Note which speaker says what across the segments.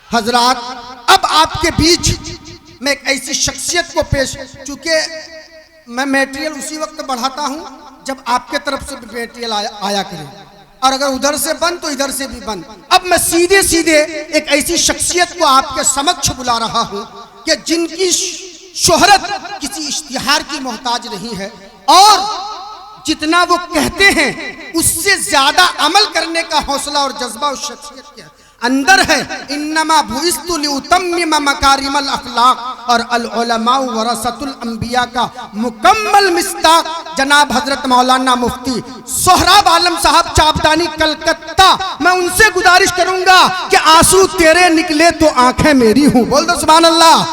Speaker 1: हजरात, अब आपके बीच मैं एक ऐसी शख्सियत को पेश, चूंकि मैं मटेरियल उसी वक्त बढ़ाता हूं जब आपके तरफ से भी मटेरियल आया करे, और अगर उधर से बंद तो इधर से भी बंद। अब मैं सीधे सीधे एक ऐसी शख्सियत को आपके समक्ष बुला रहा हूं कि जिनकी शोहरत किसी इश्तिहार की मोहताज नहीं है, और जितना वो कहते हैं उससे ज्यादा अमल करने का हौसला और जज्बा उस शख्सियत के अंदर है। इन्नमा बुइस्तु लिउतम्मिम मकारिमल अखलाक, और अल उलमा वरसतुल अंबिया का मुकम्मल मिस्ताक जनाब हजरत मौलाना मुफ्ती सोहराब आलम साहब चापदानी कलकत्ता। मैं उनसे गुजारिश करूंगा कि आंसू तेरे निकले तो आंखें मेरी हूं। बोल दो सुभान अल्लाह।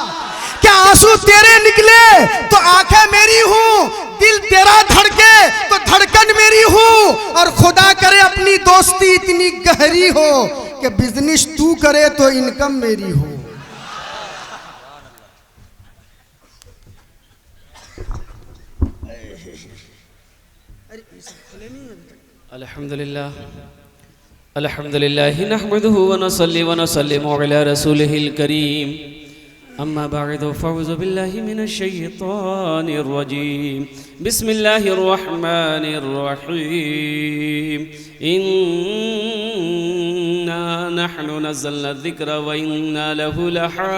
Speaker 1: क्या आंसू तेरे निकले तो आंखें मेरी हूं, दिल तेरा धड़के तो धड़कन मेरी हूं, और खुदा करे अपनी दोस्ती इतनी गहरी हो कि बिजनेस तू करे तो इनकम मेरी हो।
Speaker 2: अल्हम्दुलिल्लाह अल्हम्दुलिल्लाह नहमदुहु व नसल्ली व नसल्लिमु अला रसूलिहिल करीम। अम्मा बअदु फ़अऊज़ु बिल्लाहि मिनश शैतानिर रजीम। बिस्मिल्लाहिर रहमानिर रहीम। इन्ना नहनु नज़्ज़लना ज़िक्र व इन्ना लहु लहाफ़िज़ून।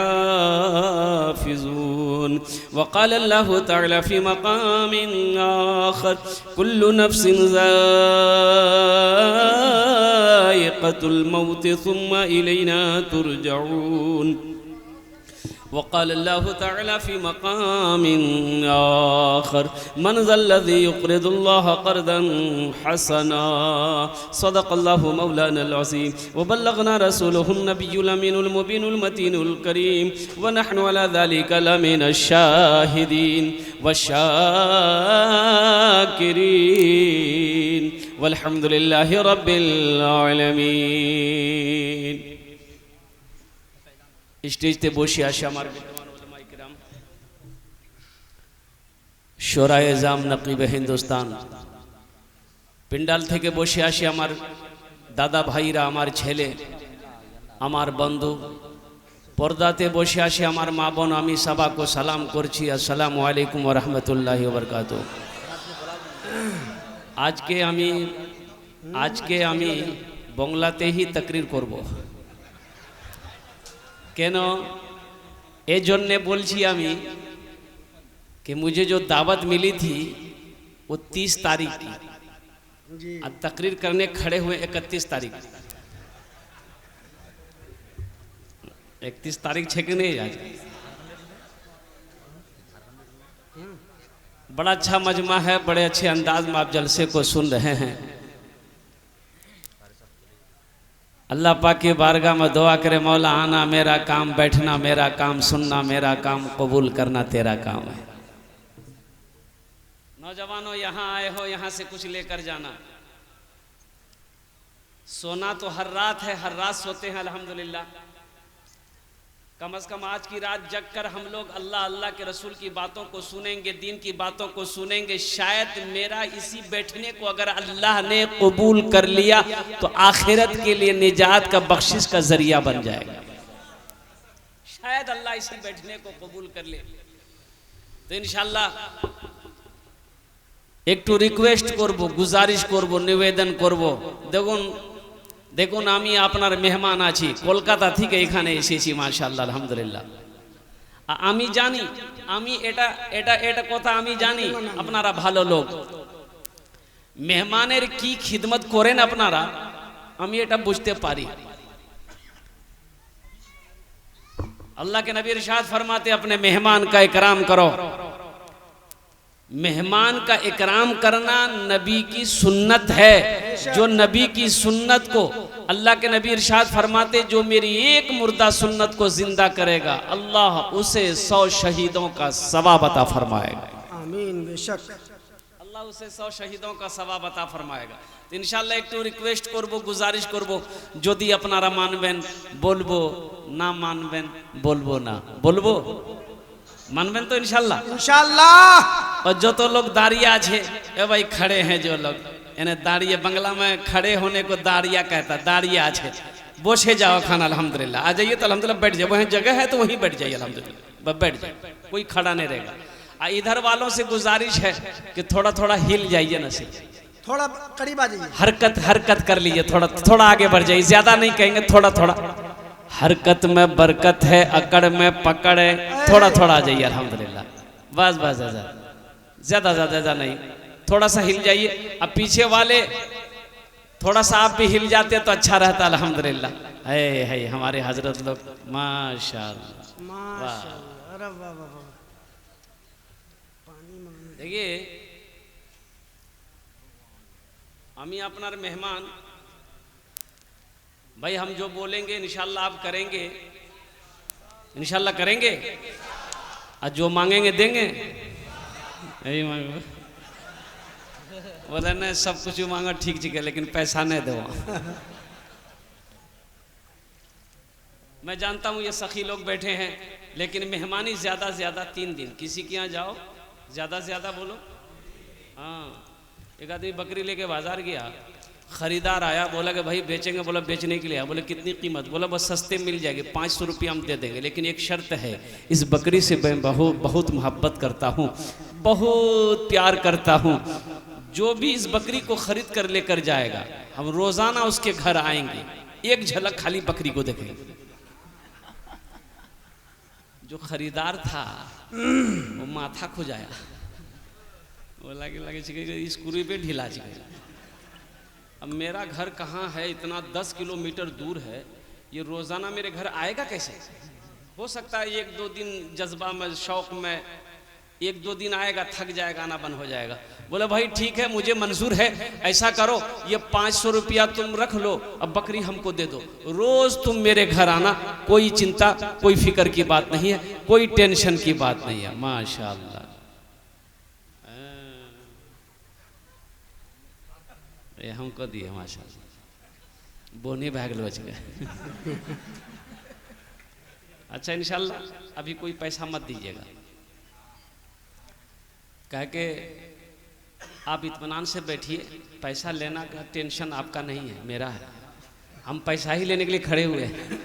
Speaker 2: व क़ाल अल्लाहु तआला फ़ी मक़ामिन आख़र कुल्लु नफ़्सिन ज़ाइक़तुल मौत सुम्मा इलैना तुरजऊन। वक़ाल अल्लाहु तआला फ़ी मक़ामिन आख़र मन ज़ल्लज़ी युक़रिदुल्लाह क़र्ज़न हसना। सदक़ल्लाहु मौलानल अज़ीम व बल्लग़ना रसूलुहुन नबियुल अमीनुल मुबीनुल मतीनुल करीम व नहनु अला ज़ालिका लमिनश शाहिदीन वश्शाकिरीन वल्हम्दुलिल्लाहि रब्बिल आलमीन। स्टेज ते बসে আসে আমার বিদ্যমান উলামায়ে কিরাম, শোরায়ে জাম নকিবে হিন্দুস্তান, পিন্ডাল থেকে বসে আসে আমার দাদা ভাইরা, আমার ছেলে, আমার বন্ধু, পর্দাতে বসে আসে আমার মা বোন, আমি সবাইকে সালাম করছি। আসসালামু আলাইকুম ওয়া রাহমাতুল্লাহি ওয়া বারাকাতুহু। আজকে আমি বাংলাতেই তাকরীর করব। কেন ए जन्ने बोलছি আমি कि मुझे जो दावत मिली थी वो 30 तारीख की, अब तकरीर करने खड़े हुए 31 तारीख। 31 तारीख छे कि नहीं? आज बड़ा अच्छा मजमा है, बड़े अच्छे अंदाज में आप जलसे को सुन रहे हैं। अल्लाह पाक की बारगाह में दुआ करे, मौला आना मेरा काम, बैठना मेरा काम, सुनना मेरा काम, कबूल करना तेरा काम है। नौजवानों यहाँ आए हो, यहाँ से कुछ लेकर जाना। सोना तो हर रात है, हर रात सोते हैं अल्हम्दुलिल्लाह। कम से कम आज की रात जग कर हम लोग अल्लाह अल्लाह के रसूल की बातों को सुनेंगे, दीन की बातों को सुनेंगे। शायद मेरा इसी बैठने को अगर अल्लाह ने कबूल कर लिया तो आखिरत के लिए निजात का बख्शिश का जरिया बन जाएगा। शायद अल्लाह इसी बैठने को कबूल कर ले तो इंशाल्लाह एक तो रिक्वेस्ट करबो, गुजारिश करबो, निवेदन करबो। দেখুন আমি আপনার মেহমান আছি, কলকাতা থেকে এখানে এসেছি মাশাআল্লাহ আলহামদুলিল্লাহ। আমি জানি, আমি এটা কথা আমি জানি আপনারা ভালো লোক, মেহমানের কি খিদমত করেন আপনারা, আমি এটা বুঝতে পারি। अल्लाह के नबी इरशाद फरमाते अपने मेहमान का इकराम करो। मेहमान का इकराम करना नबी की सुन्नत है। जो नबी की सुन्नत को अल्लाह के नबी इरशाद फरमाते जो मेरी एक मुर्दा सुन्नत को जिंदा करेगा अल्लाह उसे 100 शहीदों का सवाब अता फरमाएगा।
Speaker 1: आमीन। बेशक
Speaker 2: अल्लाह उसे 100 शहीदों का सवाब अता फरमाएगा। तो इंशाल्लाह एक तो रिक्वेस्ट करबो, गुजारिश करबो, যদি আপনারা মানবেন বলবো, না মানবেন বলবো না। বলবো, मानबें तो इंशाल्लाह इंशाल्लाह। और जो तो लोग दाड़िया है ए भाई खड़े हैं, जो लोग इन्हें दाड़िया बंगला में खड़े होने को दाड़िया कहता, दाड़िया है बोछे जाओ खाना अल्हम्दुलिल्लाह। आ जाइए तो अल्हम्दुलिल्लाह बैठ जाए, वहीं जगह है तो वहीं बैठ जाइए अल्हम्दुलिल्लाह, बस बैठ जाए, कोई खड़ा नहीं रहेगा। इधर वालों से गुजारिश है कि थोड़ा थोड़ा हिल जाइए ना, सिर्फ
Speaker 1: थोड़ा करीब आ जाइए,
Speaker 2: हरकत कर लीजिए, थोड़ा थोड़ा आगे बढ़ जाइए, ज्यादा नहीं कहेंगे, थोड़ा थोड़ा। हरकत में बरकत है, अकड़ में पकड़ है, थोड़ा थोड़ा आ जाइए अल्हम्दुलिल्लाह, बस बस ज्यादा ज्यादा नहीं, थोड़ा सा हिल जाइए। अब पीछे वाले थोड़ा सा आप भी हिल जाते तो अच्छा रहता अल्हम्दुलिल्लाह। है हमारे हजरत लोग माशाअल्लाह,
Speaker 1: माशाअल्लाह, अरे वाह वाह वाह।
Speaker 2: देखिए আমি আপনার मेहमान भाई, हम जो बोलेंगे इंशाल्लाह आप करेंगे, इंशाल्लाह करेंगे, और जो मांगेंगे देंगे, यही मांगो। बोले ना सब कुछ मांगो ठीक है लेकिन पैसा नहीं दो। मैं जानता हूँ ये सखी लोग बैठे हैं, लेकिन मेहमानी ज़्यादा से ज़्यादा 3 दिन, किसी के यहाँ जाओ ज़्यादा से ज़्यादा बोलो। हाँ, एक आदमी बकरी लेके बाजार गया, खरीदार आया, बोला कि भाई बेचेंगे, बोला बेचने के लिए आया, बोले कितनी कीमत, बोला बस सस्ते मिल जाएगी, 500 रुपया हम दे देंगे, लेकिन एक शर्त है, इस बकरी से मैं बहुत मोहब्बत करता हूँ, बहुत प्यार करता हूँ, जो भी इस बकरी को खरीद कर लेकर जाएगा हम रोज़ाना उसके घर आएंगे, एक झलक खाली बकरी को देखेंगे। जो खरीदार था वो माथा खुजाया, बोला कि लगे इस कुरी पे ढीला चाहिए। अब मेरा घर कहाँ है, इतना 10 किलोमीटर दूर है, ये रोज़ाना मेरे घर आएगा कैसे? हो सकता है 1-2 दिन जज्बा में, शौक़ में 1-2 दिन आएगा, थक जाएगा, आना बंद हो जाएगा। बोले भाई ठीक है, मुझे मंजूर है, ऐसा करो ये 500 रुपया तुम रख लो, अब बकरी हमको दे दो, रोज़ तुम मेरे घर आना, कोई चिंता कोई फिक्र की बात नहीं है, कोई टेंशन की बात नहीं है। माशाअल्लाह, ये हमको दिए माशाअल्लाह, बोनी भागल बच गए। अच्छा इंशाल्लाह अभी कोई पैसा मत दीजिएगा, कह के आप इत्मीनान से बैठिए, पैसा लेना का टेंशन आपका नहीं है, मेरा है, हम पैसा ही लेने के लिए खड़े हुए हैं।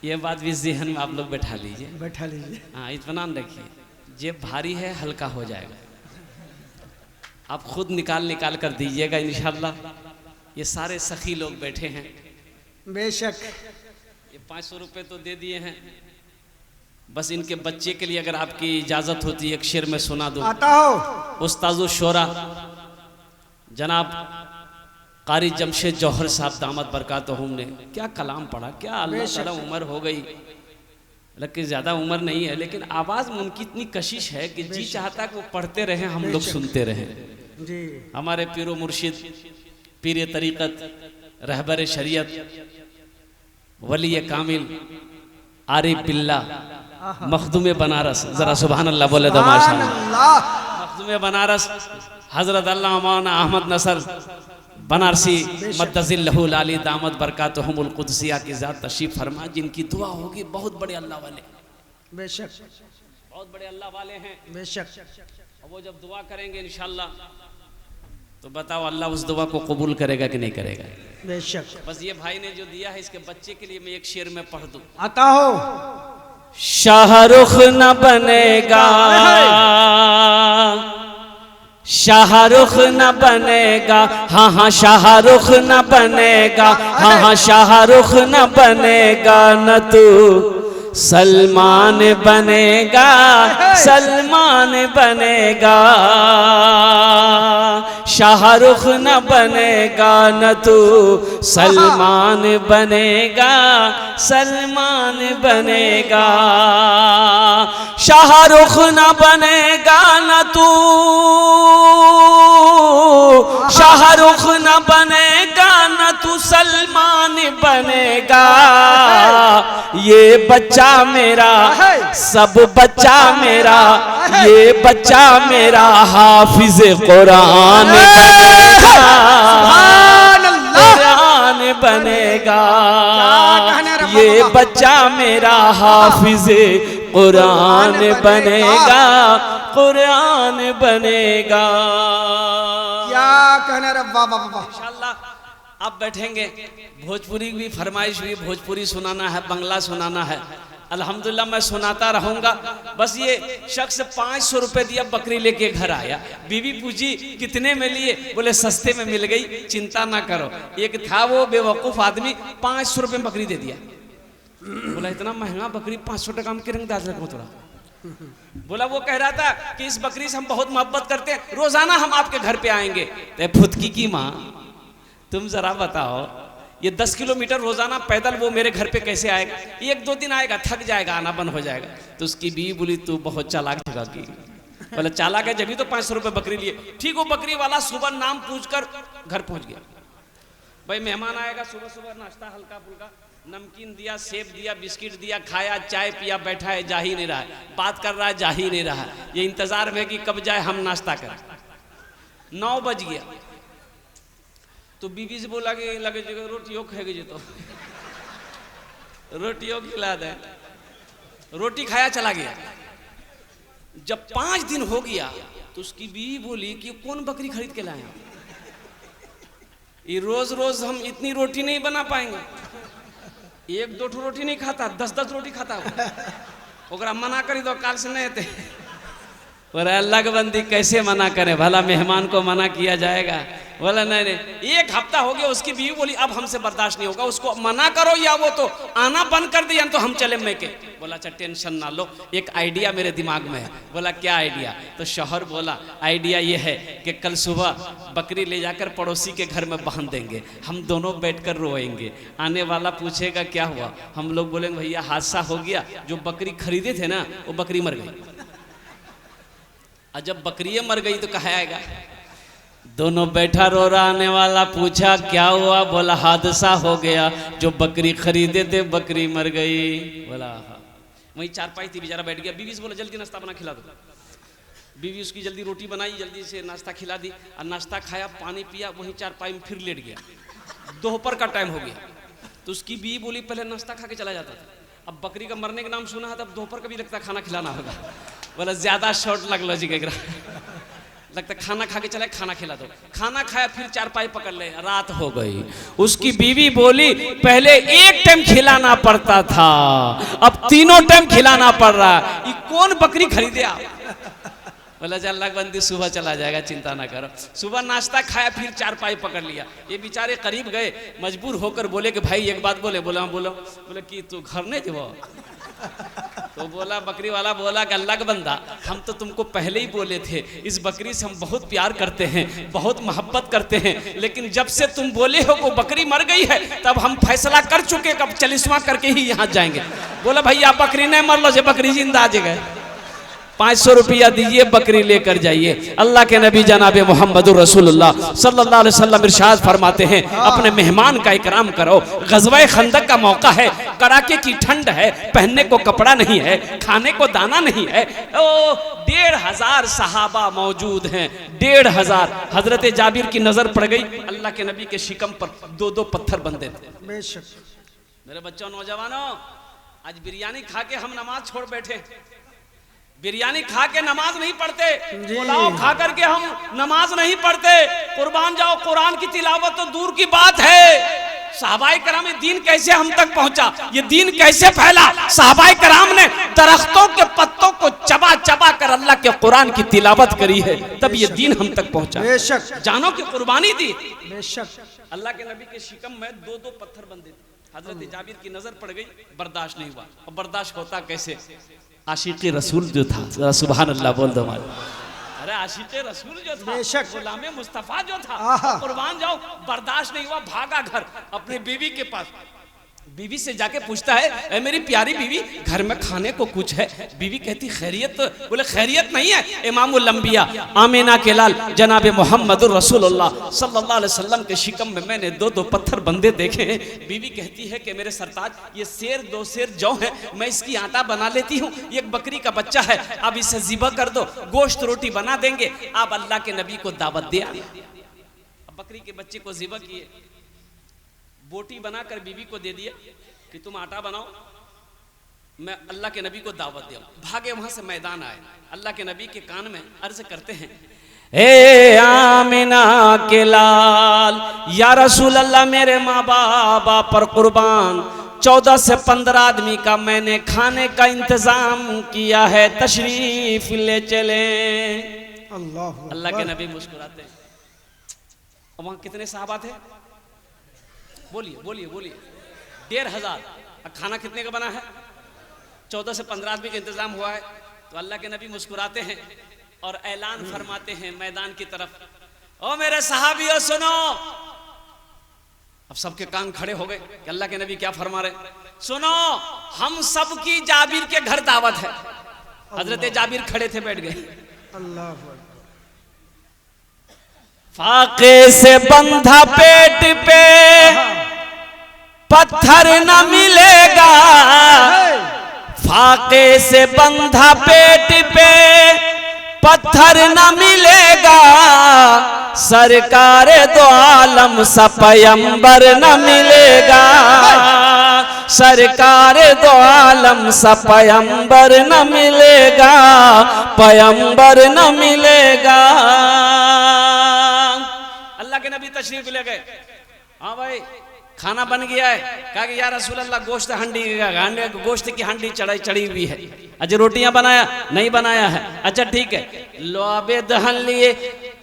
Speaker 2: ये बात भी ज़हन में आप लोग बैठा लीजिए। हाँ, इत्मीनान रखिए, जेब भारी है, हल्का हो जाएगा, आप खुद निकाल कर दीजिएगा इंशाल्लाह। ये सारे सखी लोग बैठे हैं,
Speaker 1: बेशक
Speaker 2: ये 500 रुपये तो दे दिए हैं, बस इनके बच्चे के लिए अगर आपकी इजाज़त होती है एक शेर में सुना दूँ।
Speaker 1: आता हो
Speaker 2: उस्ताज़ुल शोरा जनाब कारी जमशेद जौहर साहब दामद बरकातहुम ने क्या कलाम पढ़ा, क्या अल्लाह ताला उम्र हो गई, लेकिन ज़्यादा उम्र नहीं है, लेकिन आवाज़ में उनकी इतनी कशिश है कि जी चाहता कि वो पढ़ते रहें, हम लोग सुनते रहें।
Speaker 1: जी,
Speaker 2: हमारे पीरो मुर्शिद, पीर तरीक़त, रहबर शरीयत, वली कामिल, आरिफ बिल्लाह, मखदूम बनारस, ज़रा सुभान अल्लाह बोले दो माशाअल्लाह। मखदूम बनारस हज़रत अल्लामा मौलाना अहमद नसर बनारसी मद्दज़िल्लहुल आली दामद बरकातहुमुल कुदसिया की ज़ात तशरीफ़ फरमा, जिनकी दुआ होगी, बहुत बड़े अल्लाह वाले,
Speaker 1: बेशक
Speaker 2: बहुत बड़े अल्लाह वाले हैं,
Speaker 1: बेशक।
Speaker 2: और वो जब दुआ करेंगे इंशाअल्लाह तो बताओ अल्लाह उस दुआ को कबूल करेगा कि नहीं करेगा?
Speaker 1: बेशक।
Speaker 2: बस ये भाई ने जो दिया है इसके बच्चे के लिए मैं एक शेर में पढ़ दूं।
Speaker 1: आता हो
Speaker 2: शाहरुख न बनेगा, शाहरुख न बनेगा, हाँ हाँ शाहरुख न बनेगा, हाँ हाँ शाहरुख न बनेगा, न तू सलमान बनेगा, सलमान बनेगा। शाहरुख न बनेगा, न तू सलमान बनेगा, सलमान बनेगा। शाहरुख न बनेगा, न तू शाहरुख न बनेगा, न तू सलमान बनेगा। ये बच्चा मेरा, सब बच्चा मेरा, ये बच्चा मेरा हाफिज कुरान बनेगा, कुरान बनेगा। ये बच्चा मेरा हाफिज कुरान बनेगा, कुरान बनेगा।
Speaker 1: क्या कहना रे, वाह वाह वाह।
Speaker 2: इंशाअल्लाह आप बैठेंगे, भोजपुरी की भी फरमाइश हुई, भोजपुरी सुनाना है, बंगला सुनाना है, अल्हम्दुलिल्लाह मैं सुनाता रहूंगा। बस ये शख्स 500 रुपए दिया, बकरी लेके घर आया, बीवी पूछी कितने में लिए, बोले सस्ते में मिल गई, चिंता ना करो। एक था वो बेवकूफ आदमी, 500 रुपए में बकरी दे दिया। बोला इतना महंगा बकरी, 500 टका में किरंग दाज रखो थोड़ा। बोला वो कह रहा था कि इस बकरी से हम बहुत मोहब्बत करते हैं, रोजाना हम आपके घर पे आएंगे। तो फुदकी की माँ, तुम जरा बताओ ये 10 किलोमीटर रोजाना पैदल वो मेरे घर पे कैसे आएगा? 1-2 दिन आएगा, थक जाएगा, आना बंद हो जाएगा। तो उसकी बीवी बोली तू बहुत चालाक जगह की। बोला चालाक है, जब तो 500 रुपए बकरी लिए। ठीक, वो बकरी वाला सुबह नाम पूछकर घर पहुंच गया। भाई मेहमान आएगा, सुबह सुबह नाश्ता हल्का फुल्का, नमकीन दिया, सेब दिया, बिस्किट दिया, खाया, चाय पिया, बैठा है, जा ही नहीं रहा है, बात कर रहा है, जा ही नहीं रहा है, ये इंतजार में कि कब जाए हम नाश्ता करें। 9 बज गया तो बीवी से बोला कि लगे जगह रोटियों खाएगी तो रोटियों खिला दे। रोटी खाया, चला गया। जब 5 दिन हो गया तो उसकी बीवी बोली कि कौन बकरी खरीद के लाए, ये रोज रोज हम इतनी रोटी नहीं बना पाएंगे। 1-2 रोटी नहीं खाता, 10-10 रोटी खाता ओकरा मना करी दो, काल से नहीं थे। और अल्लाह के बंदी कैसे मना करे, भला मेहमान को मना किया जाएगा? बोला नहीं नहीं। 1 हफ्ता हो गया, उसकी बीवी बोली अब हमसे बर्दाश्त नहीं होगा, उसको मना करो या वो तो आना बंद कर दिया तो हम चले मैं के। बोला अच्छा टेंशन ना लो, एक आइडिया मेरे दिमाग में है। बोला क्या आइडिया? तो शौहर बोला आइडिया ये है कि कल सुबह बकरी ले जाकर पड़ोसी के घर में बांध देंगे, हम दोनों बैठकर रोएंगे, आने वाला पूछेगा क्या हुआ, हम लोग बोलेंगे भैया हादसा हो गया, जो बकरी खरीदे थे ना वो बकरी मर गई। और जब बकरी मर गई तो कहा आएगा, दोनों बैठा रो रहा, आने वाला पूछा क्या हुआ, बोला हादसा हो गया, जो बकरी खरीदे थे बकरी मर गई। बोला वही चारपाई थी, बेचारा बैठ गया। बीवी से बोला जल्दी नाश्ता बना खिला दो। बीवी उसकी जल्दी रोटी बनाई, जल्दी से नाश्ता खिला दी, और नाश्ता खाया, पानी पिया, वहीं चारपाई में फिर लेट गया। दोपहर का टाइम हो गया तो उसकी बीवी बोली पहले नाश्ता खा के चला जाता था, अब बकरी का मरने का नाम सुना है, तब दोपहर का भी लगता खाना खिलाना होगा। बोला ज्यादा शॉर्ट लग लो जी, लगता खाना खा के चले, खाना खिला दो। खाना खाया, फिर चारपाई पकड़ ले, रात हो गई। उसकी बीवी बोली पहले 1 टाइम खिलाना पड़ता था, अब 3 टाइम खिलाना पड़ रहा, ये कौन बकरी खरीदे आप? बोला अल्लाह बंदी सुबह चला जाएगा, चिंता ना करो। सुबह नाश्ता खाया, फिर चारपाई पकड़ लिया। ये बेचारे करीब गए, मजबूर होकर बोले कि भाई एक बात बोले। बोला बोलो। बोले कि तू घर नहीं जब? तो बोला बकरी वाला बोला कि अल्लाह का बंदा हम तो तुमको पहले ही बोले थे, इस बकरी से हम बहुत प्यार करते हैं, बहुत मोहब्बत करते हैं, लेकिन जब से तुम बोले हो वो बकरी मर गई है, तब हम फैसला कर चुके, अब 40वां करके ही यहाँ जाएंगे। बोला भैया बकरी नहीं मर लो, जे बकरी जिंदा आ जाएगा, 500 रुपया दीजिए, बकरी लेकर जाइए। अल्लाह के नबी जनाब मोहम्मद रसूलुल्लाह सल्लल्लाहु अलैहि वसल्लम इरशाद फरमाते हैं अपने मेहमान का इकराम करो। ग़ज़वा खंदक का मौका है, कड़ाके की ठंड है, पहनने को कपड़ा नहीं है, खाने को दाना नहीं है। ओ 1500 सहाबा मौजूद हैं, 1500। हजरत जाबिर की नजर पड़ गई, अल्लाह के नबी के शिकम पर 2-2 पत्थर बंधे थे। मेरे बच्चों नौजवानों, आज बिरयानी खा के हम नमाज छोड़ बैठे। बिरयानी खा के नमाज नहीं पढ़ते, पुलाव खा करके हम नमाज नहीं पढ़ते। कुर्बान जाओ, कुरान की तिलावत तो दूर की बात है। सहाबाए कराम, ये दीन कैसे हम तक पहुंचा, ये दीन कैसे फैला? सहाबाए कराम ने दरख्तों के पत्तों को चबा चबा कर अल्लाह के कुरान की तिलावत करी है, तब ये दीन हम तक पहुंचा। बेशक जानों की कुर्बानी दी। बेशक अल्लाह के नबी के शिकम में 2-2 पत्थर बंधे थे। हजरत जाबिर की नजर पड़ गई, बर्दाश्त नहीं हुआ। और बर्दाश्त होता कैसे? आशिक़े रसूल जो था, सुभान अल्लाह बोल दो हमारे। अरे आशिक़े रसूल जो था, गुलामे मुस्तफ़ा जो था, कुर्बान जाओ, बर्दाश्त नहीं हुआ, भागा घर अपने बीवी के पास। बीवी से जाके पूछता है, ए मेरी प्यारी बीवी, घर में खाने को कुछ है? बीवी कहती खैरियत। बोले खैरियत नहीं है, इमामुल अंबिया आमीना के लाल जनाब मोहम्मद रसूलुल्लाह सल्लल्लाहु अलैहि वसल्लम के शिकम में मैंने 2-2 पत्थर बंधे देखे हैं। बीवी कहती है कि मेरे सरताज, ये सेर 2 सेर जौ है, मैं इसकी आटा बना लेती हूँ, एक बकरी का बच्चा है, अब इसे ज़िबा कर दो, गोश्त रोटी बना देंगे, आप अल्लाह के नबी को दावत दे। बकरी के बच्चे को ज़िबा किए, बोटी बनाकर बीवी को दे दिया कि तुम आटा बनाओ, मैं अल्लाह के नबी को दावत दिया। भागे वहां से मैदान आए, अल्लाह के नबी के कान में अर्ज करते हैं ए आमिना के लाल, या रसूल अल्लाह मेरे माँ बाबा पर कुर्बान 14 से 15 आदमी का मैंने खाने का इंतजाम किया है, तशरीफ ले चले। अल्लाह के नबी मुस्कुराते हैं। और वहां कितने साहबा थे? बोलिए बोलिए बोलिए। 1500। खाना कितने का बना है? 14 से 15 आदमी का इंतजाम हुआ है। तो अल्लाह के नबी मुस्कुराते हैं और ऐलान फरमाते हैं मैदान की तरफ, ओ मेरे सहाबियों सुनो। अब सबके कान खड़े हो गए कि अल्लाह के नबी क्या फरमा रहे। सुनो, हम सब की जाबिर के घर दावत है। हजरत जाबिर खड़े थे, बैठ गए।
Speaker 1: अल्लाह
Speaker 2: फाके से बंधा पेट पे पत्थर न मिलेगा, फाके से बंधा पेट पे पत्थर न मिलेगा, सरकार दो आलम सा पयंबर न मिलेगा, सरकार दो आलम सा पयंबर न मिलेगा, पयंबर न मिलेगा। अल्लाह के नबी तशरीफ ले गए। हाँ भाई, खाना बन गया है। कहा कि या रसूल अल्लाह गोश्त गोश्त की हांडी चढ़ी हुई है। अच्छा रोटियां बनाया? नहीं बनाया है। अच्छा ठीक है, लोआबे दहन लिए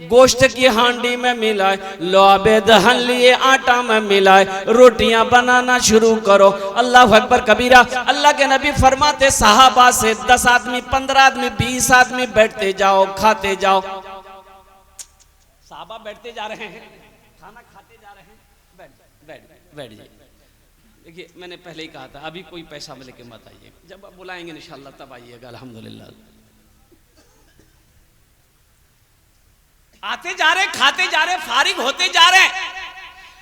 Speaker 2: गोश्त की हांडी में मिलाए, लोआबे दहन लिए आटा में मिलाए, रोटियां बनाना शुरू करो। अल्लाह अकबर कबीरा। अल्लाह के नबी फरमाते सहाबा से 10 आदमी 15 आदमी 20 आदमी बैठते जाओ, खाते जाओ। साहबा बैठते जा रहे हैं, खाना खाते जा रहे हैं। बैठ जाइए। देखिए मैंने पहले ही कहा था, अभी कोई पैसा में लेके मत आइए, जब आप बुलाएंगे इंशाअल्लाह तब आइएगा। अल्हम्दुलिल्लाह। आते जा रहे, खाते जा रहे, फारिग होते जा रहे।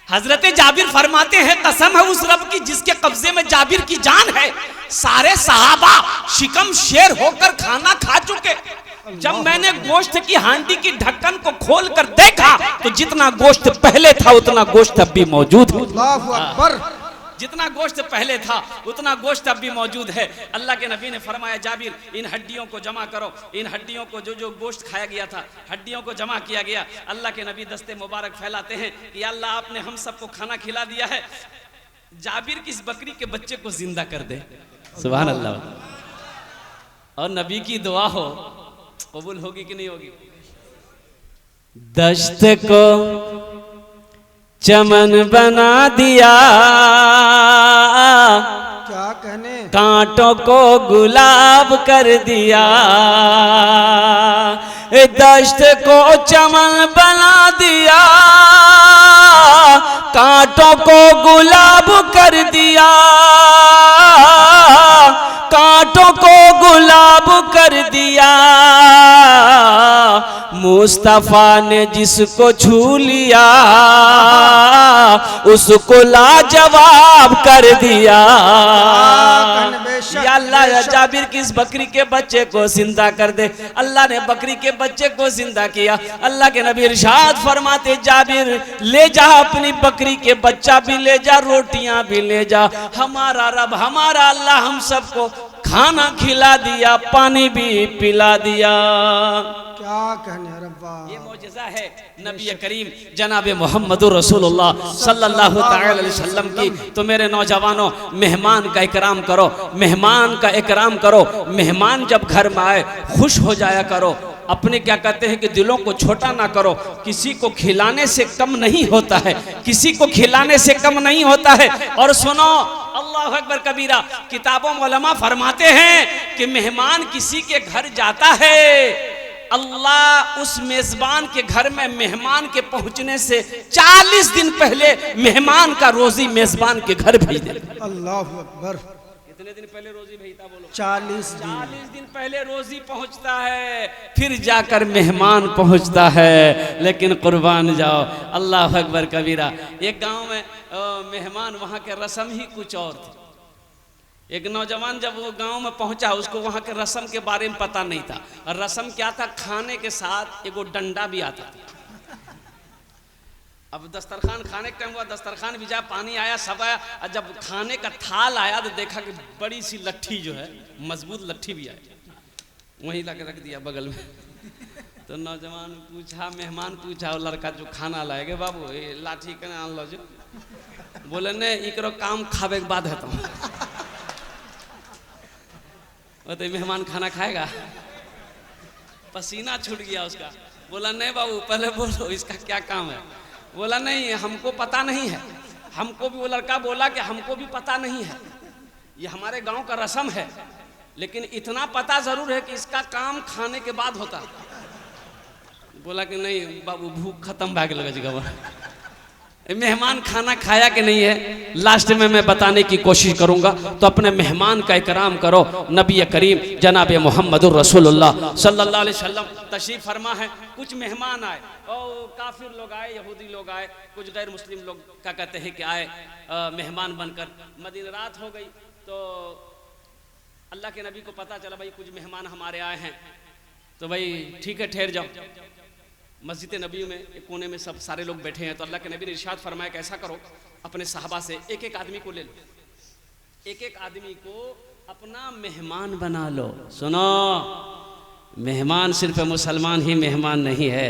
Speaker 2: हजरत जाबिर फरमाते हैं कसम है उस रब की जिसके कब्जे में जाबिर की जान है, सारे सहाबा शिकम शेर होकर खाना खा चुके। जब मैंने गोश्त की हांडी की ढक्कन को खोल कर देखा तो जितना गोश्त पहले था उतना गोश्त अब भी मौजूद है।
Speaker 1: अल्लाहु अकबर।
Speaker 2: जितना गोश्त पहले था उतना गोश्त अब भी मौजूद है। अल्लाह के नबी ने फरमाया जाबिर इन हड्डियों को जमा करो, इन हड्डियों को जो गोश्त खाया गया था हड्डियों को जमा किया गया। अल्लाह के नबी दस्ते मुबारक फैलाते हैं कि अल्लाह आपने हम सबको खाना खिला दिया है, जाबिर की इस बकरी के बच्चे को जिंदा कर दे। सुभान अल्लाह। और नबी की दुआ हो, कबूल होगी कि नहीं होगी? दश्त को चमन बना दिया,
Speaker 1: क्या कहने,
Speaker 2: कांटों को गुलाब कर दिया। दश्त को चमन बना दिया, कांटों को गुलाब कर दिया, कांटों को गुलाब कर दिया। मुस्तफा ने जिसको छू लिया उसको लाजवाब कर दिया। या अल्लाह या जाबिर की इस बकरी के बच्चे को जिंदा कर दे। अल्लाह ने बकरी के बच्चे को जिंदा किया। अल्लाह के नबी इरशाद फरमाते जाबिर ले जा अपनी बकरी के बच्चा भी ले जा, रोटियां भी ले जा। हमारा रब हमारा अल्लाह हम सबको खाना खिला दिया, पानी भी पिला दिया।
Speaker 1: क्या कहने रब्बा।
Speaker 2: ये मौजज़ा है नबी करीम जनाब मोहम्मद रसूलुल्लाह सल्लल्लाहु अलैहि वसल्लम की। तो मेरे नौजवानों, मेहमान का इकराम करो, मेहमान का इकराम करो। मेहमान जब घर में आए खुश हो जाया करो। अपने क्या कहते हैं कि दिलों को छोटा ना करो। किसी को खिलाने से कम नहीं होता है, किसी को खिलाने से कम नहीं होता है। और सुनो, अल्लाह अकबर कबीरा, किताबों में उलमा फरमाते हैं कि मेहमान किसी के घर जाता है, अल्लाह उस मेजबान के घर में मेहमान के पहुंचने से 40 दिन पहले मेहमान का रोजी मेजबान के घर भेज दे।
Speaker 1: अल्लाह अकबर।
Speaker 2: कितने दिन पहले रोजी भेजता बोलो?
Speaker 1: 40
Speaker 2: दिन पहले रोजी पहुंचता है, फिर जाकर मेहमान पहुंचता है। लेकिन कुर्बान जाओ, अल्लाह अकबर कबीरा। एक गांव में मेहमान, वहां के रस्म ही कुछ और थी। एक नौजवान जब वो गांव में पहुंचा, उसको वहां के रस्म के बारे में पता नहीं था। और रस्म क्या था? खाने के साथ एगो डंडा भी आता था। अब दस्तरखान खाने का टाइम हुआ, दस्तरखान भी जा, पानी आया, सब आया। और जब खाने का थाल आया तो देखा कि बड़ी सी लट्ठी जो है, मजबूत लट्ठी भी आई, वहीं लाके रख दिया बगल में। तो नौजवान पूछा, मेहमान पूछा, वो लड़का जो खाना लाएगे, बाबू ये लाठी के आन लो जो। बोले ने इकरो काम खावे के बाद है। तो मेहमान खाना खाएगा, पसीना छूट गया उसका। बोला नहीं बाबू पहले बोलो इसका क्या काम है। बोला नहीं हमको पता नहीं है, हमको भी, वो लड़का बोला कि हमको भी पता नहीं है, ये हमारे गांव का रस्म है, लेकिन इतना पता जरूर है कि इसका काम खाने के बाद होता। बोला कि नहीं बाबू भूख खत्म भाग लगा जगह। मेहमान खाना खाया कि नहीं है, लास्ट में मैं बताने की कोशिश करूंगा। तो अपने मेहमान का इकराम करो। नबी करीम जनाब मोहम्मदुर रसूलुल्लाह सल्लल्लाहु अलैहि वसल्लम तशरीफ फरमा है। कुछ मेहमान आए और काफिर लोग आए, यहूदी लोग आए, कुछ गैर मुस्लिम लोग क्या कहते हैं कि आए मेहमान बनकर। मदीना रात हो गई तो अल्लाह के नबी को पता चला भाई कुछ मेहमान हमारे आए हैं, तो भाई ठीक है ठहर जाओ। मस्जिद नबी में एक कोने में सब सारे लोग बैठे हैं। तो अल्लाह के नबी ने इरशाद फरमाया कि ऐसा करो अपने साहबा से एक एक आदमी को ले लो, एक एक आदमी को अपना मेहमान बना लो। सुनो, मेहमान सिर्फ मुसलमान ही मेहमान नहीं है,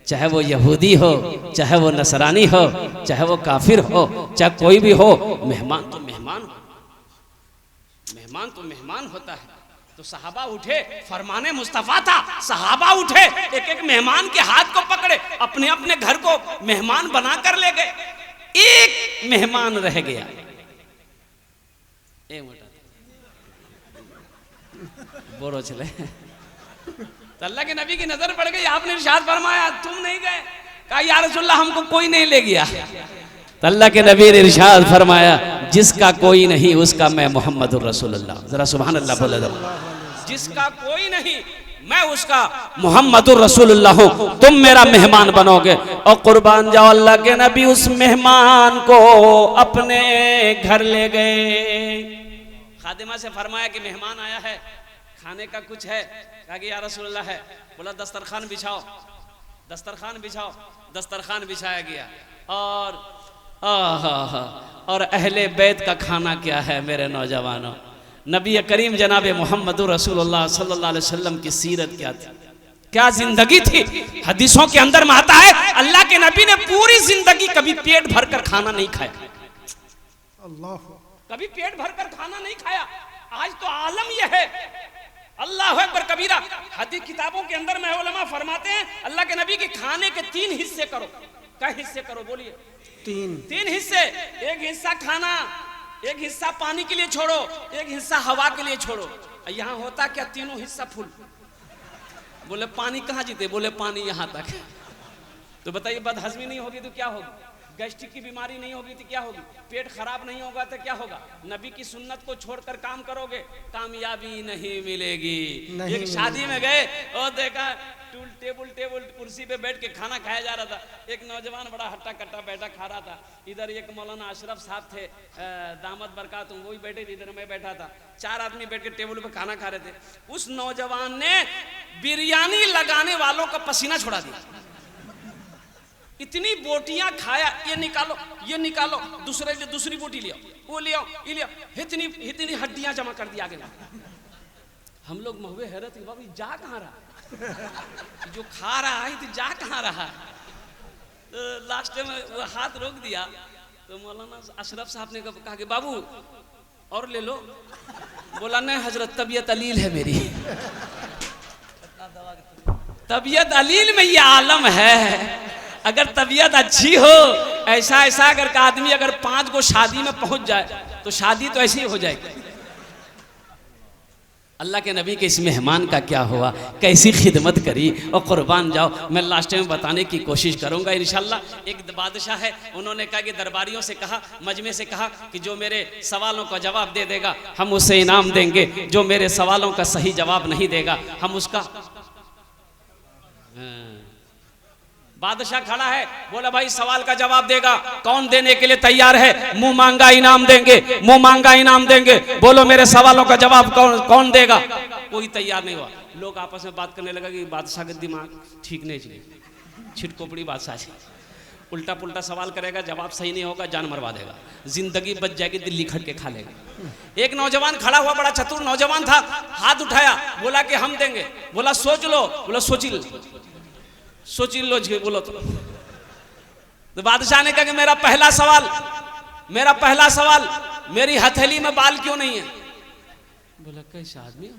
Speaker 2: चाहे वो यहूदी हो, चाहे वो नसरानी हो, चाहे वो काफिर हो, चाहे कोई भी हो, मेहमान तो मेहमान हो, मेहमान तो मेहमान होता है। तो सहाबा उठे, फरमाने मुस्तफा था, सहाबा उठे, एक एक मेहमान के हाथ को पकड़े, अपने अपने घर को मेहमान बना कर ले गए। एक मेहमान रह गया, बोरो चले। तो अल्लाह के नबी की नजर पड़ गई, आपने इरशाद फरमाया तुम नहीं गए। कहा या रसूलल्लाह हमको कोई नहीं ले गया। तो अल्लाह के नबी ने इरशाद फरमाया जिसका कोई नहीं उसका मैं मोहम्मदुर रसूलुल्लाह, जरा सुभान अल्लाह बोले दो। जिसका कोई नहीं मैं उसका मोहम्मदुर रसूलुल्लाह हूं, तुम मेरा मेहमान बनोगे। और कुर्बान जाओ अल्लाह के नबी उस मेहमान को अपने घर ले गए। खादिमा से फरमाया कि मेहमान आया है, खाने का कुछ है। कहा कि या रसूलल्लाह है। बोला दस्तरखान बिछाओ, दस्तरखान बिछाओ। दस्तरखान बिछाया गया और अहले बैत का खाना क्या है मेरे नौजवानों। नबी करीम जनाब मोहम्मदुर रसूलुल्लाह सल्लल्लाहु अलैहि वसल्लम की सीरत क्या थी, क्या जिंदगी थी। हदीसों के अंदर में आता है अल्लाह के नबी ने पूरी जिंदगी कभी पेट भरकर खाना नहीं खाया,
Speaker 1: अल्लाह,
Speaker 2: कभी पेट भरकर खाना नहीं खाया। आज तो आलम यह है, अल्लाह अकबर कबीरा। हदीस किताबों के अंदर में उलमा फरमाते हैं अल्लाह के नबी के खाने के 3 हिस्से करो। क्या हिस्से करो बोलिए? 3 हिस्से। एक हिस्सा खाना, एक हिस्सा पानी के लिए छोड़ो, एक हिस्सा हवा के लिए छोड़ो। यहाँ होता क्या, तीनों हिस्सा फुल। बोले पानी कहाँ जीते? बोले पानी यहाँ तक। तो बताइए बदहजमी नहीं होगी तो क्या होगी? गैस्ट्रिक की बीमारी नहीं होगी तो क्या होगी? पेट खराब नहीं होगा तो क्या होगा? नबी की सुन्नत को छोड़कर काम करोगे कामयाबी नहीं मिलेगी। एक शादी में गए और देखा टेबल कुर्सी पे बैठ के खाना खाया जा रहा था। एक नौजवान बड़ा हट्टा कट्टा बैठा खा रहा था। इधर एक मौलाना अशरफ साहब थे, दामद बरकात, वो भी बैठे, इधर मैं बैठा था। 4 आदमी बैठ के टेबल पे खाना खा रहे थे। उस नौजवान ने बिरयानी लगाने वालों का पसीना छोड़ा दिया। इतनी बोटियां खाया, ये निकालो, ये निकालो, दूसरी बोटी लियो, वो लियो, ये लियो, इतनी हड्डियां जमा कर दिया गया। हम लोग महुए हैरत, बाबू जा कहाँ रहा, जो खा रहा है तो जा कहाँ रहा। तो लास्ट में वो हाथ रोक दिया। तो मौलाना अशरफ साहब ने कहा कि बाबू और ले लो। बोला नहीं हजरत तबीयत अलील है मेरी। तबीयत अलील में ये आलम है। अगर तबीयत अच्छी हो, ऐसा अगर का आदमी अगर 5 को शादी में पहुंच जाए तो शादी तो ऐसी ही हो जाएगी। अल्लाह के नबी के इस मेहमान का क्या हुआ, कैसी खिदमत करी। और कुर्बान जाओ, मैं लास्ट में बताने की कोशिश करूंगा इंशाल्लाह। एक बादशाह है, उन्होंने कहा कि दरबारियों से कहा, मजमे से कहा कि जो मेरे सवालों का जवाब दे देगा हम उसे इनाम देंगे, जो मेरे सवालों का सही जवाब नहीं देगा हम उसका। बादशाह खड़ा है, बोला भाई सवाल का जवाब देगा, कौन देने के लिए तैयार है? मुंह मांगा इनाम देंगे, मुंह मांगा इनाम देंगे। बोलो मेरे सवालों का जवाब कौन देगा? कोई तैयार नहीं हुआ। लोग आपस में बात करने लगा कि बादशाह का दिमाग ठीक नहीं चले, छिटकोपड़ी बादशाह। उल्टा पुल्टा सवाल करेगा, जवाब सही नहीं होगा, जान मरवा देगा, जिंदगी बच जाएगी, दिल्ली खट के खा लेगा। एक नौजवान खड़ा हुआ, बड़ा चतुर नौजवान था, हाथ उठाया, बोला कि हम देंगे। बोला सोच लो, बोला सोच लो जी, बोलो तो बादशाह ने कहा कि मेरा पहला सवाल, मेरी हथेली में बाल क्यों नहीं है? बोला कैसा आदमी?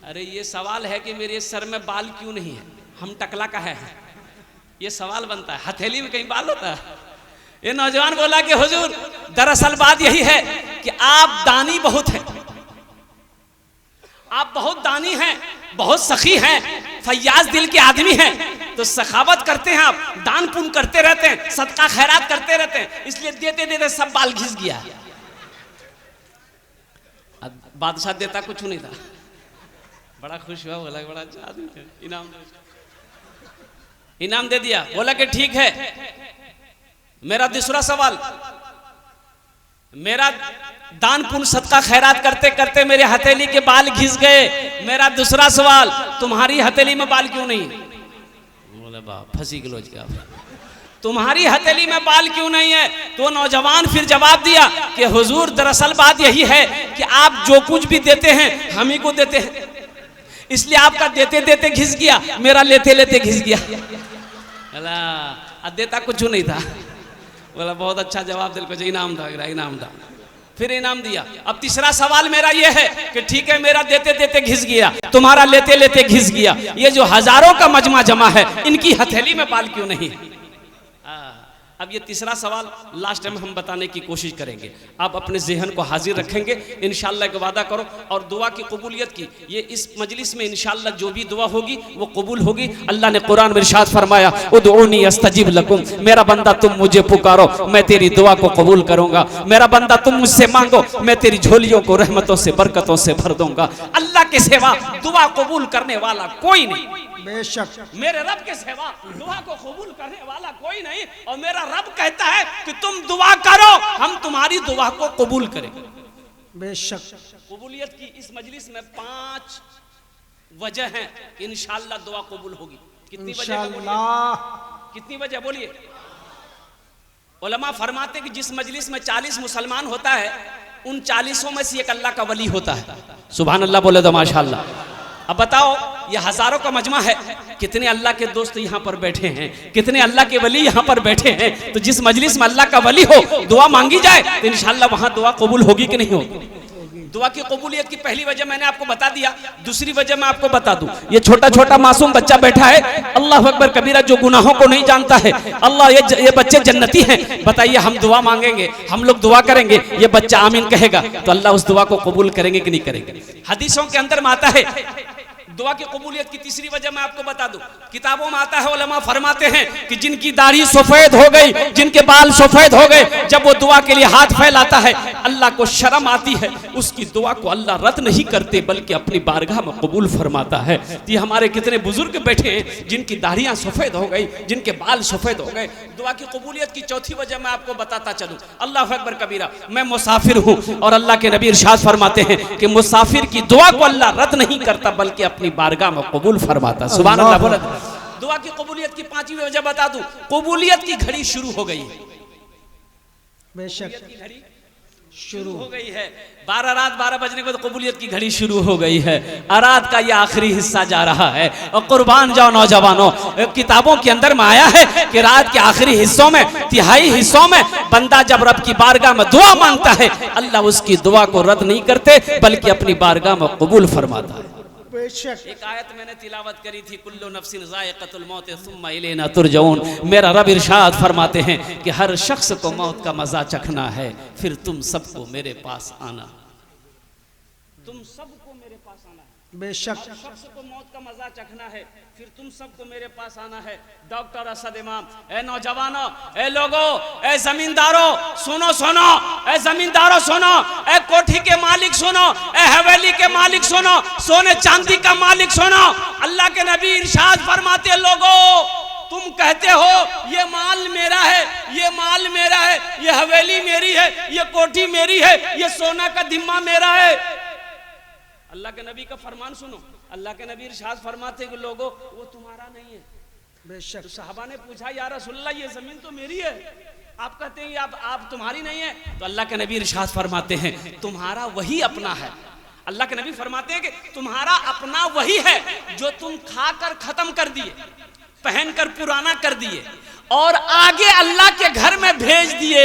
Speaker 2: अरे ये सवाल है कि मेरे सर में बाल क्यों नहीं है, हम टकला का है, ये सवाल बनता है, हथेली में कहीं बाल होता है? ये नौजवान बोला कि हुजूर दरअसल बात यही है कि आप दानी बहुत हैं, आप बहुत दानी हैं, बहुत सखी हैं, फैयाज दिल के आदमी हैं, तो सखावत करते हैं, आप दान पुण्य करते रहते हैं, सदका खैरात करते रहते हैं, इसलिए देते देते सब बाल घिस गया। बादशाह देता कुछ नहीं था, बड़ा खुश हुआ, बोला बड़ा अच्छा आदमी है, इनाम दे दिया। बोला कि ठीक है, मेरा दूसरा सवाल, मेरा दान पुण्य सदका खैरात करते करते मेरे हथेली के बाल घिस गए, मेरा दूसरा सवाल, तुम्हारी हथेली में बाल क्यों नहीं? बोला बाप फंसी गलोच का, तुम्हारी हथेली में बाल क्यों नहीं है? तो नौजवान फिर जवाब दिया कि हुजूर दरअसल बात यही है कि आप जो कुछ भी देते हैं हम ही को देते हैं, इसलिए आपका देते देते घिस गया, मेरा लेते लेते घिस गया। देता कुछ नहीं था। बोला बहुत अच्छा जवाब, दिल को इनाम था। फिर इनाम दिया। अब तीसरा सवाल मेरा ये है कि ठीक है, मेरा देते देते घिस गया, तुम्हारा लेते लेते घिस गया, ये जो हजारों का मजमा जमा है, इनकी हथेली में बाल क्यों नहीं? अब ये तीसरा सवाल लास्ट टाइम हम बताने की कोशिश करेंगे, आप अपने ज़हन को हाजिर रखेंगे, इंशाअल्लाह एक वादा करो और दुआ की कबूलियत की। ये इस मजलिस में इंशाअल्लाह जो भी दुआ होगी वो कबूल होगी। अल्लाह ने कुरान में इरशाद फरमाया, उदऊनी अस्तजिब लकुम, मेरा बंदा तुम मुझे पुकारो मैं तेरी दुआ को कबूल करूंगा, मेरा बंदा तुम मुझसे मांगो मैं तेरी झोलियों को रहमतों से बरकतों से भर दूंगा। अल्लाह के सिवा दुआ कबूल करने वाला कोई नहीं,
Speaker 1: बेशक
Speaker 2: मेरे रब के सिवा दुआ को कबूल करने वाला कोई नहीं, और मेरा रब कहता है कि तुम दुआ करो हम तुम्हारी दुआ को कबूल करेंगे।
Speaker 1: बेशक
Speaker 2: कबूलियत की इस मजलिस में 5 वजह हैं कि इंशाअल्लाह दुआ कबूल होगी। कितनी वजह? कितनी वजह बोलिए? उलमा फरमाते कि जिस मजलिस में 40 मुसलमान होता है, उन 40 में से एक अल्लाह का वली होता है। सुभान अल्लाह बोले तो माशाअल्लाह। अब बताओ, ये हजारों का मजमा है, कितने अल्लाह के दोस्त यहाँ पर बैठे हैं, कितने अल्लाह के वली यहाँ पर बैठे हैं, तो जिस मजलिस में अल्लाह का वली हो, दुआ मांगी जाए तो इंशाअल्लाह वहाँ दुआ कबूल होगी कि नहीं होगी? दुआ की कबूलियत की पहली वजह मैंने आपको बता दिया, दूसरी वजह मैं आपको बता दूं। ये छोटा छोटा मासूम बच्चा बैठा है, अल्लाह अकबर कबीरा, जो गुनाहों को नहीं जानता है, अल्लाह ये बच्चे जन्नती हैं। बताइए, हम दुआ मांगेंगे, हम लोग दुआ करेंगे, ये बच्चा आमीन कहेगा तो अल्लाह उस दुआ को कबूल करेंगे कि नहीं करेंगे? हदीसों के अंदर में आता है दुआ की कबूलियत की तीसरी वजह मैं आपको बता दूं, किताबों में आता है, उलमा फरमाते हैं कि जिनकी दाढ़ी सफेद हो गई, जिनके बाल सफेद हो गए, जब वो दुआ के लिए हाथ फैलाता है अल्लाह को शर्म आती है, उसकी दुआ को अल्लाह रद्द नहीं करते बल्कि अपनी बारगाह में कबूल फरमाता है। ये हमारे कितने बुजुर्ग बैठे हैं जिनकी दाढ़ियां सफेद हो गई, जिनके बाल सफेद हो गए। दुआ की कबूलियत की चौथी वजह मैं आपको बताता चलूं, अल्लाह अकबर कबीरा, मैं मुसाफिर हूं और अल्लाह के नबी इरशाद फरमाते हैं कि मुसाफिर की दुआ को अल्लाह रद्द नहीं करता बल्कि अपनी बारगाह में कबूल फरमाता। सुभान अल्लाह बोला। दुआ की कबूलियत की 5वीं वजह बता दूं, कबूलियत की घड़ी शुरू हो गई है।
Speaker 1: बेशक
Speaker 2: की घड़ी शुरू हो गई है। 12 रात 12 बजने को तो कबूलियत की घड़ी शुरू हो गई है। रात का ये आखिरी हिस्सा जा रहा है और कुर्बान जाओ नौजवानों, किताबों के अंदर में आया है कि रात के आखिरी हिस्सों में, तिहाई हिस्सों में बंदा जब रब की बारगाह में दुआ मांगता है, अल्लाह उसकी दुआ को रद्द नहीं करते बल्कि अपनी बारगाह में कबूल फरमाता है। एक आयत मैंने तिलावत करी थी, कुल्लु नफ्सिन ज़ाइक़तुल मौत सुम्मा इलैना तुरजऊन। मेरा रब इरशाद फरमाते हैं कि हर शख्स को मौत का मजा चखना है, फिर तुम सबको मेरे पास आना, तुम सबको मेरे पास आना है।
Speaker 1: बेशक
Speaker 2: शख्स को मौत का मजा चखना है, फिर तुम सबको मेरे पास आना है। डॉक्टर असद इमाम, ए नौजवानों, ए लोगों, ए जमींदारों सुनो सुनो, ए जमींदारों सुनो, ए कोठी के मालिक सुनो, ए हवेली के मालिक सुनो, सोने चांदी का मालिक सुनो। अल्लाह के नबी इरशाद फरमाते, लोगों तुम कहते हो ये माल मेरा है, ये माल मेरा है, ये हवेली मेरी है, ये कोठी मेरी है, ये सोना का दिम्मा मेरा है। अल्लाह के नबी का फरमान सुनो, अल्लाह के नबी इरशाद फरमाते कि लोगों वो तुम्हारा नहीं है,
Speaker 1: बेशक।
Speaker 2: तो साहबा ने पूछा या रसूलल्लाह ये जमीन तो मेरी है, आप कहते हैं आप तुम्हारी नहीं है। तो अल्लाह के नबी इरशाद फरमाते हैं तुम्हारा वही अपना है। अल्लाह के नबी फरमाते हैं कि तुम्हारा अपना वही है जो तुम खाकर खत्म कर दिए, पहनकर पुराना कर दिए और आगे अल्लाह के घर में भेज दिए,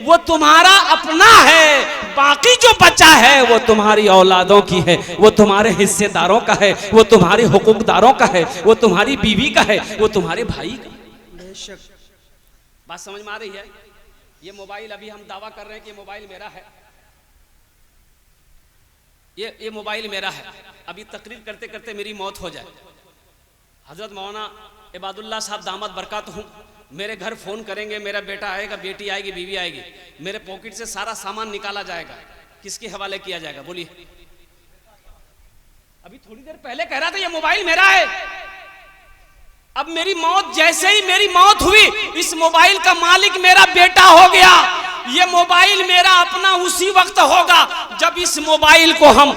Speaker 2: वो तुम्हारा अपना है। बाकी जो बचा है वो तुम्हारी औलादों की है, वो तुम्हारे हिस्सेदारों का है, वो तुम्हारे हुकूकदारों का है, वो तुम्हारी बीवी का है, वो तुम्हारे भाई का।
Speaker 1: बेशक।
Speaker 2: बात समझ में आ रही है? ये मोबाइल अभी हम दावा कर रहे हैं कि ये मोबाइल मेरा है, ये मोबाइल मेरा है। अभी तकरीर करते करते मेरी मौत हो जाए, हजरत मौलाना इबादुल्लाह साहब दामद बरकातहू मेरे घर फोन करेंगे, मेरा बेटा आएगा, बेटी आएगी, बीवी आएगी, मेरे पॉकेट से सारा सामान निकाला जाएगा, किसके हवाले किया जाएगा बोलिए? अभी थोड़ी देर पहले कह रहा था ये मोबाइल मेरा है। अब मेरी मौत, जैसे ही मेरी मौत हुई, इस मोबाइल का मालिक मेरा बेटा हो गया। ये मोबाइल मेरा अपना उसी वक्त होगा जब इस मोबाइल को हम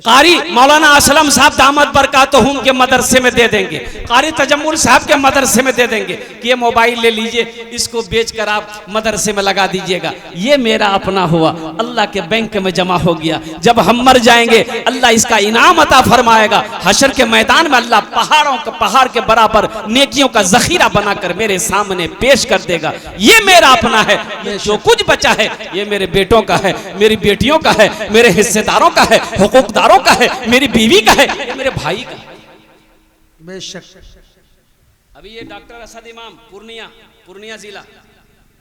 Speaker 2: कारी मौलाना असलम साहब दामद बरकातहू के मदरसे में दे देंगे, कारी तजम्मुल साहब के मदरसे में दे देंगे कि ये मोबाइल ले लीजिए, इसको बेचकर आप मदरसे में लगा दीजिएगा। ये मेरा अपना हुआ, अल्लाह के बैंक में जमा हो गया। जब हम मर जाएंगे अल्लाह इसका इनाम अता फरमाएगा। हशर के मैदान में अल्लाह पहाड़ के बराबर नेकियों का जखीरा बनाकर मेरे सामने पेश कर देगा। ये मेरा अपना है। जो कुछ बचा है ये मेरे बेटों का है, मेरी बेटियों का है, मेरे हिस्सेदारों का है, हुकूकदारों का है, मेरी बीवी का है, ये मेरे भाई का।
Speaker 1: बेशक।
Speaker 2: अभी ये डॉक्टर असद इमाम पूर्णिया जिला,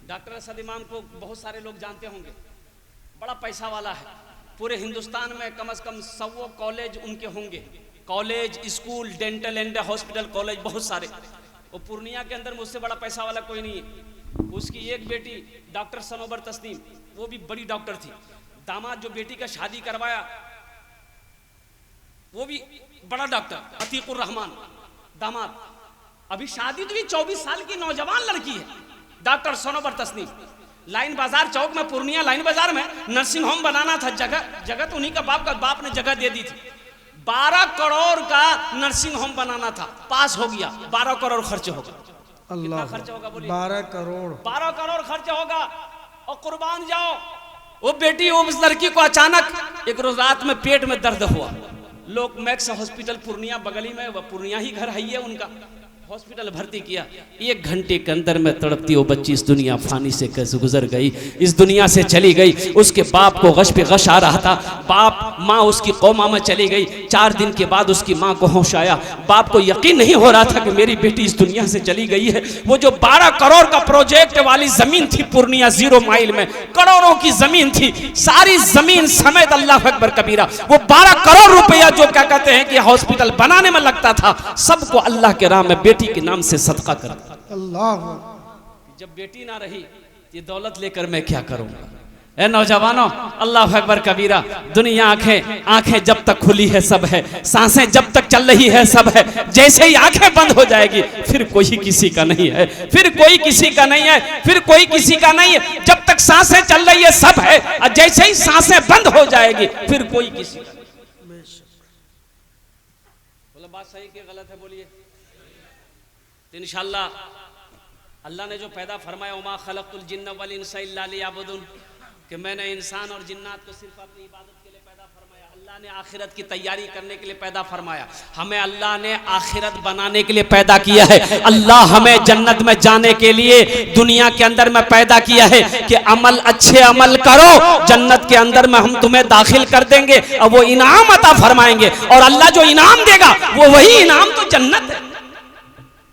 Speaker 2: डॉक्टर असद इमाम को बहुत सारे लोग जानते होंगे, बड़ा पैसा वाला है। पूरे हिंदुस्तान में कम से कम 100 कॉलेज उनके होंगे, college, school, dental and hospital college बहुत सारे। वो पूर्णिया के अंदर मुझसे बड़ा पैसा वाला कोई नहीं है। उसकी एक बेटी डॉक्टर सनोबर तस्नीम, वो भी बड़ी डॉक्टर थी। दामाद जो बेटी का शादी करवाया वो भी बड़ा डॉक्टर, अतीकुर रहमान दामाद। अभी शादी तो भी 24 साल की नौजवान लड़की है, डॉक्टर सनोबर तस्नीम। लाइन बाजार चौक में, पूर्णिया लाइन बाजार में नर्सिंग होम बनाना था। जगह तो उन्हीं का बाप ने जगह दे दी थी। 12 करोड़ का नर्सिंग होम बनाना था, पास हो गया। 12 करोड़ खर्च होगा। कितना खर्च होगा बोलिए?
Speaker 1: 12 करोड़
Speaker 2: खर्च होगा। और कुर्बान जाओ, वो बेटी, उस लड़की को अचानक एक रोज रात में पेट में दर्द हुआ। लोग मैक्स हॉस्पिटल पूर्णिया बगली में, वह पूर्णिया ही घर है उनका, हॉस्पिटल भर्ती किया। 1 घंटे के अंदर में तड़पती वो बच्ची इस दुनिया फानी से कैसे गुजर गई, इस दुनिया से चली गई। उसके बाप को गश पे गश आ रहा था। माँ उसकी कौमा में चली गई। 4 दिन के बाद उसकी माँ को होश आया। बाप को यकीन नहीं हो रहा था कि मेरी बेटी इस दुनिया से चली गई है। वो जो 12 करोड़ का प्रोजेक्ट वाली जमीन थी पूर्णिया 0 माइल में, करोड़ों की जमीन थी, सारी जमीन समेत, अल्लाह अकबर कबीरा, वो 12 करोड़ रुपया जो क्या कहते हैं कि हॉस्पिटल बनाने में लगता था, सबको अल्लाह के राह में बेटी के नाम से सदका कर।
Speaker 1: अल्लाह।
Speaker 2: जब बेटी ना रही, ये दौलत लेकर मैं क्या करूंगा? ए नौजवानों, अल्लाह अकबर कबीरा। दुनिया आंखें जब तक खुली है सब है, सांसें जब तक चल रही है सब है। जैसे ही आंखें बंद हो जाएगी फिर कोई किसी का नहीं है, फिर कोई किसी का नहीं है, फिर कोई किसी का नहीं है। जब तक सांसें चल रही है सब है, और जैसे ही सांसें बंद हो जाएगी फिर कोई किसी का। बोला बात सही कि गलत है बोलिए? तो इंशाअल्लाह अल्लाह ने जो पैदा फरमाया, उमा खलक़तुल जिन्न वल इंसा इल्ला लियअबुदून, कि मैंने इंसान और जिन्नात को सिर्फ अपनी इबादत के लिए पैदा फरमाया। अल्लाह ने आखिरत की तैयारी करने के लिए पैदा फरमाया। हमें अल्लाह ने आखिरत बनाने के लिए पैदा किया है। अल्लाह हमें जन्नत में जाने के लिए दुनिया के अंदर में पैदा किया है कि अमल, अच्छे अमल करो, जन्नत के अंदर में हम तुम्हें दाखिल कर देंगे और वो इनाम अता फरमाएंगे। और अल्लाह जो इनाम देगा वो वही इनाम तो जन्नत है।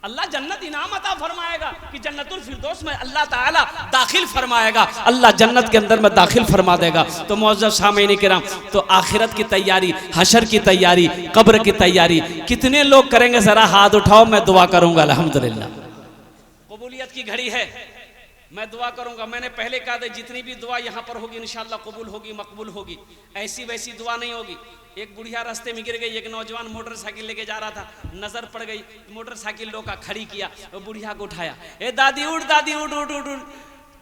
Speaker 2: अल्लाह जन्नत इनाम अता फरमाएगा कि जन्नतुल फिरदौस में अल्लाह ताला दाखिल फरमाएगा। अल्लाह जन्नत के अंदर में दाखिल फरमा देगा। तो मौजूद सामईन किराम, तो आखिरत की तैयारी, हशर की तैयारी, कब्र की तैयारी कितने लोग करेंगे? जरा हाथ उठाओ, मैं दुआ करूंगा। अल्हम्दुलिल्लाह कबूलियत की घड़ी है, मैं दुआ करूंगा। मैंने पहले कहा था जितनी भी दुआ यहाँ पर होगी इंशाअल्लाह कबूल होगी, मकबूल होगी। ऐसी वैसी दुआ नहीं होगी। एक बुढ़िया रास्ते में गिर गई, एक नौजवान मोटरसाइकिल लेके जा रहा था, नजर पड़ गई, मोटरसाइकिल रोका, खड़ी किया, वो बुढ़िया को उठाया, ए दादी उठ, दादी उठ उठ उठ उठ,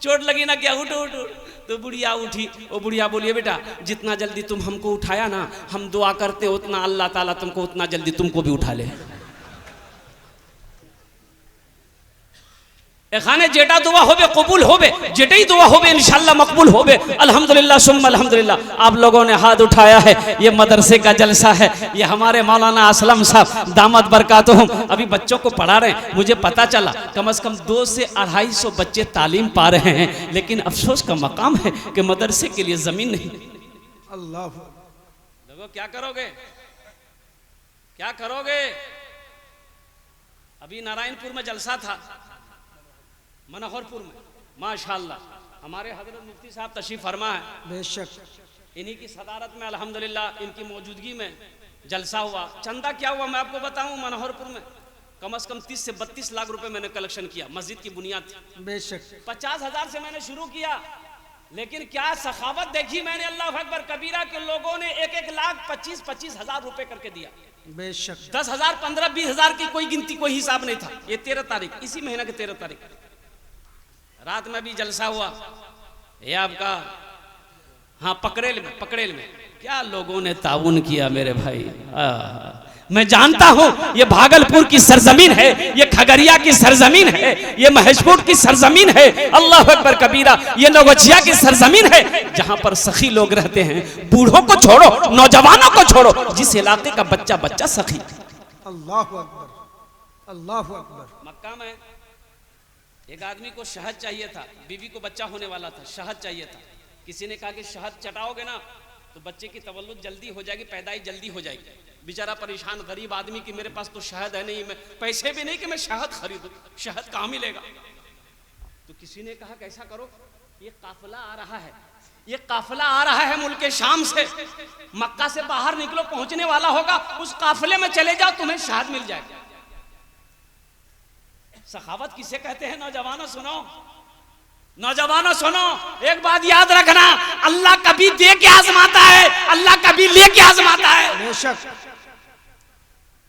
Speaker 2: चोट लगी ना क्या, उठ उठ उठ। तो बुढ़िया उठी। वो बुढ़िया बोलिए बेटा जितना जल्दी तुम हमको उठाया ना, हम दुआ करते उतना अल्लाह ताला तुमको उतना जल्दी तुमको भी उठा ले। एखाने जेटा दुआ होबे कबूल होबे, जेटे ही दुआ होबे इंशाल्लाह मकबूल होबे। अल्हम्दुलिल्लाह सुम्मा अल्हम्दुलिल्लाह। आप लोगों ने हाथ उठाया है, ये मदरसे का जलसा है। ये हमारे मौलाना असलम साहब दामद बरकातुहुम अभी बच्चों को पढ़ा रहे हैं। मुझे पता चला कम से कम 200 से 250 बच्चे तालीम पा रहे हैं, लेकिन अफसोस का मकाम है कि मदरसे के लिए जमीन नहीं।
Speaker 1: अल्लाह
Speaker 2: देखो क्या करोगे, क्या करोगे। अभी नारायणपुर में जलसा था, मनोहरपुर में, माशाल्लाह हमारे हजरत मुफ्ती साहब तशरीफ फरमा है,
Speaker 1: बेशक
Speaker 2: इन्हीं की सदारत में अल्हम्दुलिल्लाह इनकी मौजूदगी में जलसा हुआ। चंदा क्या हुआ मैं आपको बताऊं, मनोहरपुर में कम से कम 30 से 32 लाख रुपए मैंने कलेक्शन किया। मस्जिद की बुनियाद थी,
Speaker 1: बेशक
Speaker 2: 50,000 से मैंने शुरू किया, लेकिन क्या सखावत देखी मैंने। अल्लाह अकबर कबीरा के लोगों ने 1-1 लाख 25-25 हजार रुपए करके दिया।
Speaker 1: बेशक
Speaker 2: 10,000 15-20 हजार की कोई गिनती कोई हिसाब नहीं था। ये 13 तारीख, इसी महीना के 13 तारीख रात में भी जलसा हुआ। ये आपका हाँ पकड़ेल में क्या लोगों ने ताउन किया मेरे भाई। मैं जानता हूं ये भागलपुर की सरजमीन है, ये खगड़िया की सरजमीन है, ये महेशपुर की सरजमीन है, अल्लाह अकबर कबीरा, ये नौगछिया की सरजमीन है, जहां पर सखी लोग रहते हैं। बूढ़ों को छोड़ो, नौजवानों को छोड़ो, जिस इलाके का बच्चा बच्चा सखी।
Speaker 1: अल्लाह अकबर, अल्लाह अकबर।
Speaker 2: मक्का में एक आदमी को शहद चाहिए था, बीवी को बच्चा होने वाला था, शहद चाहिए था। किसी ने कहा कि शहद चटाओगे ना तो बच्चे की तवल्लुद जल्दी हो जाएगी, पैदाइश जल्दी हो जाएगी। बेचारा परेशान गरीब आदमी कि मेरे पास तो शहद है नहीं, मैं पैसे भी नहीं कि मैं शहद खरीदूं, शहद कहाँ मिलेगा। तो किसी ने कहा कैसा करो, ये काफिला आ रहा है, ये काफिला आ रहा है मुल्क शाम से, मक्का से बाहर निकलो, पहुंचने वाला होगा, उस काफिले में चले जाओ, तुम्हें शहद मिल जाएगा। सखावत किसे कहते हैं नौजवानों सुनो, नौजवानों सुनो, एक बात याद रखना, अल्लाह कभी दे के आजमाता है, अल्लाह कभी ले के आजमाता है।
Speaker 1: बेशक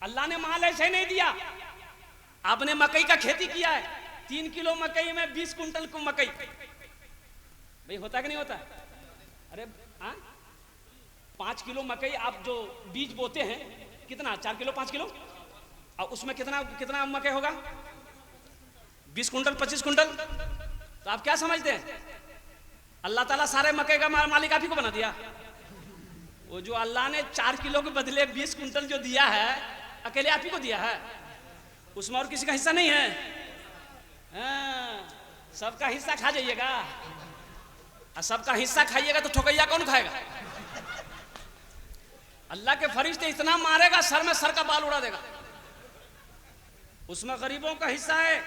Speaker 2: अल्लाह ने माल ऐसे नहीं दिया। आपने मकई का खेती किया है, 3 किलो मकई में 20 कुंटल को मकई, भाई होता कि नहीं होता। अरे 5 किलो मकई आप जो बीज बोते हैं, कितना 4 किलो 5 किलो, और उसमें कितना मकई होगा, 20 कुंटल 25 कुंटल। तो आप क्या समझते हैं अल्लाह ताला सारे मकई का मालिक आप ही को बना दिया। वो जो अल्लाह ने 4 किलो के बदले 20 कुंटल जो दिया है, अकेले आप ही को दिया है, उसमें और किसी का हिस्सा नहीं है। सबका हिस्सा खा जाइएगा, और सबका हिस्सा खाइएगा तो ठोकैया कौन खाएगा। अल्लाह के फरिश्ते इतना मारेगा, सर में सर का बाल उड़ा देगा। उसमें गरीबों का हिस्सा है।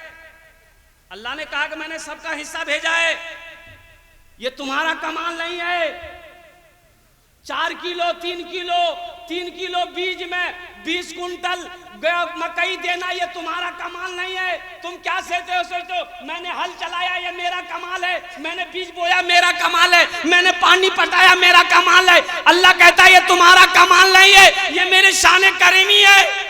Speaker 2: अल्लाह ने कहा कि मैंने सबका हिस्सा भेजा है, ये तुम्हारा कमाल नहीं है। 4 किलो 3 किलो बीज में 20 कुंटल मकई देना, ये तुम्हारा कमाल नहीं है। तुम क्या सोचते हो मैंने हल चलाया ये मेरा कमाल है, मैंने बीज बोया मेरा कमाल है, मैंने पानी पटाया मेरा कमाल है। अल्लाह कहता है ये तुम्हारा कमाल नहीं है, ये मेरे शान करीमी है।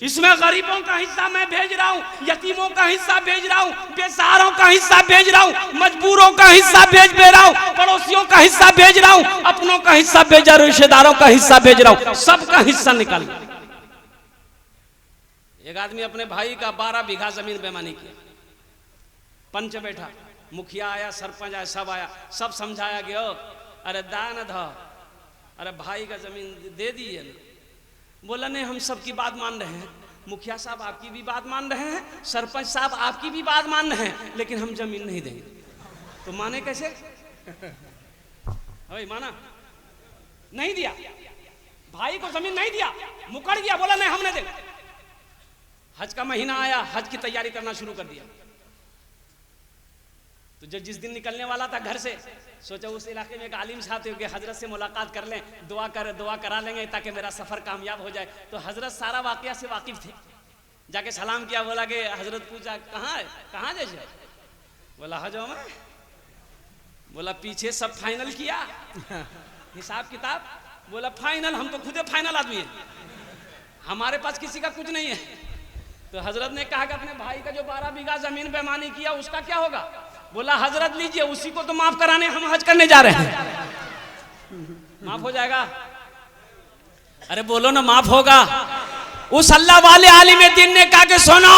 Speaker 2: इसमें गरीबों का हिस्सा मैं भेज रहा हूँ, यतीमों का हिस्सा भेज रहा हूँ, बेसहारों का हिस्सा भेज रहा हूँ, मजबूरों का हिस्सा भेज रहा हूँ, पड़ोसियों का हिस्सा भेज रहा हूँ, अपनों का हिस्सा भेज रहा हूँ, रिश्तेदारों का हिस्सा भेज रहा हूँ, सबका हिस्सा निकाल। एक आदमी अपने भाई का 12 बीघा जमीन बेईमानी किया, पंच बैठा, मुखिया आया, सरपंच आया, सब आया, सब समझाया गया, अरे दान ध, अरे भाई का जमीन दे दी है ना। बोला नहीं हम सबकी बात मान रहे हैं, मुखिया साहब आपकी भी बात मान रहे हैं, सरपंच साहब आपकी भी बात मान रहे हैं, लेकिन हम जमीन नहीं देंगे। तो माने कैसे भाई, माना नहीं दिया, भाई को जमीन नहीं दिया, मुकर गया, बोला नहीं हम नहीं देंगे। हज का महीना आया, हज की तैयारी करना शुरू कर दिया। तो जब जिस दिन निकलने वाला था घर से, सोचा उस इलाके में एक आलिम साहब थे, हजरत से मुलाकात कर लें, दुआ करा लेंगे ताकि मेरा सफर कामयाब हो जाए। तो हजरत सारा वाकया से वाकिफ थे। जाके सलाम किया, बोला कि हजरत पूछा कहाँ जैसे, बोला हज में, बोला पीछे सब फाइनल किया हिसाब किताब, बोला फाइनल, हम तो खुदे फाइनल आदमी है, हमारे पास किसी का कुछ नहीं है। तो हजरत ने कहा कि अपने भाई का जो 12 बीघा जमीन बेईमानी किया उसका क्या होगा। बोला हजरत लीजिए, उसी को तो माफ कराने हम हज करने जा रहे हैं, माफ हो जाएगा। अरे बोलो ना माफ होगा। उस अल्लाह वाले आलिम दीन ने कहा कि सुनो,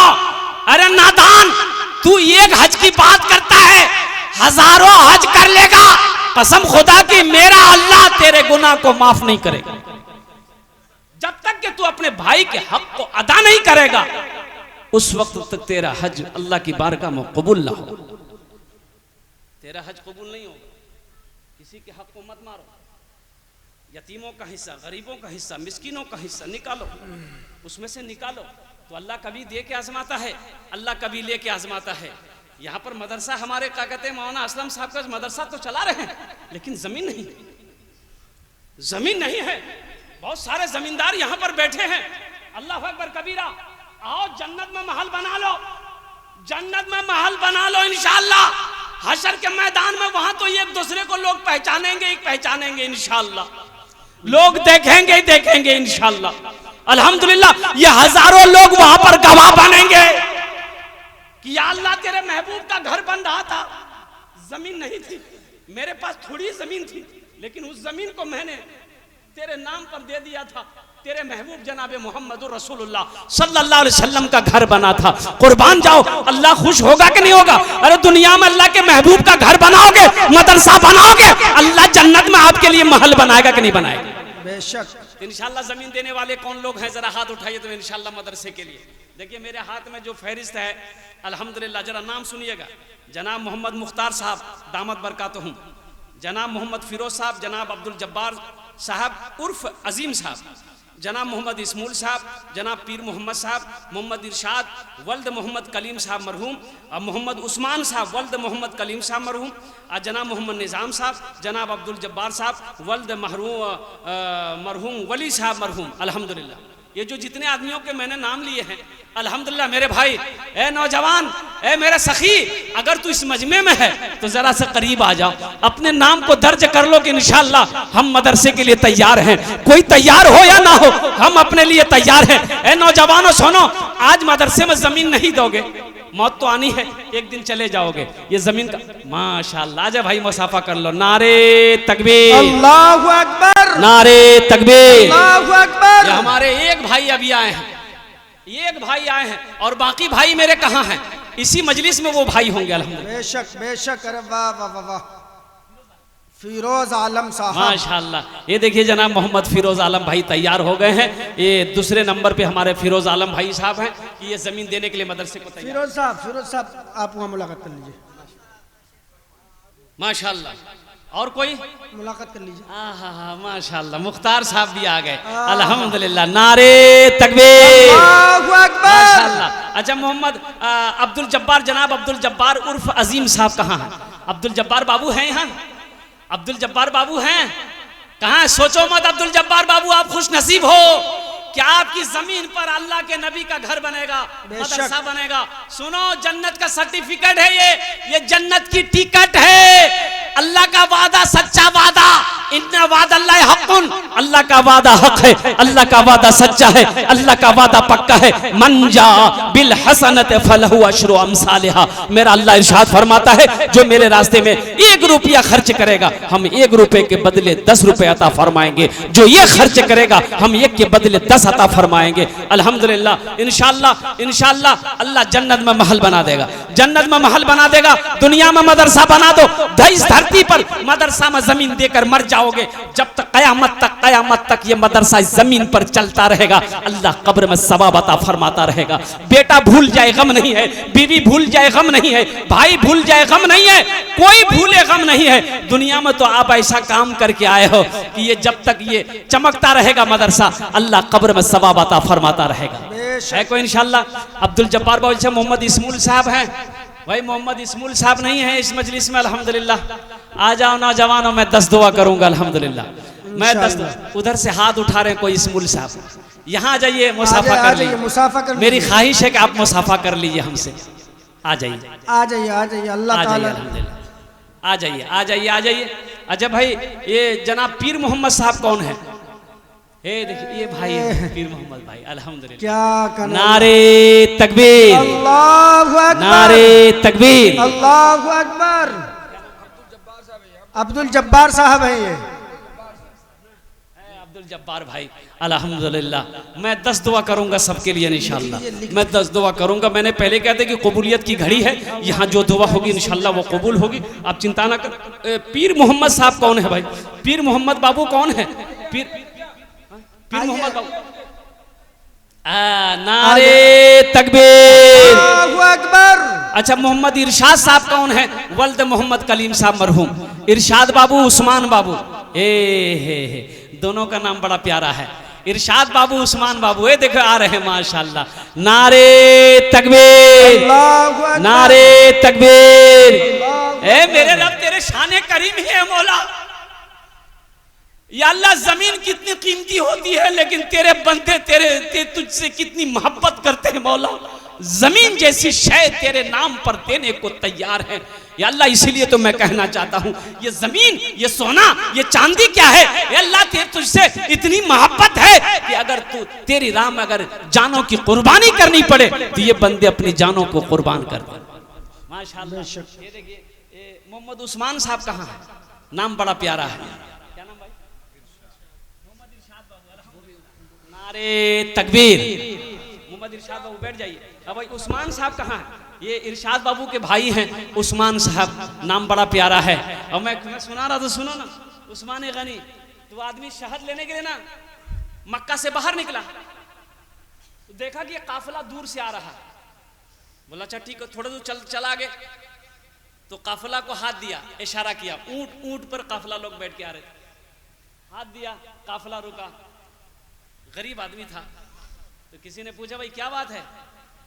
Speaker 2: अरे नादान, तू एक हज की बात करता है, हजारों हज कर लेगा, कसम खुदा की मेरा अल्लाह तेरे गुनाह को माफ नहीं करेगा। जब तक कि तू अपने भाई के हक को अदा नहीं करेगा, उस वक्त तक तेरा हज अल्लाह की बारगाह में कबूल ना हो। तेरा हज कबूल नहीं होगा। किसी के हक को मत मारो। यतीमों का हिस्सा, गरीबों का हिस्सा, मिस्किनों का हिस्सा निकालो, उसमें से निकालो। तो अल्लाह कभी दे के आजमाता है, अल्लाह कभी ले के आजमाता है। यहाँ पर मदरसा हमारे क्या कहते हैं, मौलाना असलम साहब का मदरसा तो चला रहे हैं, लेकिन जमीन नहीं, जमीन नहीं है। बहुत सारे जमींदार यहाँ पर बैठे हैं। अल्लाह अकबर कबीरा। आओ जन्नत में महल बना लो, जन्नत में महल बना लो इंशाअल्लाह। हशर के मैदान में वहां तो एक दूसरे को लोग पहचानेंगे इंशाअल्लाह, लोग देखेंगे ही देखेंगे इंशाअल्लाह। अल्हम्दुलिल्लाह ये हजारों लोग वहां पर गवाह बनेंगे कि या अल्लाह तेरे महबूब का घर बन रहा था, जमीन नहीं थी, मेरे पास थोड़ी जमीन थी, लेकिन उस जमीन को मैंने तेरे नाम पर दे दिया था। तेरे महबूब जनाबे मोहम्मद रसूलुल्लाह सल्लल्लाहु अलैहि वसल्लम का घर बना था। कुर्बान जाओ, अल्लाह खुश होगा कि नहीं होगा? अरे दुनिया में अल्लाह के महबूब का घर बनाओगे, मदरसा बनाओगे, अल्लाह जन्नत में आपके लिए महल बनाएगा कि नहीं बनाएगा?
Speaker 1: बेशक।
Speaker 2: इंशाल्लाह जमीन देने वाले कौन लोग हैं, जरा हाथ उठाइए तो इंशाल्लाह मदरसे के लिए। देखिए मेरे हाथ में जो फहरिस्त है अल्हम्दुलिल्लाह, जरा नाम सुनिएगा। जनाब मोहम्मद मुख्तार साहब दामद बरकातुहुम, जनाब मोहम्मद फिरोज साहब, जनाब अब्दुल जब्बार साहब उर्फ अजीम साहब, जनाब मोहम्मद इस्मूल साहब, जनाब पीर मोहम्मद साहब, मोहम्मद इरशाद वल्द मोहम्मद कलीम साहब मरहूम, मोहम्मद उस्मान साहब वल्द मोहम्मद कलीम साहब मरहूम, जनाब मोहम्मद निज़ाम साहब, जनाब अब्दुल जब्बार साहब वल्द मरहूम वली साहब मरहूम। अल्हम्दुलिल्लाह ये जो जितने आदमियों के मैंने नाम लिए हैं, अल्हम्दुलिल्लाह मेरे भाई, ए नौजवान, ए मेरे सखी, अगर तू इस मजमे में है तो जरा से करीब आ जाओ, अपने नाम को दर्ज कर लो कि इंशाअल्लाह हम मदरसे के लिए तैयार हैं। कोई तैयार हो या ना हो, हम अपने लिए तैयार हैं। ए नौजवानों सुनो, आज मदरसे में जमीन नहीं दोगे, मौत तो आनी है, एक दिन चले जाओगे। ये जमीन का माशाअल्लाह, आजा भाई मुसाफा कर लो। नारे तकबीर,
Speaker 1: अल्लाहु अकबर,
Speaker 2: नारे तकबीर,
Speaker 1: अल्लाहु अकबर।
Speaker 2: ये हमारे एक भाई अभी आए हैं, एक भाई आए हैं, और बाकी भाई मेरे कहाँ हैं? इसी मजलिस में वो भाई होंगे अल्हम्दुलिल्लाह।
Speaker 1: बेशक बेशक। अरे वाह वाह वाह वाह, फिरोज आलम साहब
Speaker 2: माशाअल्लाह। ये देखिए जनाब मोहम्मद फिरोज आलम भाई तैयार हो गए हैं। ये दूसरे नंबर पे हमारे फिरोज आलम भाई साहब हैं कि ये जमीन देने के लिए मदरसे को तैयार।
Speaker 1: फिरोज साहब आप वहाँ मुलाकात कर लीजिए
Speaker 2: माशाअल्लाह। और कोई
Speaker 1: मुलाकात कर लीजिए।
Speaker 2: हाँ माशाअल्लाह, मुख्तार साहब भी आ गए अल्हम्दुलिल्लाह। नारे तकबीर,
Speaker 1: अल्लाहु अकबर।
Speaker 2: माशाअल्लाह। अच्छा मोहम्मद अब्दुल जब्बार, जनाब अब्दुल जब्बार उर्फ अजीम साहब कहाँ हैं? अब्दुल जब्बार बाबू हैं यहाँ? अब्दुल जब्बार बाबू हैं कहाँ? सोचो मत, अब्दुल जब्बार बाबू आप खुश नसीब हो क्या आपकी जमीन पर अल्लाह के नबी का घर बनेगा, मदरसा बनेगा। सुनो, जन्नत का सर्टिफिकेट है ये जन्नत की टिकट है। अल्लाह का वादा सच्चा वादा, इन्ना वादा अल्लाह हक़्क़ुन, अल्लाह का वादा हक है, अल्लाह का वादा सच्चा है, अल्लाह का वादा पक्का है। मन जा बिल हसनत फलहु अशरु अमसालिहा। मेरा अल्लाह इरशाद फरमाता है, जो मेरे रास्ते में 1 रुपया खर्च करेगा, हम 1 रुपए के बदले 10 रुपए अता फरमाएंगे। जो ये खर्च करेगा, हम 1 के बदले 10 अता फरमाएंगे। अल्हम्दुलिल्लाह, इंशाअल्लाह अल्लाह जन्नत में महल बना देगा, जन्नत में महल बना देगा। दुनिया में मदरसा बना दो, इस धरती पर मदरसा में जमीन देकर मर जाओगे। जब तक कयामत तक ये मदरसा इस जमीन पर चलता रहेगा, अल्लाह कब्र में सवाब अता फरमाता रहेगा। बेटा भूल जाए गम नहीं है, बीवी भूल जाए गम नहीं है, भाई भूल जाए गम नहीं है, कोई भूले गम नहीं है। दुनिया में तो आप ऐसा काम करके आए हो कि ये जब तक ये चमकता रहेगा मदरसा, अल्लाह कब्र में सवाब अता फरमाता रहेगा। है कोई इंशाअल्लाह? अब्दुल जब्बार बाबू से मोहम्मद इस्मूल साहब हैं भाई, मोहम्मद इस्मूल साहब नहीं है इस मजलिस में अल्हम्दुलिल्लाह। आ जाओ नौजवानों, मैं 10 दुआ करूंगा अल्हम्दुलिल्लाह। मैं 10 उधर से हाथ उठा रहे हैं कोई इस्मूल साहब, यहाँ आ जाइए, मुसाफा कर लीजिए। मेरी ख्वाहिश है कि आप मुसाफा कर लीजिए हमसे। आ जाइए
Speaker 1: अल्लाह ताला
Speaker 2: आ जाइए। अच्छा भाई, ये जनाब पीर मोहम्मद साहब कौन है? देखिए ये भाई है पीर मोहम्मद भाई, अल्हम्दुलिल्लाह।
Speaker 1: क्या
Speaker 2: नारे तकबीर,
Speaker 1: अल्लाहु अकबर,
Speaker 2: नारे तकबीर,
Speaker 1: अल्लाहु अकबर। अब्दुल जब्बार साहब है ये,
Speaker 2: अब्दुल जब्बार भाई अल्हम्दुलिल्लाह। मैं 10 दुआ करूंगा सबके लिए इंशाल्लाह। मैं 10 दुआ करूंगा। मैंने पहले कहते कि कबूलियत की घड़ी है, यहाँ जो दुआ होगी इंशाल्लाह वो कबूल होगी, आप चिंता ना कर। पीर मोहम्मद साहब कौन है भाई? पीर मोहम्मद बाबू कौन है? पीर मोहम्मद बाबू। नारे तकबीर,
Speaker 1: अल्लाहु अकबर।
Speaker 2: अच्छा, मोहम्मद इरशाद साहब कौन है? वल्द मोहम्मद कलीम साहब मरहूम। इरशाद बाबू, उस्मान बाबू, हे दोनों का नाम बड़ा प्यारा है। इरशाद बाबू, उस्मान बाबू, ये देखो आ रहे हैं माशाल्लाह। नारे तकबीर, नारे तकबीर। ए मेरे रब, तेरे शाने करीम ही है मौला। या अल्लाह, जमीन कितनी कीमती होती है, लेकिन तेरे बंदे तेरे तुझसे कितनी मोहब्बत करते हैं मौला। जमीन जैसी शय तेरे नाम पर देने को तैयार है या अल्लाह। इसीलिए तो मैं कहना चाहता हूं, ये जमीन, ये सोना, ये चांदी क्या है? या अल्लाह, तेरे तुझसे इतनी मोहब्बत है कि अगर तू तेरी राह में अगर जानों की कुर्बानी करनी पड़े तो ये बंदे अपनी जानों को कुर्बान कर दे। माशाअल्लाह। ये देखिए मोहम्मद उस्मान साहब कहाँ है? नाम बड़ा प्यारा है। क्या नाम भाई? मोहम्मद इरशाद बाबू। नारे तकबीर। मोहम्मद इरशाद बाबू बैठ जाइए। अब भाई उस्मान साहब कहाँ है? ये इरशाद बाबू के भाई हैं उस्मान साहब, नाम बड़ा प्यारा है। और मैं सुना रहा था, सुनो ना। उस्मान गनी, तो आदमी शहद लेने के लिए ना मक्का से बाहर निकला, तो देखा कि काफिला दूर से आ रहा है। बोला अच्छा ठीक है, थोड़ा दूर चला गए तो काफिला को हाथ दिया, इशारा किया। ऊंट पर काफिला लोग बैठ के आ रहे थे, हाथ दिया, काफिला रुका। गरीब आदमी था, तो किसी ने पूछा भाई क्या बात है?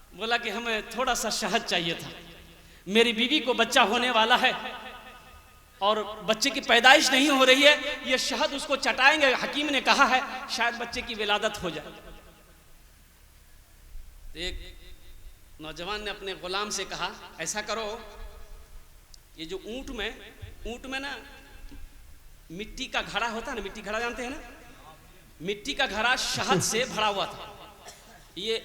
Speaker 2: बोला कि हमें थोड़ा सा शहद चाहिए था, मेरी बीवी को बच्चा होने वाला है और बच्चे की पैदाइश नहीं हो रही है, ये शहद उसको चटाएंगे, हकीम ने कहा है शायद बच्चे की विलादत हो जाए। तो एक नौजवान ने अपने गुलाम से कहा ऐसा करो, ये जो ऊंट में ना मिट्टी का घड़ा होता है ना, मिट्टी घड़ा जानते हैं ना, मिट्टी का घड़ा शहद से भरा हुआ था। ये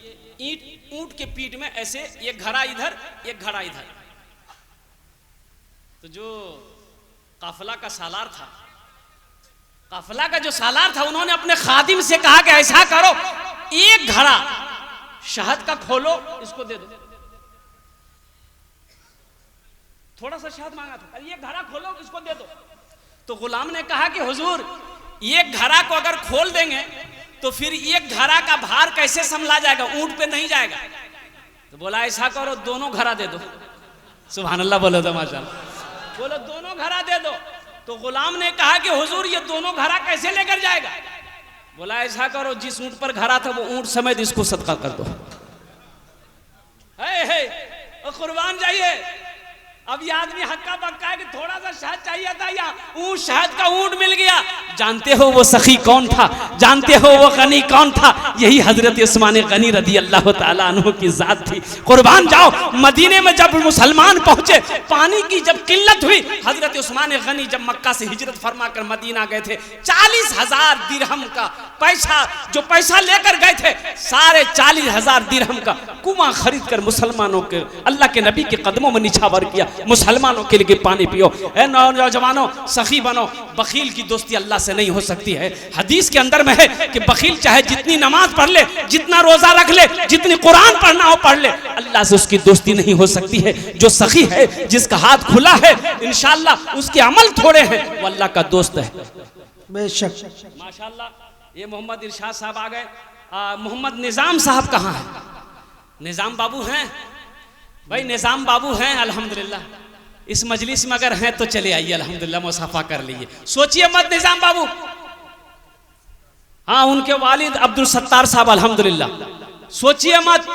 Speaker 2: ऊंट के पीठ में ऐसे एक घड़ा इधर, एक घड़ा इधर। तो जो काफिला का सालार था, काफिला का जो सालार था, उन्होंने अपने खादिम से कहा कि ऐसा करो, एक घड़ा शहद का खोलो, इसको दे दो। थोड़ा सा शहद मांगा था, ये घड़ा खोलो, इसको दे दो। तो गुलाम ने कहा कि हुजूर, एक घड़ा को अगर खोल देंगे तो फिर एक घड़ा का भार कैसे संभला जाएगा, ऊंट पे नहीं जाएगा। तो बोला ऐसा करो, दोनों घड़ा दे दो। सुभान अल्लाह बोलो तो माशाअल्लाह, बोलो दोनों घड़ा दे दो। तो गुलाम ने कहा कि हुजूर, ये दोनों घड़ा कैसे लेकर जाएगा? बोला ऐसा करो, जिस ऊंट पर घड़ा था वो ऊंट समेत इसको सदका कर दो। कुर्बान जाइए। अब ये आदमी हक्का बक्का है कि थोड़ा सा शहद चाहिए था, या ऊंट, शहद का ऊंट मिल गया। जानते हो वो सखी कौन था? जानते हो वो गनी कौन था? यही हजरत उस्मान गनी रदी अल्लाह ताला अन्हु की जात थी। कुर्बान जाओ, मदीने में जब मुसलमान पहुंचे, पानी की जब किल्लत हुई, हजरत उस्मान गनी जब मक्का से हिजरत फरमा कर मदीना गए थे, 40,000 दिरहम का पैसा, जो पैसा लेकर गए थे, सारे 40,000 दिरहम का कुआं खरीद कर मुसलमानों के, अल्लाह के नबी के कदमों में निछावर किया, मुसलमानों के लिए पानी पियो। ए नौजवानों, सखी बनो। बखील की दोस्ती अल्लाह से नहीं हो सकती है। हदीस के अंदर में है कि बखील चाहे जितनी नमाज पढ़ ले, जितना रोजा रख ले, जितनी कुरान पढ़ना हो पढ़ ले, अल्लाह से उसकी दोस्ती नहीं हो सकती है। जो सखी है, जिसका हाथ खुला है, इंशाअल्लाह उसके अमल थोड़े हैं, वो अल्लाह का दोस्त है।
Speaker 1: बेशक
Speaker 2: माशाअल्लाह। ये मोहम्मद इरशाद साहब आ गए। मोहम्मद निजाम साहब कहाँ है? निजाम बाबू हैं भाई, निजाम बाबू हैं अल्हम्दुलिल्लाह। इस मजलिस में अगर हैं तो चले आइए, अल्हम्दुलिल्लाह मुसाफा कर लीजिए। सोचिए मत निजाम बाबू। हाँ, उनके वालिद अब्दुल सत्तार साहब अल्हम्दुलिल्लाह। सोचिए मत,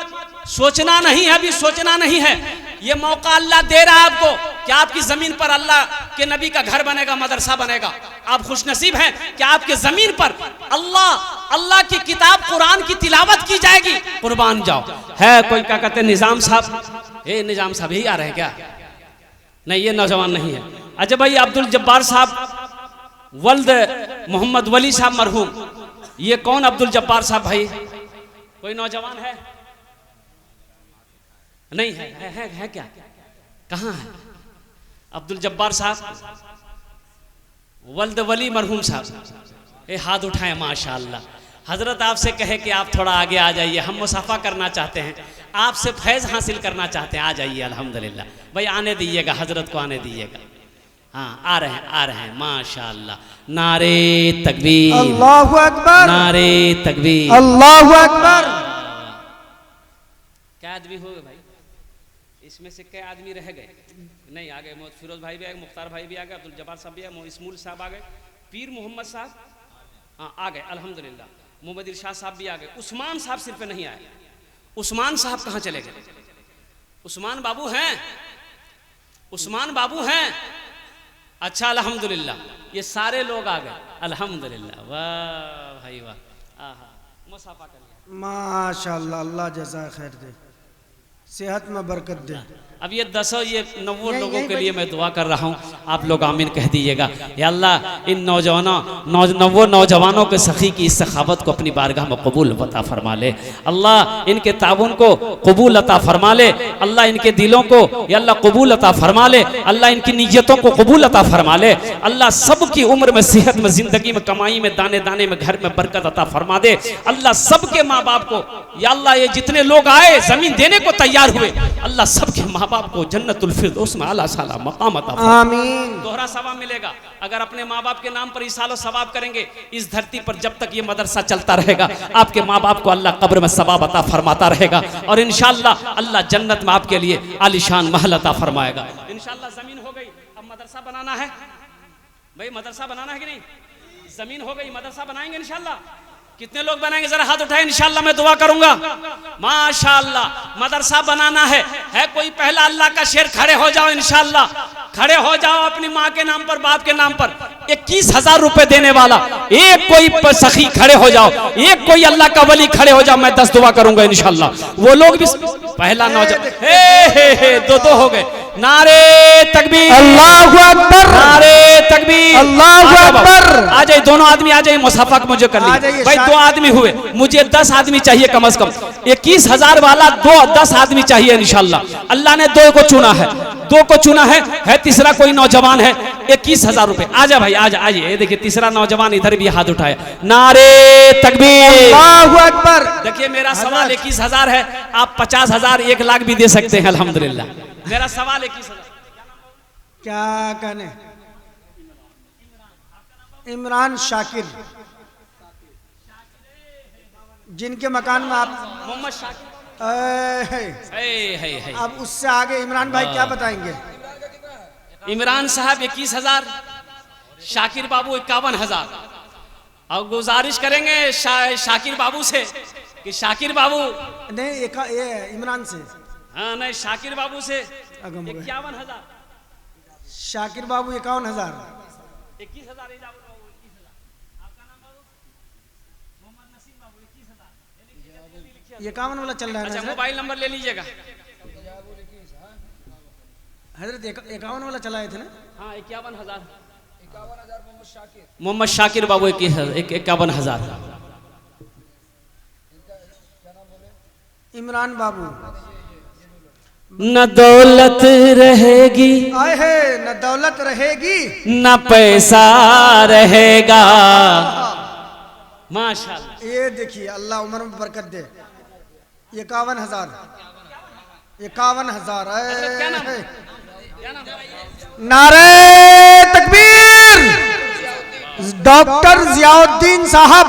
Speaker 2: सोचना नहीं है, अभी सोचना नहीं है। ये मौका अल्लाह दे रहा है आपको कि आपकी जमीन पर अल्लाह के नबी का घर बनेगा, मदरसा बनेगा। आप खुशनसीब हैं कि आपके जमीन पर अल्लाह की किताब कुरान की तिलावत की जाएगी। कुर्बान जाओ। है कोई क्या कहते हैं निजाम साहब? निजाम साहब यही आ रहे हैं क्या? नहीं, ये नौजवान नहीं है। अच्छा भाई, अब्दुल जब्बार साहब वल्द मोहम्मद वली साहब मरहूम, ये कौन अब्दुल जब्बार साहब भाई? कोई नौजवान है? नहीं है क्या? कहाँ है अब्दुल जब्बार साहब वल्द वली मरहूम साहब? ये हाथ उठाएं माशाअल्लाह। हजरत आपसे कहे कि आप थोड़ा आगे आ जाइए, हम मुसाफा करना चाहते हैं, आपसे फैज़ हासिल करना चाहते हैं, आ जाइए अल्हम्दुलिल्लाह। भाई आने दीजिएगा, हजरत को आने दीजिएगा। हाँ आ रहे हैं माशाअल्लाह। नारे तकबीर,
Speaker 1: अल्लाहु अकबर,
Speaker 2: नारे तकबीर,
Speaker 1: अल्लाहु अकबर।
Speaker 2: क्या आदमी हो गए भाई? इसमें से क्या आदमी रह गए? नहीं आ गए। फिरोज भाई भी आ गए, मुख्तार भाई भी आ गए, अब्दुल जब्बार साहब भी आ गए, इस्माइल साहब आ गए, पीर मोहम्मद साहब हाँ आ गए अल्हम्दुलिल्लाह। मोहम्मद इरशाद साहब भी आ गए। उस्मान साहब सिर पे नहीं आए। उस्मान साहब कहाँ चले गए? उस्मान बाबू हैं, उस्मान बाबू हैं। अच्छा अल्हम्दुलिल्लाह, ये सारे लोग आ गए अल्हम्दुलिल्लाह। वाह भाई वाह, आहा मुसाफा कर लिया
Speaker 1: माशाअल्लाह। अल्लाह जज़ा खैर दे, सेहत में बरकत दे।
Speaker 2: अब ये 10 ये 90 लोगों के लिए मैं दुआ कर रहा हूँ, आप लोग आमीन कह दीजिएगा। या अल्लाह इन नौजवानों के सखी की इस सखावत को अपनी बारगाह में कबूल अता फरमा ले। अल्लाह इनके ताउन को कबूल अता फरमा ले। अल्लाह इनके दिलों को या अल्लाह कबूल अता फरमा ले। अल्लाह इनकी नीयतों को कबूल अता फरमा ले। अल्लाह सबकी उम्र में, सेहत में, जिंदगी में, कमाई में, दाने दाने में, घर में बरकत अता फरमा दे। अल्लाह सबके माँ बाप को या अल्लाह ये जितने लोग आए जमीन देने को तैयार हुए, अल्लाह सबके माँ बाप को जन्नतुल फिरदौस में आला साला मकाम अता फरमा।
Speaker 1: आमीन।
Speaker 2: दोहरा सवाब मिलेगा अगर अपने माँ बाप के नाम पर इसालो सवाब करेंगे। इस धरती पर जब तक ये मदरसा चलता रहेगा, आपके माँ बाप को अल्लाह कब्र में सवाब अता फरमाता रहेगा और इंशाअल्लाह अल्लाह जन्नत में आपके लिए आलीशान महल अता फरमाएगा। इंशाअल्लाह जमीन हो गई, अब मदरसा बनाना है। भाई मदरसा बनाना है कि नहीं? जमीन हो गई, मदरसा बनाएंगे इंशाअल्लाह। कितने लोग बनाएंगे जरा हाथ उठाए, इंशाअल्लाह मैं दुआ करूंगा। माशाअल्लाह मदरसा बनाना है कोई पहला अल्लाह का शेर खड़े हो जाओ इंशाअल्लाह, खड़े हो जाओ अपनी माँ के नाम पर, बाप के नाम पर 21,000 रुपए देने वाला एक कोई सखी खड़े हो जाओ, एक कोई अल्लाह का वली खड़े हो जाओ, मैं 10 दुआ करूंगा इंशाअल्लाह। वो लोग भी पहला नौजवान दो हो गए। नारे तकबीर,
Speaker 1: अल्लाहु अकबर,
Speaker 2: नारे तकबीर,
Speaker 1: अल्लाहु अकबर।
Speaker 2: आ जाइए दोनों आदमी, आ जाइए मुसाफा मुझे कर लीजिए। भाई 2 आदमी हुए, मुझे 10 आदमी चाहिए कम से कम। 21,000 वाला 10 आदमी चाहिए इंशाअल्लाह। अल्लाह ने 2 को चुना है, 2 को चुना है तीसरा कोई नौजवान है। 21,000 रुपए। आजा भाई आजा, आइए। ये देखिए तीसरा नौजवान इधर भी हाथ उठाया। नारे तकबीर,
Speaker 1: अल्लाहु अकबर।
Speaker 2: देखिए मेरा सवाल 21,000 है, आप 50,000 1 लाख भी दे सकते हैं अल्हम्दुलिल्लाह। मेरा सवाल 21,000।
Speaker 1: क्या कहने? इमरान शाकिर, जिनके मकान में आप
Speaker 2: मोहम्मद शाकिर।
Speaker 1: है। अब उससे आगे इमरान भाई क्या बताएंगे?
Speaker 2: इमरान साहब 21,000, शाकिर बाबू 51,000। और गुजारिश करेंगे शाकिर बाबू से कि शाकिर बाबू
Speaker 1: नहीं, ये इमरान से,
Speaker 2: हाँ नहीं शाकिर बाबू से 51,000।
Speaker 1: शाकिर बाबू 51,000,
Speaker 2: 21,000। आपका नाम बाबू? मोहम्मद नसीम बाबू 21,000।
Speaker 1: 51 वाला चल रहा है।
Speaker 2: अच्छा मोबाइल नंबर ले लीजिएगा।
Speaker 1: हजरत 51 वाला चलाए थे ना?
Speaker 2: हाँ 51,000। मोहम्मद शाकिर बाबू 51,000।
Speaker 1: इमरान बाबू।
Speaker 2: न दौलत रहेगी,
Speaker 1: आए है, न दौलत रहेगी,
Speaker 2: न पैसा रहेगा। माशाअल्लाह।
Speaker 1: ये देखिए अल्लाह उम्र में बरकत दे। 51,000, 51,000।
Speaker 2: क्या नाम है? क्या नाम?
Speaker 1: नारे तकबीर, डॉक्टर जियाउद्दीन साहब।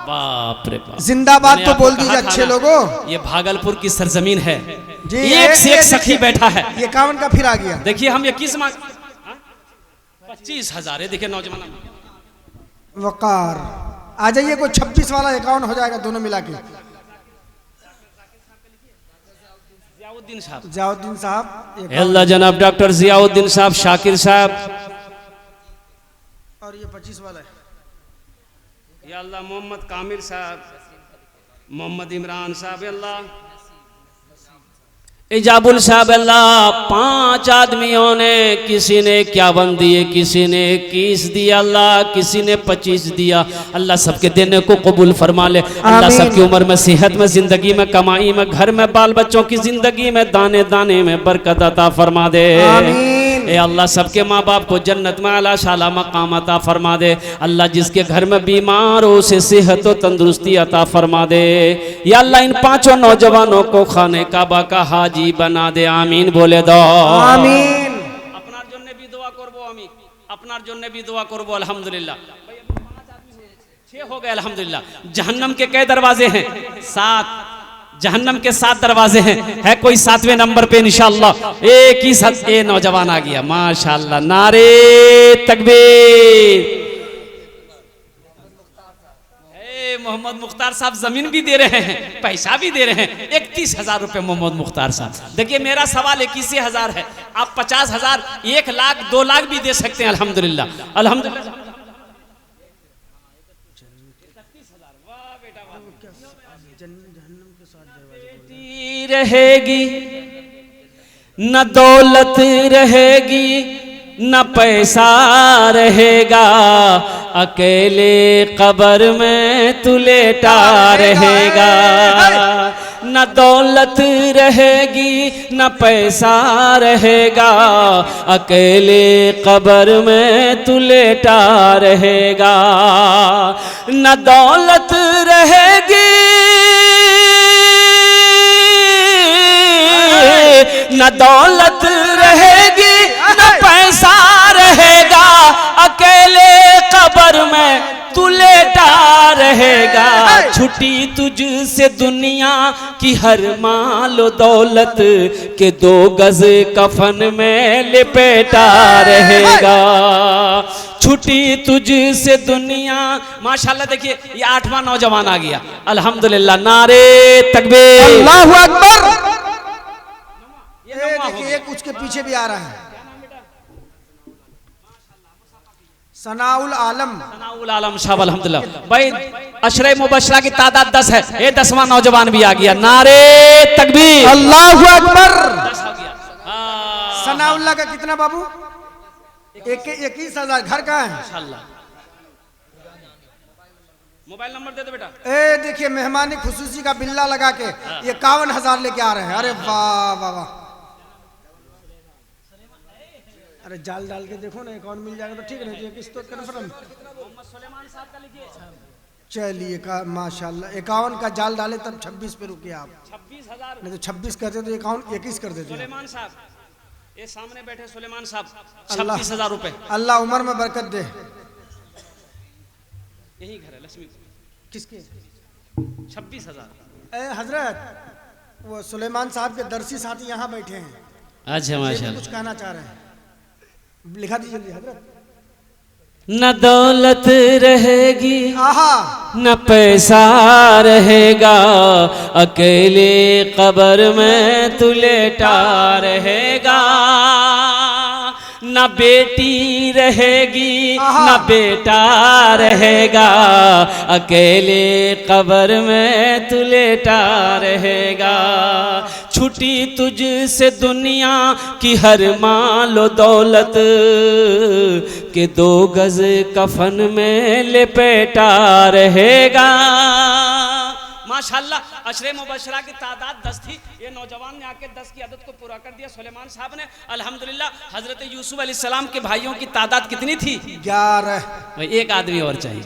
Speaker 2: बाप रे बाप,
Speaker 1: जिंदाबाद तो बोल दीजिए अच्छे लोगों।
Speaker 2: ये भागलपुर की सरजमीन है
Speaker 1: जी,
Speaker 2: एक से एक सखी बैठा है।
Speaker 1: 51 का फिर आ गया।
Speaker 2: देखिए हम 21 मांग 25,000 है। देखिए नौजवान
Speaker 1: वकार आ जाइए, कोई 26 वाला 51 हो जाएगा दोनों मिला के।
Speaker 2: जियाउद्दीन साहब,
Speaker 1: जियाउद्दीन साहब,
Speaker 2: अल्लाह जनाब डॉक्टर जियाउद्दीन साहब, शाकिर साहब।
Speaker 1: और ये 25 वाला है।
Speaker 2: या अल्लाह मोहम्मद कामिल साहब, मोहम्मद इमरान साहब, अल्लाह इजाबुल साहब। अल्लाह 5 आदमियों ने, किसी ने 51 दिए, किसी ने 21 दिया, अल्लाह किसी ने 25 दिया। अल्लाह सबके देने को कबूल फरमा ले। अल्लाह सबकी उम्र में, सेहत में, जिंदगी में, कमाई में, घर में, बाल बच्चों की जिंदगी में, दाने दाने में बरकत अता फरमा दे। ए अल्लाह सबके माँ बाप को जन्नत में आला शाला मकाम अता फरमा दे। अल्लाह जिसके घर में बीमार हो उसे सेहत व तंदुरुस्ती अता फरमा दे। या अल्लाह इन पांचों नौजवानों को खाने काबा का हाजी बना दे। आमीन बोले दो
Speaker 1: आमीन।
Speaker 2: अपनार जन्ने भी दुआ करबो। आमीन। अपनार जन्ने भी दुआ करबो। अल्हम्दुलिल्लाह 6 हो गए अल्हम्दुलिल्लाह। जहन्नम के कई दरवाजे हैं? 7। जहन्नम के 7 दरवाजे हैं। है कोई 7वें नंबर पे इंशाअल्लाह? एक ही साथ ये नौजवान आ गया माशाअल्लाह। नारे तकबीर। मोहम्मद मुख्तार साहब जमीन भी दे रहे हैं, पैसा भी दे रहे हैं। 31,000 रुपए मोहम्मद मुख्तार साहब। देखिए मेरा सवाल 21,000 है, आप 50,000, 1 लाख, 2 लाख भी दे सकते हैं। अल्हम्दुलिल्लाह अल्हम्दुलिल्लाह। रहेगी न दौलत रहेगी न पैसा रहेगा, अकेले कब्र में तू लेटा रहेगा। न दौलत रहेगी न पैसा रहेगा, अकेले कब्र में तू लेटा रहेगा। न दौलत रहेगी न दौलत रहेगी न पैसा रहेगा, अकेले कब्र में तू लेटा रहेगा। छुट्टी तुझसे दुनिया की हर मालो दौलत के 2 गज कफन में लिपेटा रहेगा। छुट्टी तुझसे दुनिया। माशाल्लाह देखिए ये 8वां नौजवान आ गया अल्हम्दुलिल्लाह। नारे तकबीर।
Speaker 1: अल्लाहु अकबर। देखिए एक उसके पीछे भी आ रहा है, सनाउल आलम।
Speaker 2: सनाउल आलम साहब अल्हम्दुलिल्लाह। भाई अशरे मुबशरा की तादाद 10 है। ये 10वां नौजवान भी आ गया। नारे तकबीर।
Speaker 1: अल्लाहु अकबर।
Speaker 2: 10 हो गया।
Speaker 1: सनाउल्लाह का कितना बाबू? 21,000। घर कहाँ है?
Speaker 2: माशाल्लाह। मोबाइल नंबर दे दो बेटा।
Speaker 1: ए देखिए मेहमानी खुसूसी का बिल्ला लगा के 51,000 लेके आ रहे हैं। अरे वाह वाह वाह। अरे जाल डाल के देखो ना, अकाउंट मिल जाएगा तो ठीक है। किस तो कन्फर्म। चलिए का माशाल्लाह 51 का जाल डाले तब 26 पे रुके आप।
Speaker 2: 26,000
Speaker 1: नहीं तो 26 करते तो अकाउंट 21 कर देते।
Speaker 2: सुलेमान साहब ये सामने बैठे सुलेमान साहब 26,000 रुपए।
Speaker 1: अल्लाह उम्र में बरकत दे।
Speaker 2: यही घर है लक्ष्मी।
Speaker 1: किसके?
Speaker 2: 26,000।
Speaker 1: ए हजरत वो सुलेमान साहब के दरसी साथी यहाँ बैठे हैं।
Speaker 2: अच्छा माशाल्लाह।
Speaker 1: कुछ कहना चाह रहे हैं, लिखा दीजिए जल्दी हजरत।
Speaker 2: न दौलत रहेगी
Speaker 1: आहा
Speaker 2: न पैसा रहेगा, अकेले कब्र में तू लेटा रहेगा। न बेटी रहेगी न बेटा रहेगा, अकेले कब्र में तू लेटा रहेगा। छुट्टी तुझसे दुनिया की हर मालो दौलत के 2 गज कफन में लिपेटा रहेगा। माशाल्लाह अशरे मुबशरा की तादाद 10 थी। ये नौजवान ने आके 10 की आदत को पूरा कर दिया सुलेमान साहब ने अल्हम्दुलिल्लाह। हजरत यूसुफ अलैहिस्सलाम के भाइयों की तादाद कितनी थी?
Speaker 1: 11।
Speaker 2: भाई एक आदमी और चाहिए,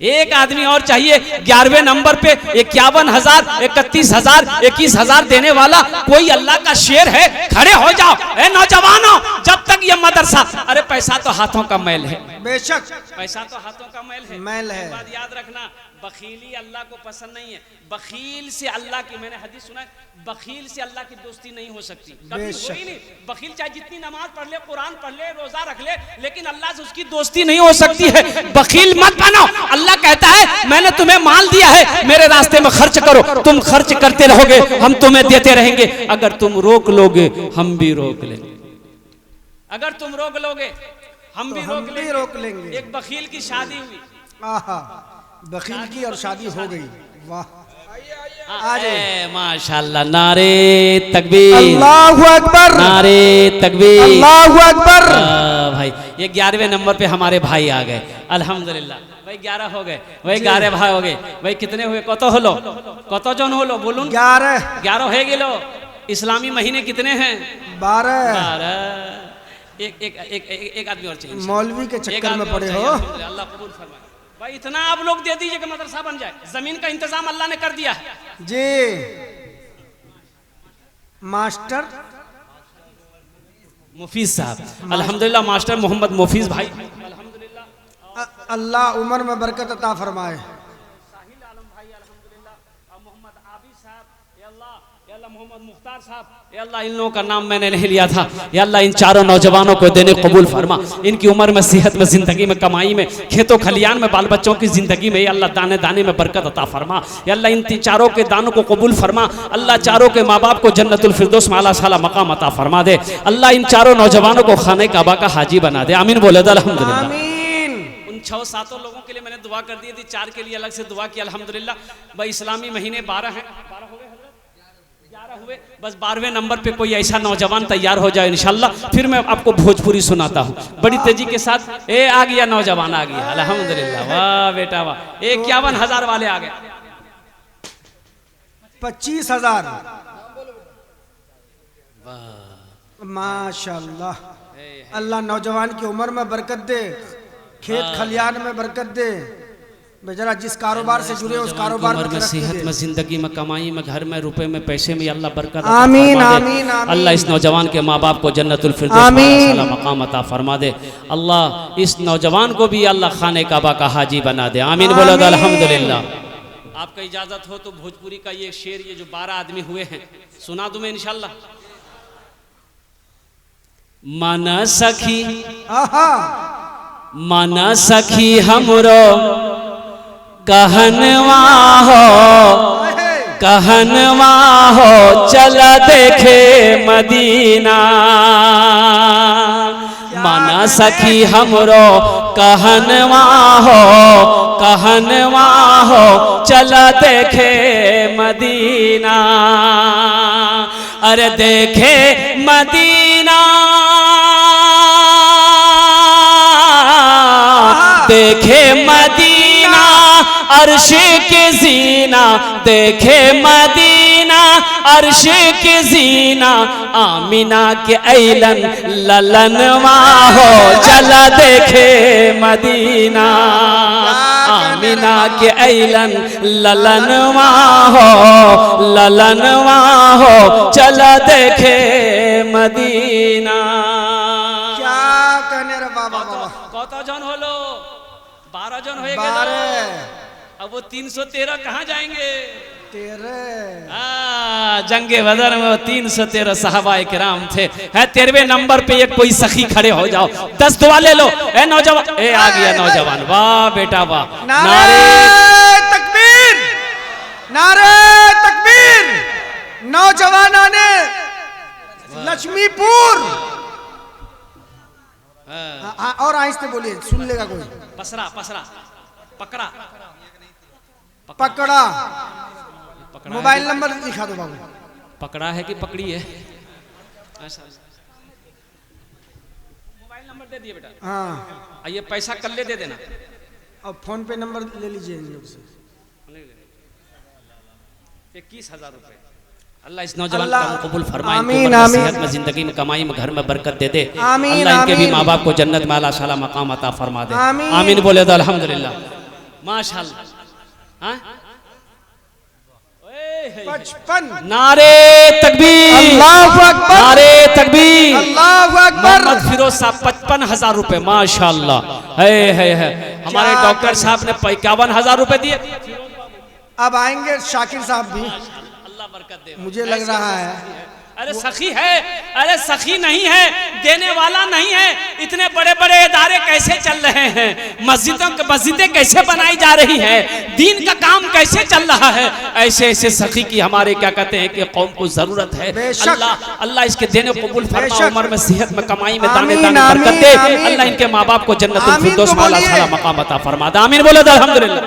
Speaker 2: एक आदमी और चाहिए। 11वें नंबर पे 51,000, 31,000, 21,000 देने वाला कोई अल्लाह का शेर है? खड़े हो जाओ ए नौजवानों। जब तक ये मदरसा, अरे पैसा तो हाथों का मैल है,
Speaker 1: बेशक
Speaker 2: पैसा तो हाथों का मैल है।
Speaker 1: मैल है।
Speaker 2: बात याद रखना, बखीली अल्लाह को पसंद नहीं है। बखील से अल्लाह की, मैंने हदीस सुना है, बखील से अल्लाह की दोस्ती नहीं हो सकती, कभी हो ही नहीं। बखील चाहे जितनी नमाज पढ़ ले, कुरान पढ़ ले, रोजा रख ले, लेकिन अल्लाह से उसकी दोस्ती नहीं हो सकती है। बखील मत बनो। अल्लाह कहता है मैंने तुम्हें माल दिया है, मेरे रास्ते में खर्च करो। तुम खर्च करते रहोगे, हम तुम्हें देते रहेंगे। अगर तुम रोक लोगे हम भी रोक लेंगे। अगर तुम रोक लोगे हम भी रोक लेंगे। एक बखील की शादी हुई।
Speaker 1: आहा बखील की और शादी हो गई। वाह
Speaker 2: माशाल्लाह। नारे तकबीर।
Speaker 1: अल्लाहु अकबर।
Speaker 2: नारे तकबीर।
Speaker 1: अल्लाहु अकबर।
Speaker 2: भाई ये 11वें नंबर पे हमारे भाई आ गए अल्हम्दुलिल्लाह। भाई 11 हो गए, भाई 11 भाई हो गए। भाई कितने हुए? कत हलो, कत जन हलो बोलून? 11
Speaker 1: 11
Speaker 2: हो गिलो। इस्लामी महीने कितने हैं?
Speaker 1: 12।
Speaker 2: एक एक एक एक, एक आदमी और चाहिए।
Speaker 1: मौलवी के
Speaker 2: एक
Speaker 1: चक्कर
Speaker 2: आदमी
Speaker 1: में
Speaker 2: और
Speaker 1: पड़े
Speaker 2: चाहिए,
Speaker 1: हो।
Speaker 2: अल्हम्दुलिल्लाह, अल्लाह कबूल फरमाए। भाई इतना आप लोग दे दीजिए कि मदरसा बन जाए, जमीन का इंतजाम अल्लाह ने कर दिया है।
Speaker 1: जी मास्टर
Speaker 2: मुफीज साहब, अल्हम्दुलिल्लाह मास्टर मोहम्मद मुफीज भाई, अल्हम्दुलिल्लाह।
Speaker 1: अल्लाह उम्र में बरकत अता फरमाए।
Speaker 2: साहिल आलम भाई, अल्हम्दुलिल्लाह। और मोहम्मद आबिद साहब, या अल्लाह, या अल्लाह मोहम्मद मुख्तार साहब, या अल्लाह इन लोगों का नाम मैंने नहीं लिया था, या अल्लाह इन चारों नौजवानों को देने कबूल फरमा। इनकी उम्र में, सेहत में, जिंदगी में, कमाई में, खेतों खलियान में, बाल बच्चों की जिंदगी में, या अल्लाह दाने दाने में बरकत अता फरमा। या अल्लाह इन चारों के दानों को कबूल फरमा। अल्लाह चारों के माँ बाप को जन्नतुल फिरदौस में आला साला मकाम अता फरमा दे। अल्लाह इन चारों नौजवानों को खाने काबा का हाजी बना दे। आमीन बोले तो अल्हम्दुलिल्लाह।
Speaker 1: आमीन।
Speaker 2: उन 6-7 लोगों के लिए मैंने दुआ कर दी थी, 4 के लिए अलग से दुआ की, अल्हम्दुलिल्लाह। भाई इस्लामी महीने 12 हैं, 12 हो गए हजरत, 11 हुए, बस 12वें नंबर पे कोई ऐसा नौजवान तैयार हो जाए इंशाल्लाह, फिर मैं आपको भोजपुरी सुनाता हूँ बड़ी तेजी के साथ। ए आ गया नौजवान, आ गया, अल्हम्दुलिल्लाह, वाह बेटा वाह। 51,000 वाले आ गए,
Speaker 1: 25,000 माशाल्लाह। अल्लाह नौजवान की उम्र में बरकत दे, खेत खलियान में बरकत दे। बेचारा जिस कारोबार से जुड़े उस कारोबार में तरक्की
Speaker 2: सेहत
Speaker 1: दे।
Speaker 2: में, जिंदगी में, कमाई में, घर में, रुपए में, पैसे में अल्लाह बरकत अता
Speaker 1: आमीन,
Speaker 2: फरमा दे।
Speaker 1: आमीन, आमीन।
Speaker 2: अल्लाह इस नौजवान के माँ बाप को जन्नतुल फिरदौस में आला साला मकाम अता फरमा दे। अल्लाह इस नौजवान को भी अल्लाह खाने काबा का हाजी बना दे। आमीन बोलो तो अल्हम्दुलिल्लाह। आपका इजाजत हो तो भोजपुरी का ये शेर, ये जो 12 आदमी हुए हैं, सुना दूं मैं इंशाल्लाह। माना सखी,
Speaker 1: आहा
Speaker 2: माना सखी हमरो कहनवा हो, कहनवा हो, चला देखे मदीना। माना सखी हमरो कहनवा हो, कहनवा हो, चला देखे मदीना। अरे देखे मदीना, देखे मदीना, अर्श के जीना, देखे मदीना, अर्श के जीना। आमिना के ऐलन ललनवा हो, चला देखे मदीना। आमिना के ऐलन ललनवा हो, ललनवा हो, चला देखे मदीना।
Speaker 1: क्या कहने रे बाबा बाबा।
Speaker 2: कत जन हलो? 12 जन हो गए।
Speaker 1: 12
Speaker 2: अब वो 313 कहाँ जाएंगे?
Speaker 1: 13
Speaker 2: जंगे बदर में वो 313 सहाबा किराम थे। है 13वें नंबर पे एक कोई सखी खड़े हो जाओ, 10 दुआ ले लो। ए नौजवान, ए आ गया नौजवान, वाह बेटा वाह।
Speaker 1: नारे तकबीर, नारे तकबीर। नौजवानों ने लक्ष्मीपुर, हाँ, और आहिस्ते बोलिए, सुन लेगा कोई।
Speaker 2: पसरा पसरा पकड़ा
Speaker 1: पकड़ा,
Speaker 2: पकड़ा
Speaker 1: मोबाइल नंबर लिखा दो बाबू।
Speaker 2: पकड़ा है कि पकड़ी है? मोबाइल नंबर दे दिए बेटा।
Speaker 1: हाँ,
Speaker 2: ये पैसा कल ले दे देना।
Speaker 1: और फोन पे नंबर ले लीजिए इन लोग से।
Speaker 2: 21,000 रुपए। अल्लाह इस नौजवान
Speaker 1: अल्लाह
Speaker 2: का कबूल फरमाए,
Speaker 1: आमीन,
Speaker 2: उम्र में,
Speaker 1: आमीन।
Speaker 2: सेहत में, जिंदगी में, कमाई में, घर में बरकत दे दे।
Speaker 1: आमीन,
Speaker 2: अल्लाह इनके भी
Speaker 1: आमीन।
Speaker 2: माँ बाप को जन्नत में आला साला मकाम अता फरमा दे।
Speaker 1: आमीन।
Speaker 2: आमीन बोले तो अल्हम्दुलिल्लाह, माशाअल्लाह। हाँ?
Speaker 1: 55
Speaker 2: नारे तकबीर,
Speaker 1: अल्लाहु अकबर,
Speaker 2: नारे तकबीर,
Speaker 1: अल्लाहु अकबर।
Speaker 2: मोहम्मद फिरोज साहब 55,000 रुपए, माशाअल्लाह। है हमारे
Speaker 1: क्या
Speaker 2: डॉक्टर
Speaker 1: करना।
Speaker 2: साहब ने 51,000 रुपए दिए।
Speaker 1: अब आएंगे शाकिर साहब भी,
Speaker 2: अल्लाह बरकत दे।
Speaker 1: मुझे लग रहा है।
Speaker 2: अरे सखी है, अरे सखी नहीं है, देने वाला नहीं है। इतने बड़े बड़े इदारे कैसे चल रहे हैं, मस्जिदें कैसे बनाई जा रही हैं, दीन का काम कैसे चल रहा है। ऐसे ऐसे सखी की हमारे क्या कहते हैं कि कौम को जरूरत है। अल्लाह अल्लाह इसके देने को कबूल फरमा, उम्र में, सेहत में, कमाई में, दाने दाने बरकत दे। अल्लाह इनके माँ बाप को जन्नतुल फिरदौस में आला साला मकाम अता फरमा दे। आमीन बोले तो अल्हम्दुलिल्लाह।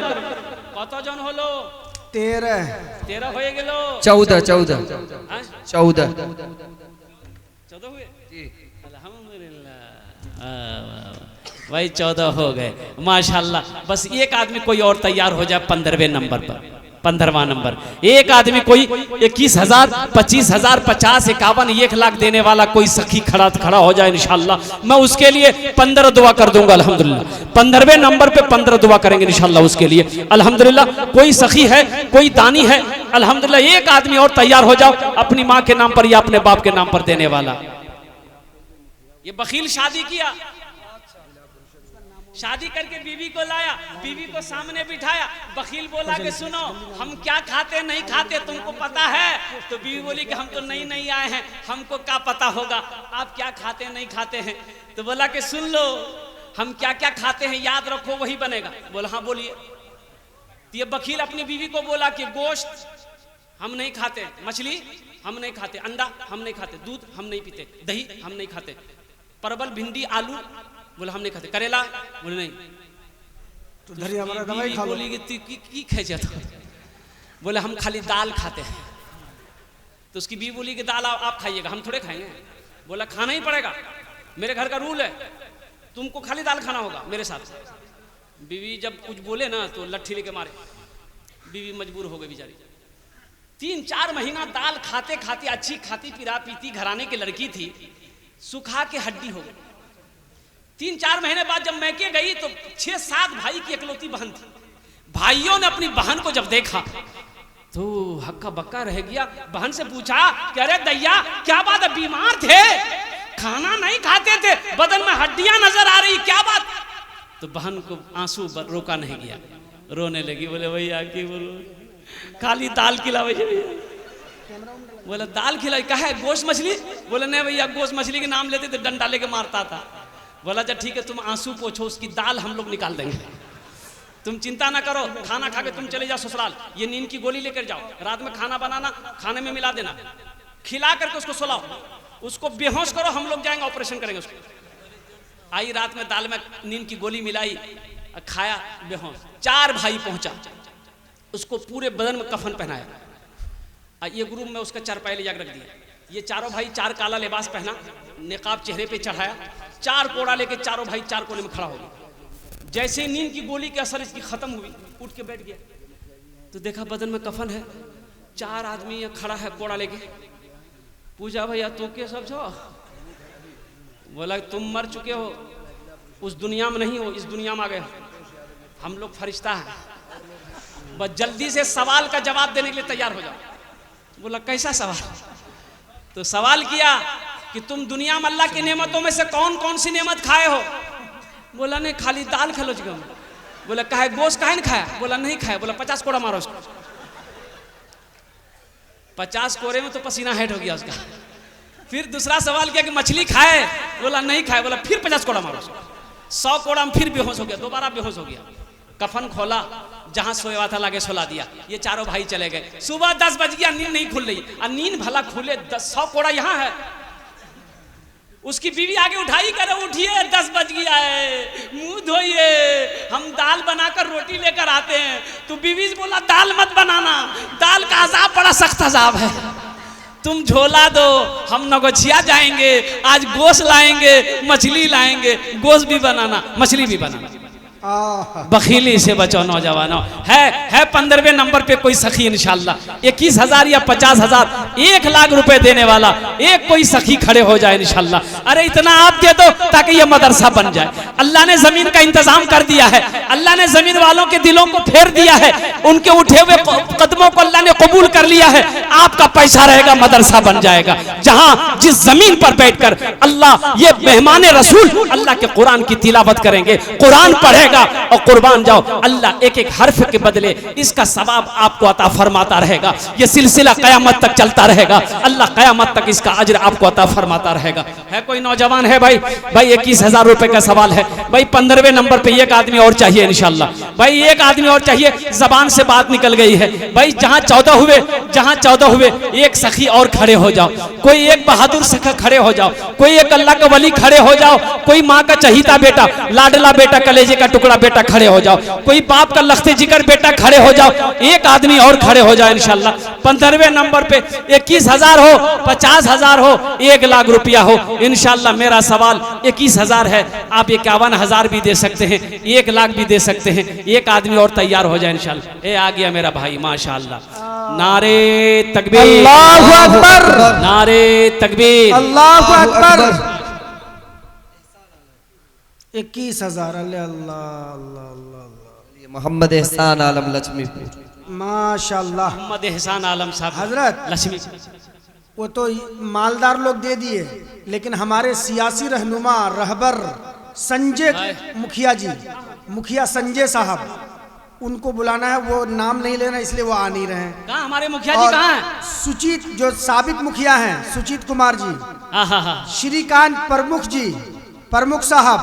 Speaker 2: कत जन हलो?
Speaker 1: 13
Speaker 2: हो गेलो।
Speaker 3: 14
Speaker 2: हुए? अल्हम्दुलिल्लाह, भाई 14 हो गए, माशाल्लाह। बस एक आदमी कोई और तैयार हो जाए 15वें नंबर पर। 15वां नंबर। एक आदमी कोई 21,000, 25,000, 50, 51, 1 लाख देने वाला कोई सखी खड़ा हो जाए इंशाल्लाह, मैं उसके लिए 15 दुआ कर दूंगा अल्हम्दुलिल्लाह। 15वें नंबर पे 15 दुआ करेंगे इंशाल्लाह उसके लिए अल्हम्दुलिल्लाह। कोई सखी है, कोई दानी है अल्हम्दुलिल्लाह, एक आदमी और तैयार हो जाओ अपनी माँ के नाम पर या अपने बाप के नाम पर देने वाला। ये बखील शादी किया, शादी करके बीवी को लाया, बीवी को सामने बिठाया, बखील बोला कि सुनो हम क्या खाते नहीं खाते तुमको पता है? तो बीवी बोली कि हम तो नहीं आए हैं, हमको क्या पता होगा आप क्या खाते नहीं खाते हैं। तो बोला कि सुन लो हम क्या क्या खाते हैं याद रखो वही बनेगा। बोला हाँ बोलिए। तो ये बखील अपनी बीवी को बोला कि गोश्त हम नहीं खाते, मछली हम नहीं खाते, अंडा हम नहीं खाते, दूध हम नहीं पीते, दही हम नहीं खाते, परवल भिंडी आलू बोले हम नहीं खाते, करेला बोले नहीं। तो हमारा दवाई खा बोली की खाए जाता, बोले हम खाली दाल खाते हैं। तो उसकी बीवी बोली कि दाल आप खाइएगा, हम थोड़े खाएंगे। बोला खाना ही पड़ेगा, मेरे घर का रूल है, तुमको खाली दाल खाना होगा मेरे साथ। बीवी जब कुछ बोले ना तो लट्ठी लेके मारे, बीवी मजबूर हो गई बेचारी। 3-4 महीना दाल खाते खाते, अच्छी खाती पिरा पीती घराने की लड़की थी, सुखा के हड्डी हो गई। 3-4 महीने बाद जब मैके गई तो 6-7 भाई की इकलौती बहन थी। भाइयों ने अपनी बहन को जब देखा तो हक्का बक्का रह गया। बहन से पूछा कि अरे दैया क्या बात है, बीमार थे, खाना नहीं खाते थे, बदन में हड्डियां नजर आ रही, क्या बात? तो बहन को आंसू रोका नहीं गया, रोने लगी। बोले भैया की बोलो खाली दाल खिलावे। बोला दाल खिलाई का है, गोश्त मछली? बोले नहीं भैया गोश्त मछली के नाम लेते थे डंडा लेके मारता था। बोला अच्छा ठीक है तुम आंसू पोछो, उसकी दाल हम लोग निकाल देंगे, तुम चिंता ना करो, खाना खा के तुम चले जाओ ससुराल, ये नींद की गोली लेकर जाओ, रात में खाना बनाना, खाने में मिला देना, खिला करके उसको सुलाओ, उसको बेहोश करो, हम लोग जाएंगे ऑपरेशन करेंगे उसको। आई रात में दाल में नींद की गोली मिलाई, खाया, बेहोश। 4 भाई पहुंचा, उसको पूरे बदन में कफन पहनाया, एक रूम में उसका चारपाई ले जाकर रख दिया। ये चारों भाई 4 काला लिबास पहना, निकाब चेहरे पे चढ़ाया, 4 कोड़ा लेके चारों भाई 4 कोने में खड़ा हो गया। जैसे नींद की गोली के असर इसकी खत्म हुई, उठ के बैठ गया। तो देखा बदन में कफन है, 4 आदमी यहाँ खड़ा है कोड़ा लेके। पूछा भैया तो के सब छो? बोला तुम मर चुके हो, उस दुनिया में नहीं हो, इस दुनिया में आ गए, हम लोग फरिश्ता हैं, बस जल्दी से सवाल का जवाब देने के लिए तैयार हो जाओ। बोला कैसा सवाल? तो सवाल किया कि तुम दुनिया में अल्लाह की नेमतों में से कौन कौन सी नेमत खाए हो? बोला नहीं खाली दाल खा लो जी। बोला काहे गोश्त काहे नहीं खाया? बोला नहीं खाया। बोला 50 कोड़ा मारो उसको। 50 कोड़े में तो पसीना हेट हो गया उसका। फिर दूसरा सवाल किया कि मछली खाए? बोला नहीं खाए। बोला फिर 50 कोड़ा मारो उसको। 100 कोड़ा में फिर बेहोश हो गया, दोबारा बेहोश हो गया। कफन खोला, जहां सोया था लाके सुला दिया। ये चारों भाई चले गए। सुबह 10 बज गया, नींद नहीं खुल रही। और नींद भला खुले, 100 कोड़ा यहाँ है। उसकी बीवी आगे उठाई, करे उठिए 10 बज गया है, मुंह धोइए, हम दाल बनाकर रोटी लेकर आते हैं। तो बीवी से बोला दाल मत बनाना, दाल का अजाब बड़ा सख्त अजाब है, तुम झोला दो, हम नगोछिया जाएंगे, आज गोश्त लाएंगे, मछली लाएंगे, गोश्त भी बनाना, मछली भी बनाना। बखीली से बचो नौजवानों। है 15वें नंबर पे कोई सखी इंशाल्लाह 21,000 या 50,000, 1 लाख रुपए देने वाला एक कोई सखी खड़े हो जाए इंशाल्लाह। अरे इतना आप दे दो ताकि ये मदरसा बन जाए। अल्लाह ने जमीन का इंतजाम कर दिया है, अल्लाह ने जमीन वालों के दिलों को फेर दिया है, उनके उठे हुए कदमों को अल्लाह ने कबूल कर लिया है। आपका पैसा रहेगा, मदरसा बन जाएगा, जहां जिस जमीन पर बैठकर अल्लाह ये मेहमान रसूल अल्लाह के कुरान की तिलावत करेंगे, कुरान पढ़ेगा और कुर्बान जाओ, अल्लाह एक एक हर्फ के बदले इसका सवाब आपको अता फरमाता रहेगा। ये सिलसिला कयामत तक चलता रहेगा, अल्लाह कयामत तक इसका अजर आपको अता फरमाता रहेगा। है कोई नौजवान है भाई? 21,000 रुपए का सवाल है भाई। 15वें नंबर पे एक आदमी और चाहिए इंशाल्लाह भाई, एक आदमी और चाहिए। जबान से बात निकल गई है भाई, जहां 14 हुए एक सखी और खड़े हो जाओ, कोई एक बहादुर सखा खड़े हो जाओ, कोई एक अल्लाह का वली खड़े हो जाओ, कोई माँ का चहीता बेटा, लाडला बेटा, कलेजे का टुकड़ा बेटा खड़े हो जाओ, कोई बाप का लख्ते जिगर बेटा खड़े हो जाओ, एक आदमी और खड़े हो जाए इंशाल्लाह। 15वें नंबर पे 21,000 हो, 50,000 हो, 1 लाख रुपया हो इंशाल्लाह। मेरा सवाल 21,000 है, आप 51,000 भी दे सकते हैं, 1 लाख भी दे सकते हैं, एक आदमी और तैयार हो जाए इंशाल्लाह। ये आ गया मेरा भाई माशाल्लाह। नारे तकबीर,
Speaker 1: अल्लाहु अकबर,
Speaker 2: नारे तकबीर,
Speaker 1: अल्लाहु अकबर। 21,000, अल्लाह अल्लाह अल्लाह।
Speaker 3: मोहम्मद एहसान आलम लक्ष्मीपुर,
Speaker 1: माशाल्लाह।
Speaker 2: मोहम्मद एहसान आलम साहब
Speaker 1: हजरत
Speaker 2: लक्ष्मी,
Speaker 1: वो तो मालदार लोग दे दिए, लेकिन हमारे सियासी रहनुमा रहबर संजय मुखिया जी, मुखिया संजय साहब, उनको बुलाना है। वो नाम नहीं लेना, इसलिए वो आ नहीं रहे हैं।
Speaker 2: कहाँ हमारे मुखिया जी
Speaker 1: और
Speaker 2: कहाँ हैं?
Speaker 1: सुचित जो साबिक मुखिया हैं, सुचित कुमार जी,
Speaker 2: हाँ,
Speaker 1: श्रीकांत प्रमुख जी, प्रमुख साहब,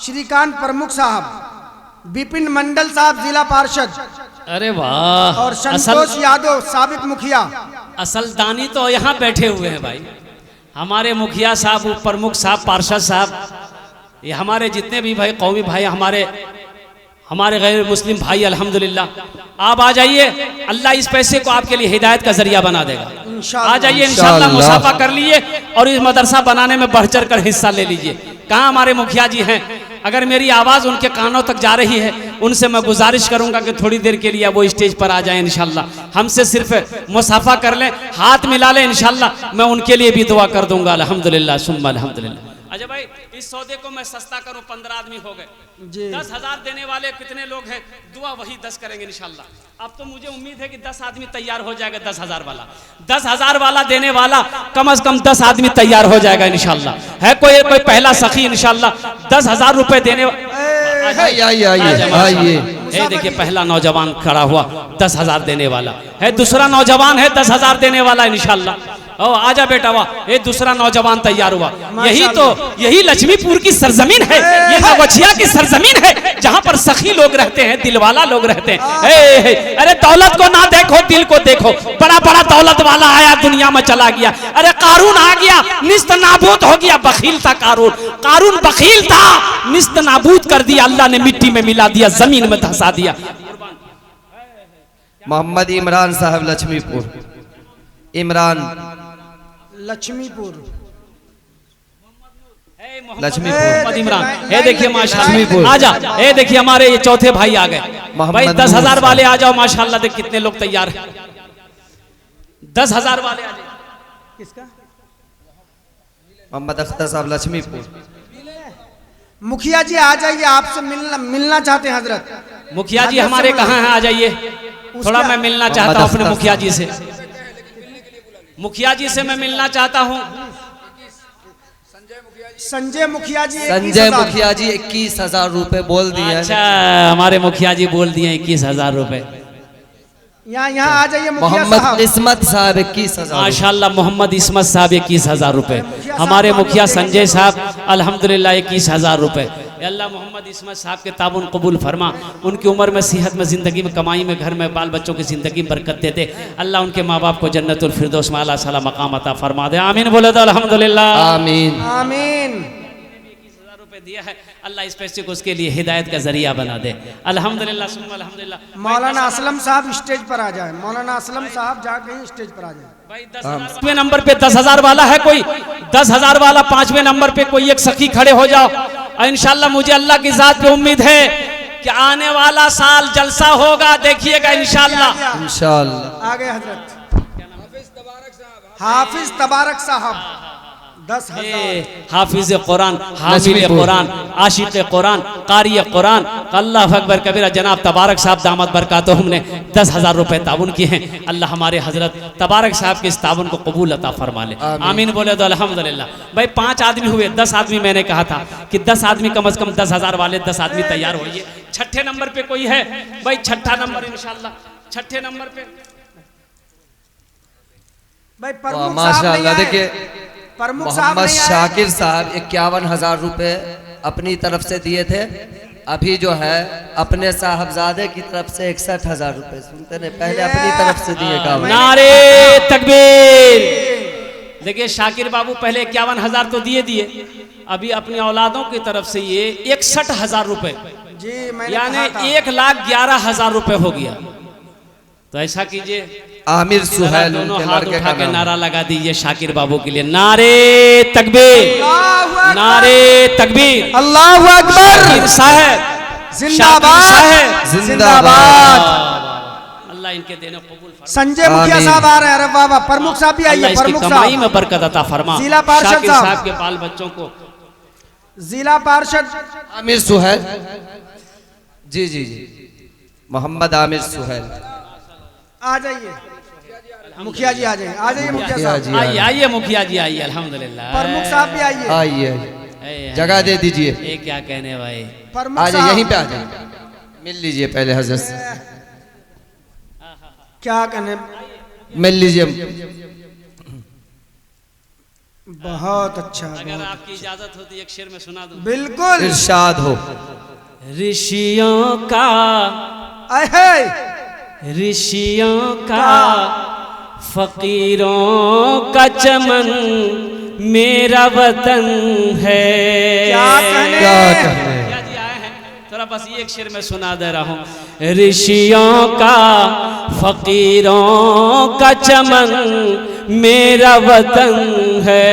Speaker 1: श्रीकांत प्रमुख साहब, विपिन मंडल साहब जिला पार्षद,
Speaker 2: अरे वाह।
Speaker 1: और संतोष यादव साबिक मुखिया।
Speaker 2: असल दानी तो यहाँ बैठे हुए हैं भाई, हमारे मुखिया साहब, प्रमुख साहब, पार्षद साहब, ये हमारे जितने भी भाई कौमी भाई, हमारे गैर मुस्लिम भाई अल्हम्दुलिल्लाह। आप आ जाइए, अल्लाह इस पैसे को आपके लिए हिदायत का जरिया बना देगा। आ जाइए इंशाल्लाह, मुसाफा कर लीजिए और इस मदरसा बनाने में बढ़ चढ़ कर हिस्सा ले लीजिए। कहाँ हमारे मुखिया जी हैं? अगर मेरी आवाज़ उनके कानों तक जा रही है, उनसे मैं गुजारिश करूंगा कि थोड़ी देर के लिए वो स्टेज पर आ जाए इंशाल्लाह। हमसे सिर्फ मुसाफा कर लें, हाथ मिला लें इंशाल्लाह, मैं उनके लिए भी दुआ कर दूंगा अल्हम्दुलिल्लाह सुम्मा अल्हम्दुलिल्लाह। अच्छा भाई, इस सौदे को मैं सस्ता करूं, 15 आदमी हो गए, 10,000 देने वाले कितने लोग हैं? दुआ वही 10 करेंगे इंशाल्लाह। अब तो मुझे उम्मीद है कि 10 आदमी तैयार हो जाएगा। 10,000 वाला, 10,000 वाला देने वाला कम से कम 10 आदमी तैयार हो जाएगा इंशाल्लाह। है कोई पहला सखी इंशाल्लाह 10,000 रुपए देने। आइए, देखिए पहला नौजवान खड़ा हुआ 10,000 देने वाला है, दूसरा नौजवान है 10,000 देने वाला इंशाल्लाह। ओ आजा बेटा, वाह, ये दूसरा नौजवान तैयार हुआ। यही लक्ष्मीपुर की सरजमीन है, ये नवगछिया की सरजमीन है, जहाँ पर सखी लोग रहते हैं, दिलवाला लोग रहते हैं। अरे दौलत को ना देखो, दिल को देखो। बड़ा बड़ा दौलत वाला आया, दुनिया में चला गया। अरे कारून आ गया, निस्त नाबूद हो गया। बखील था कारून बखील था, निस्त नाबूद कर दिया अल्लाह ने, मिट्टी में मिला दिया, जमीन में धंसा दिया।
Speaker 3: मोहम्मद इमरान साहब लक्ष्मीपुर, इमरान
Speaker 1: लक्ष्मीपुर,
Speaker 2: मोहम्मद इमरान। ये देखिए माशाल्लाह, आजा, ये देखिए हमारे ये चौथे भाई आ गए भाई। 10,000 वाले आ जाओ माशाल्लाह। देख कितने लोग तैयार हैं, 10,000 वाले आ जाए। किसका?
Speaker 3: मोहम्मद अख्तर साहब लक्ष्मीपुर।
Speaker 1: मुखिया जी आ जाइए, आपसे मिलना चाहते हैं हजरत।
Speaker 2: मुखिया जी हमारे कहाँ हैं? आ जाइए, थोड़ा मैं मिलना चाहता हूँ अपने मुखिया जी से। मुखिया जी से मैं मिलना चाहता हूँ।
Speaker 1: संजय मुखिया जी,
Speaker 3: 21,000 रुपए बोल दिए।
Speaker 2: अच्छा, हमारे मुखिया जी बोल दिए 21,000 रुपए।
Speaker 1: यहाँ आ जाइए।
Speaker 3: मोहम्मद इस्मत साहब 21,000।
Speaker 2: माशाल्लाह, मोहम्मद इस्मत साहब 21,000 रुपए। हमारे मुखिया संजय साहब अल्हम्दुलिल्लाह 21,000 रुपए। अल्लाह मोहम्मद इस्मत साहब के ताबुन कबूल फरमा, उनकी उम्र में, सेहत में, ज़िंदगी में, कमाई में, घर में, बाल बच्चों की ज़िंदगी में बरकत दे दे। अल्लाह उनके माँ बाप को जन्नतुल फिरदौस में आला साला मकाम अता फरमा दे। आमीन बोले तो अल्हम्दुलिल्लाह,
Speaker 3: आमीन
Speaker 1: आमीन।
Speaker 2: 21,000 रुपए दिया है, अल्लाह इस पैसे को उसके लिए हिदायत का जरिया बना दे। अल्हम्दुलिल्लाह सुम्मा अल्हम्दुलिल्लाह।
Speaker 1: मौलाना असलम साहब स्टेज पर आ जाए। मौलाना असलम साहब जाके स्टेज पर आ जाए।
Speaker 2: भाई 10,000 नंबर पे 10,000 वाला है कोई? 10,000 वाला 5वें नंबर पे कोई एक सखी खड़े हो जाओ। इंशाल्लाह मुझे अल्लाह की जात पे उम्मीद है कि आने वाला साल जलसा होगा, देखिएगा इंशाल्लाह।
Speaker 3: इंशाल्लाह।
Speaker 1: आगे हजरत हाफिज तबारक साहब 10,000।
Speaker 2: हाफिज कुरान, हामिल कुरान, आशिक कुरान, कारी कुरान, अल्लाह अकबर कबीरा, जनाब तबारक साहब दामद बरकातुहुम हमने 10,000 रुपए ताउन किए हैं। अल्लाह हमारे हजरत तबारक साहब के इस ताउन को कबूल अता फरमा ले। आमीन बोले तो अल्हम्दुलिल्लाह। भाई 5 आदमी हुए, 10 आदमी मैंने कहा था कि 10 आदमी कम से कम 10,000 वाले 10 आदमी तैयार होइए। 6ठे नंबर पे कोई है भाई? 6ठा नंबर इंशाल्लाह, 6ठे नंबर पे
Speaker 1: भाई प्रमुख
Speaker 3: माशाल्लाह। देखिए
Speaker 1: प्रमुख साहब
Speaker 3: मोहम्मद शाकिर साहब 51,000 रुपए अपनी तरफ से दिए थे। अभी जो है अपने साहबजादे की तरफ से 61,000 रुपए, सुनते नहीं, पहले अपनी तरफ से दिए का।
Speaker 2: नारे तकबीर। देखिए शाकिर बाबू पहले 51,000 तो दिए, अभी अपनी औलादों की तरफ से ये 61,000 रुपए
Speaker 1: जी मैंने
Speaker 2: यानी
Speaker 1: कहा था।
Speaker 2: 1,11,000 रुपए हो गया। तो ऐसा कीजिए,
Speaker 3: आमिर सुहैल
Speaker 2: दोनों
Speaker 3: उनके
Speaker 2: हाथ
Speaker 3: लड़के
Speaker 2: उठा
Speaker 3: का
Speaker 2: के
Speaker 3: नाम।
Speaker 2: नारा लगा दीजिए शाकिर बाबू के लिए। नारे तकबीर,
Speaker 1: अल्लाहु अकबर,
Speaker 2: नारे तकबीर।
Speaker 1: अल्लाहु अकबर,
Speaker 2: शाकिर साहब,
Speaker 1: जिंदाबाद,
Speaker 2: शाकिर साहब,
Speaker 1: जिंदाबाद।
Speaker 2: अल्लाह इनके देने कबूल फरमा।
Speaker 1: संजय मुखिया
Speaker 3: आमीन।
Speaker 1: साहब आ रहे हैं। अरे वाह वाह, प्रमुख साहब भी
Speaker 2: अल्लाह
Speaker 1: आइए।
Speaker 2: इसकी
Speaker 1: प्रमुख
Speaker 2: कमाई
Speaker 1: साहब,
Speaker 2: में बरकत अता फरमा।
Speaker 1: जिला पार्षद
Speaker 2: शाकिर
Speaker 1: साहब।
Speaker 2: साहब के बाल बच्चों को
Speaker 1: जिला पार्षद
Speaker 3: आमिर सुहैल, जी जी जी, मोहम्मद आमिर सुहैल।
Speaker 1: आ जाइए, मुखिया जी आ जाइए, आ जाइए मुखिया
Speaker 3: मुखिया
Speaker 1: साहब।
Speaker 3: जी
Speaker 2: आइए आइए मुखिया जी आइए। अल्हम्दुलिल्लाह।
Speaker 1: प्रमुख साहब भी आइए।
Speaker 3: आइए, जगह दे दीजिए।
Speaker 2: ये क्या कहने भाई।
Speaker 1: प्रमुख
Speaker 3: आ जाइए,
Speaker 1: साहब
Speaker 3: यहीं पे आ जाइए, मिल लीजिए पहले हजरत से,
Speaker 1: क्या कहने,
Speaker 3: मिल लीजिए।
Speaker 1: बहुत अच्छा,
Speaker 2: अगर
Speaker 1: बहुत
Speaker 2: आपकी इजाजत होती एक शेर में सुना दूं।
Speaker 1: बिल्कुल।
Speaker 3: इरशाद हो।
Speaker 2: ऋषियों का,
Speaker 1: अहे,
Speaker 2: ऋषियों का, फकीरों का चमन मेरा वतन है।
Speaker 1: क्या कहने,
Speaker 3: क्या कहने,
Speaker 2: मुखिया जी आए हैं, थोड़ा बस ये एक शेर में सुना दे रहा हूँ। ऋषियों का, फकीरों का चमन मेरा वतन है।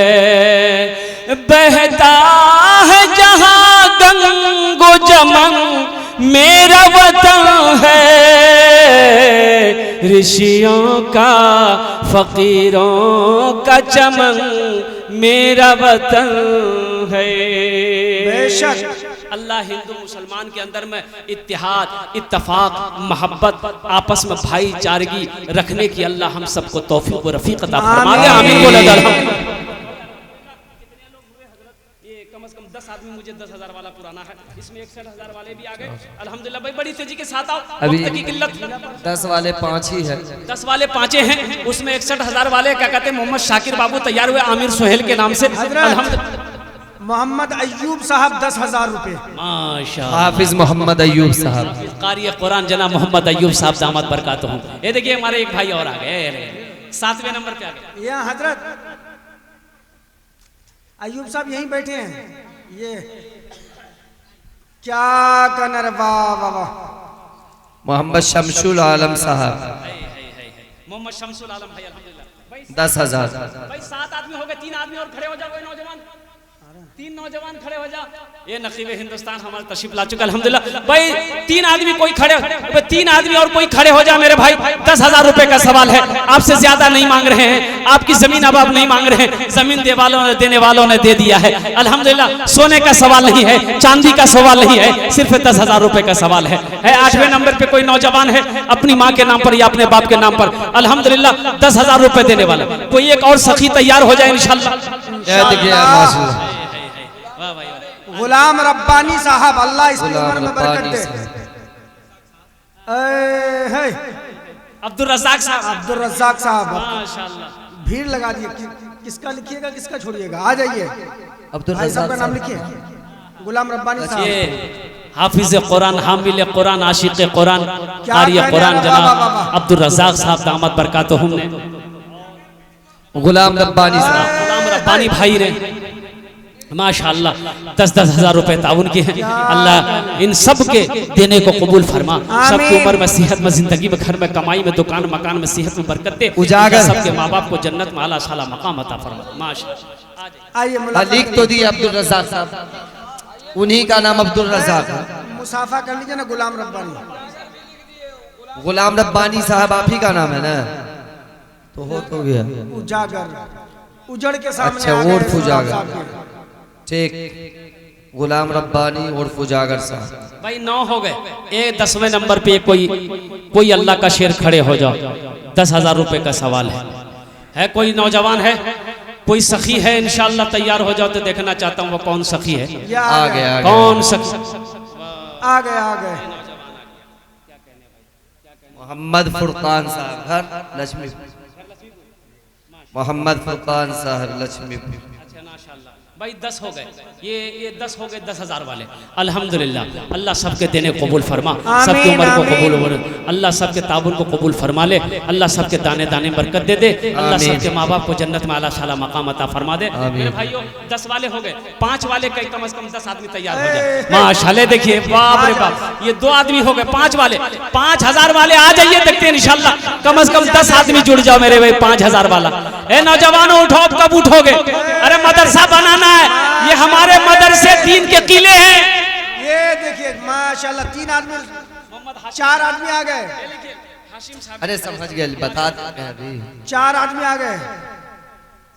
Speaker 2: बहता है जहाँ गंगो जमन मेरा वतन है। ऋषियों का, फकीरों का चमन मेरा वतन है।
Speaker 1: बेशक।
Speaker 2: अल्लाह हिंदू मुसलमान के अंदर में इत्तिहाद, इत्तफाक, मोहब्बत, आपस में भाईचारगी रखने की अल्लाह हम सबको तौफीक व रफीक अता फरमाए। आमीन बोले अल्हम्दुलिल्लाह। ये कम से कम 10 आदमी, मुझे 10,000 वाला पुराना है, इसमें 61,000 वाले भी आ गए। अल्हम्दुलिल्लाह भाई, बड़ी तेजी के साथ आओ,
Speaker 3: अभी
Speaker 2: वक्त की किल्लत।
Speaker 3: 10 वाले 5 ही है।
Speaker 2: 10 वाले 5 हैं, उसमें 61,000 वाले क्या कहते हैं, मोहम्मद शाकिर बाबू तैयार हुए आमिर सुहेल के नाम से। अल्हम्दुलिल्लाह,
Speaker 1: मोहम्मद अय्यूब साहब 10,000 रुपए।
Speaker 2: माशाअल्लाह।
Speaker 3: हाफिज मोहम्मद अय्यूब साहब,
Speaker 2: कारी कुरान जना मोहम्मद अय्यूब साहब दामद बरकात हूँ। ये देखिए हमारे एक भाई और आ गए, 7वें नंबर पे आ गए।
Speaker 1: यहाँ हजरत अय्यूब साहब यहीं बैठे हैं। ये क्या कहना रे, वाह वाह वाह।
Speaker 3: मोहम्मद शमशुल आलम साहब,
Speaker 2: मोहम्मद शमसुल आलम भाई, अल्हम्दुलिल्लाह भाई।
Speaker 3: 10,000।
Speaker 2: भाई 7 आदमी हो गए, 3 आदमी और खड़े हो जाओ। कोई नौजवान, 3 नौजवान खड़े हो जा। ये नकीबे हिंदुस्तान हमारा तशरीफ ला चुका अल्हम्दुलिल्लाह। भाई 3 आदमी कोई खड़े, 3 आदमी और कोई खड़े हो जा मेरे भाई। 10,000 रुपए का सवाल है, आपसे ज्यादा नहीं मांग रहे हैं। आपकी जमीन अब आप नहीं मांग रहे हैं, जमीन देने वालों ने दे दिया है अल्हम्दुलिल्लाह। सोने का सवाल नहीं है, चांदी का सवाल नहीं है, सिर्फ 10,000 रुपए का सवाल है। 8वें नंबर पे कोई नौजवान है अपनी माँ के नाम पर या अपने बाप के नाम पर, अल्हम्दुलिल्लाह 10,000 रुपए देने वाला। कोई एक और सखी तैयार हो जाए इंशाल्लाह।
Speaker 1: गुलाम रब्बानी साहब, अल्लाह इसकी उम्र में बरकत दे।
Speaker 2: अब्दुल रज़ाक साहब,
Speaker 1: अब्दुल रज़ाक साहब,
Speaker 2: माशाअल्लाह।
Speaker 1: भीड़ लगा दिए। किसका लिखिएगा, किसका छोड़िएगा, आ जाइए।
Speaker 3: अब्दुल
Speaker 1: भाई साहब का
Speaker 3: रज़ाक
Speaker 1: नाम लिखिए, गुलाम रब्बानी साहब।
Speaker 2: ये हाफिज कुरान, हामिल कुरान, आशिक कुरान, कारी
Speaker 1: कहने
Speaker 2: कुरान
Speaker 1: वाला,
Speaker 2: जनाब
Speaker 1: वाह, वाह, वाह।
Speaker 2: अब्दुल रज़ाक साहब दामद बरकातहुम ने,
Speaker 3: गुलाम रब्बानी साहब,
Speaker 2: गुलाम रब्बानी भाई ने माशाअल्लाह 10-10 हज़ार रुपए ताउन के हैं। अल्लाह इन सब के देने को कबूल फरमा। सबकी उम्र में, सेहत में, जिंदगी में, घर में, कमाई में, दुकान मकान में, सेहत में बरकत दे।
Speaker 3: उजागर
Speaker 2: सबके माँ बाप को जन्नत में आला साला मकाम अता फरमा माशाअल्लाह।
Speaker 1: आइए,
Speaker 3: लिख तो दिए अब्दुल रज़ाक साहब, उन्हीं का नाम अब्दुल रज़ाक है।
Speaker 1: मुसाफा कर लीजिए ना, गुलाम रब्बानी।
Speaker 3: गुलाम रब्बानी साहब आप ही का नाम है ना, तो हो गया।
Speaker 1: उजागर, उजड़ के सामने
Speaker 3: अच्छा,
Speaker 1: आ गए
Speaker 3: उर्फ उजागर।
Speaker 1: साहब के।
Speaker 3: ठीक, गुलाम रब्बानी उर्फ उजागर साहब।
Speaker 2: भाई 9 हो गए। 10वें नंबर पे कोई अल्लाह का शेर खड़े हो जाओ। 10,000 रुपए का सवाल है। कोई नौजवान है, कोई सखी है, इंशाल्लाह तैयार हो जाओ तो देखना चाहता हूँ वो कौन सखी है।
Speaker 1: ये
Speaker 3: आ गया,
Speaker 2: कौन सखी?
Speaker 1: आ गए, आ गए।
Speaker 3: मोहम्मद फुरकान साहब, घर लक्ष्मी। मोहम्मद फुरकान साहब लक्ष्मी।
Speaker 2: अच्छा माशाअल्लाह भाई 10 हो गए, ये 10 हो गए 10,000 वाले। अल्हम्दुलिल्लाह, अल्लाह सबके देने कबूल फरमा, सबके उम्र को कबूल, अल्लाह सबके ताबुन को कबूल फरमा ले, अल्लाह सबके दाने दाने बरकत दे दे, अल्लाह सबके माँ बाप को जन्नत में आला शाला मकाम अता फरमा दे। मेरे भाइयों 10 वाले हो गए, 5 वाले कम से कम 10 आदमी तैयार हो जाए। माशाल्लाह, देखिए बाप रे बाप, ये 2 आदमी हो गए, 5 वाले, 5,000 वाले आ जाइए, देखते हैं इंशाल्लाह कम से कम 10 आदमी जुड़ जाओ मेरे भाई। 5,000 वाला, ए नौजवानों उठो, कब उठोगे? अरे मदरसा बनाना है, ये हमारे मदरसे दीन के किले हैं।
Speaker 1: ये देखिए माशाल्लाह 3 आदमी, 4 आदमी आ गए।
Speaker 3: अरे समझ गए, बता दें अभी।
Speaker 1: 4 आदमी आ गए।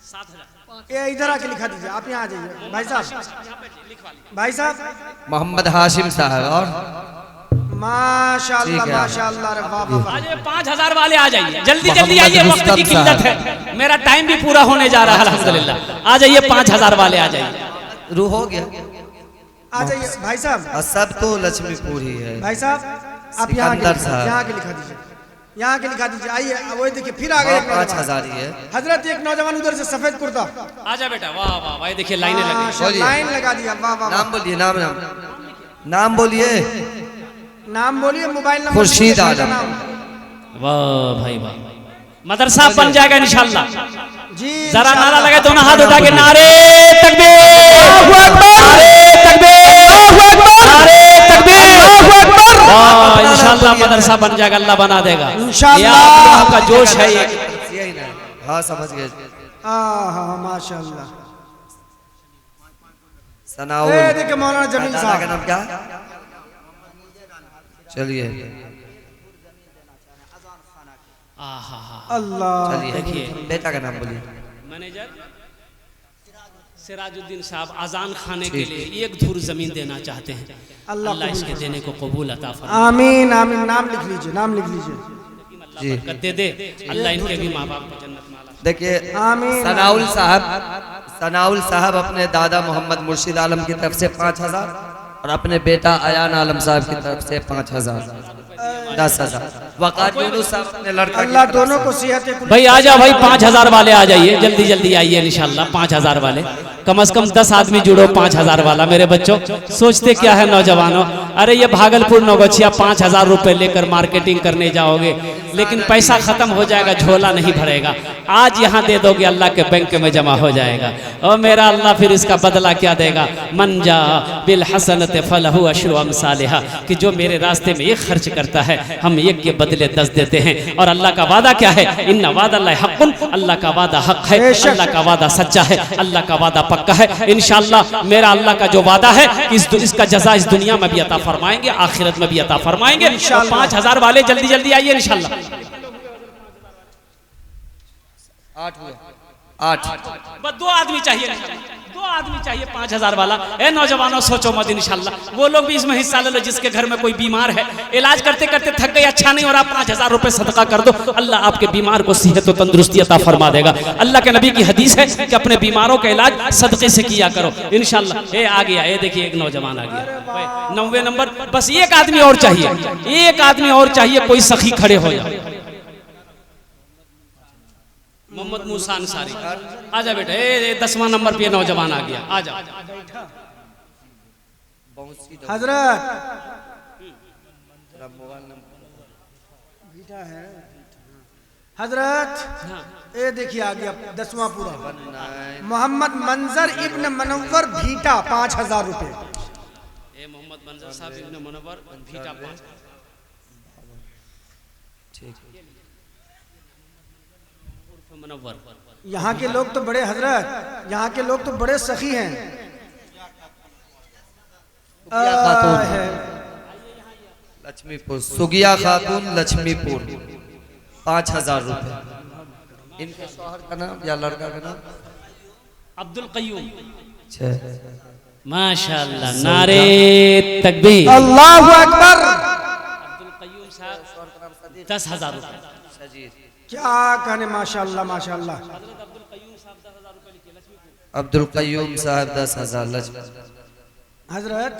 Speaker 2: 7,000
Speaker 1: ये इधर आके लिखा दीजिए, आप यहाँ आ जाइए भाई साहब। भाई साहब
Speaker 3: मोहम्मद हाशिम साहब और
Speaker 1: माशाल्लाह माशाल्लाह, रे वाह वाह।
Speaker 2: आज 5,000 वाले आ जाइए, जल्दी जल्दी आइए, वक्त की किल्लत है, मेरा टाइम भी पूरा होने जा रहा है अल्हम्दुलिल्लाह। आ जाइए 5,000 वाले आ जाइए।
Speaker 3: रू हो गया,
Speaker 1: आ जाइए भाई साहब।
Speaker 3: और सब तो लक्ष्मीपुर ही है।
Speaker 1: भाई साहब आप यहाँ
Speaker 3: सिकंदर साहब।
Speaker 1: के लिखा दीजिए, यहाँ के लिखा दीजिए। आइए वो देखिए फिर आ गए
Speaker 3: 5,000 ही है।
Speaker 1: हजरत, एक नौजवान उधर से सफेद कुर्ता।
Speaker 2: आजा बेटा, वाह वाह भाई, देखिए लाइनें लगी।
Speaker 1: माशाल्लाह, लाइन लगा दिया, वाह वाह।
Speaker 3: नाम बोलिए, नाम नाम नाम बोलिए।
Speaker 1: नाम बोलिए, मोबाइल नंबर।
Speaker 3: खुर्शीद आलम।
Speaker 2: वाह भाई वाह, मदरसा बन जाएगा इंशाल्लाह।
Speaker 1: जी
Speaker 2: जरा नारा लगे, दोनों हाथ उठा के नारे तकबीर, नारे तकबीर, नारे तकबीर। वाह, इंशाल्लाह मदरसा बन जाएगा, अल्लाह बना देगा इंशाल्लाह। ये आपका जोश है ये।
Speaker 3: यही ना, हाँ समझ गए।
Speaker 1: हाँ माशाल्लाह।
Speaker 3: सनाउल,
Speaker 1: ये देखिए मौलाना जमील
Speaker 3: दादा
Speaker 1: साहब
Speaker 3: का नाम क्या? चलिए
Speaker 1: अल्लाह।
Speaker 3: चलिए,
Speaker 2: देखिए
Speaker 3: बेटा का नाम बोलिए।
Speaker 2: मैनेजर सिराजुद्दीन साहब अजान खाने के लिए 1 धूर जमीन देना चाहते हैं, अल्लाह इसके देने को कबूल अता फरमाए।
Speaker 1: आमीन आमीन। नाम लिख लीजिए, नाम लिख लीजिए।
Speaker 2: अल्लाह बरकत दे दे, अल्लाह इनके भी माँ बाप को जन्नत में आला।
Speaker 3: देखिए
Speaker 1: आमीन।
Speaker 3: सनाउल साहब अपने दादा मोहम्मद मुर्शिद आलम की तरफ से 5,000 और अपने बेटा अयान आलम साहब की तरफ से 5,000, 10,000। वक़ार यूनुस साहब अपने लड़का की
Speaker 1: अल्लाह
Speaker 3: तरफ
Speaker 1: दोनों
Speaker 3: से।
Speaker 1: को सेहत है।
Speaker 2: भाई आ जाओ भाई, 5,000 वाले आ जाइए, जल्दी जल्दी आइए इंशाल्लाह। 5,000 वाले, कम से कम 10 आदमी जुड़ो। 5,000 वाला मेरे बच्चों, सोचते क्या है नौजवानों, अरे ये भागलपुर नौगछिया 5,000 रुपए लेकर मार्केटिंग करने जाओगे, लेकिन पैसा खत्म हो जाएगा, झोला नहीं भरेगा। आज यहाँ दे दोगे, अल्लाह के बैंक में जमा हो जाएगा, और मेरा अल्लाह फिर इसका बदला क्या देगा। मन जा बिल हसनत फलहु अशरु अमसालिहा, कि जो मेरे रास्ते में एक खर्च करता है, हम एक के बदले 10 देते हैं। और अल्लाह का वादा क्या है, इन्ना वादा अल्लाह हक़्क़ुन, अल्लाह का वादा हक है, अल्लाह का वादा सच्चा है, अल्लाह का वादा पक्का है। इंशाअल्लाह मेरा अल्लाह का जो वादा है, इसका जज़ा इस दुनिया में भी अता फरमाएंगे, आखिरत में भी अता फरमाएंगे। 5,000 वाले जल्दी जल्दी आइए इंशाअल्लाह।
Speaker 3: 8 हुए, 8।
Speaker 2: बस 2 आदमी चाहिए, 2 आदमी चाहिए 5,000 वाला। ए नौजवानों सोचो मत, इंशाल्लाह वो लोग भी इसमें हिस्सा ले लो जिसके घर में कोई बीमार है, इलाज करते करते थक गए, अच्छा नहीं हो रहा, 5,000 रुपए सदका कर दो, अल्लाह आपके बीमार को सेहत और तंदुरुस्ती अता फरमा देगा। अल्लाह के नबी की हदीस है कि अपने बीमारों का इलाज सदके से किया करो इंशाल्लाह। ए आ गया, ये देखिए एक नौजवान आ गया 90 नंबर। बस एक आदमी और चाहिए, एक आदमी और चाहिए, कोई सखी खड़े हो जाए। मोहम्मद मूसा अंसारी आजा बेटा, 10वां नंबर पे नौजवान आ गया, आजा।
Speaker 1: हजरत हजरत ये देखिए आ गया 10वां पूरा। मोहम्मद मंजर इब्न मनव्वर भीटा 5,000 रुपए।
Speaker 2: मोहम्मद मंजर साहब इब्न मनव्वर भीटा 5।
Speaker 1: यहाँ के लोग तो बड़े हजरत, यहाँ के लोग तो बड़े सखी हैं।
Speaker 3: लक्ष्मीपुर, सुगिया खातून लक्ष्मीपुर 5,000 रुपए। इनके शौहर का नाम या लड़का का नाम?
Speaker 2: अब्दुल कय्यूम।
Speaker 3: 6।
Speaker 2: माशाअल्लाह, नारे तकबीर,
Speaker 1: अल्लाहु अकबर।
Speaker 2: अब्दुल कय्यूम साहब 10,000 रुपए।
Speaker 1: क्या कहने, माशाअल्लाह माशाअल्लाह।
Speaker 3: अब्दुल कय्यूम साहब 10,000 लक्ष्मी।
Speaker 1: हजरत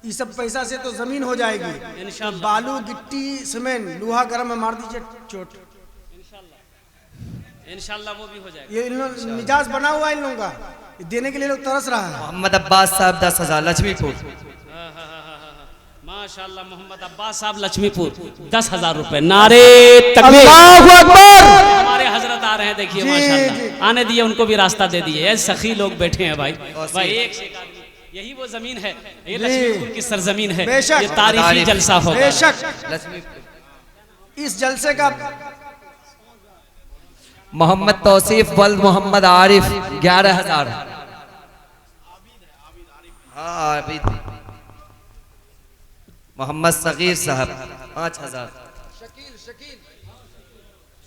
Speaker 1: ये सब पैसा से तो जमीन हो जाएगी, बालू गिट्टी सीमेंट लोहा गरम में मार दीजिए चोट,
Speaker 2: इंशाल्लाह वो भी हो जाएगा।
Speaker 1: ये इन लोग मिजाज बना हुआ है इन लोगों का। देने के लिए लोग तरस रहा है।
Speaker 3: मोहम्मद अब्बास साहब 10,000 लक्ष्मीपुर।
Speaker 2: माशाल्लाह मोहम्मद अब्बास साहब लक्ष्मीपुर 10,000 रुपए। नारे तकबीर,
Speaker 1: अल्लाहु अकबर।
Speaker 2: हमारे हजरत आ रहे हैं, देखिए माशाल्लाह। आने दिए, उनको भी रास्ता दे दिए। ये सखी लोग बैठे हैं भाई, भाई एक से एक आदमी। यही वो जमीन है, ये लक्ष्मीपुर की सरजमीन है।
Speaker 1: बेशक।
Speaker 2: ये तारीफी जलसा होगा।
Speaker 1: बेशक
Speaker 3: लक्ष्मीपुर।
Speaker 1: इस जलसे का
Speaker 3: मोहम्मद तौसीफ वल्द मोहम्मद आरिफ 11,000। हाँ अभी मोहम्मद सगीर साहब 5,000।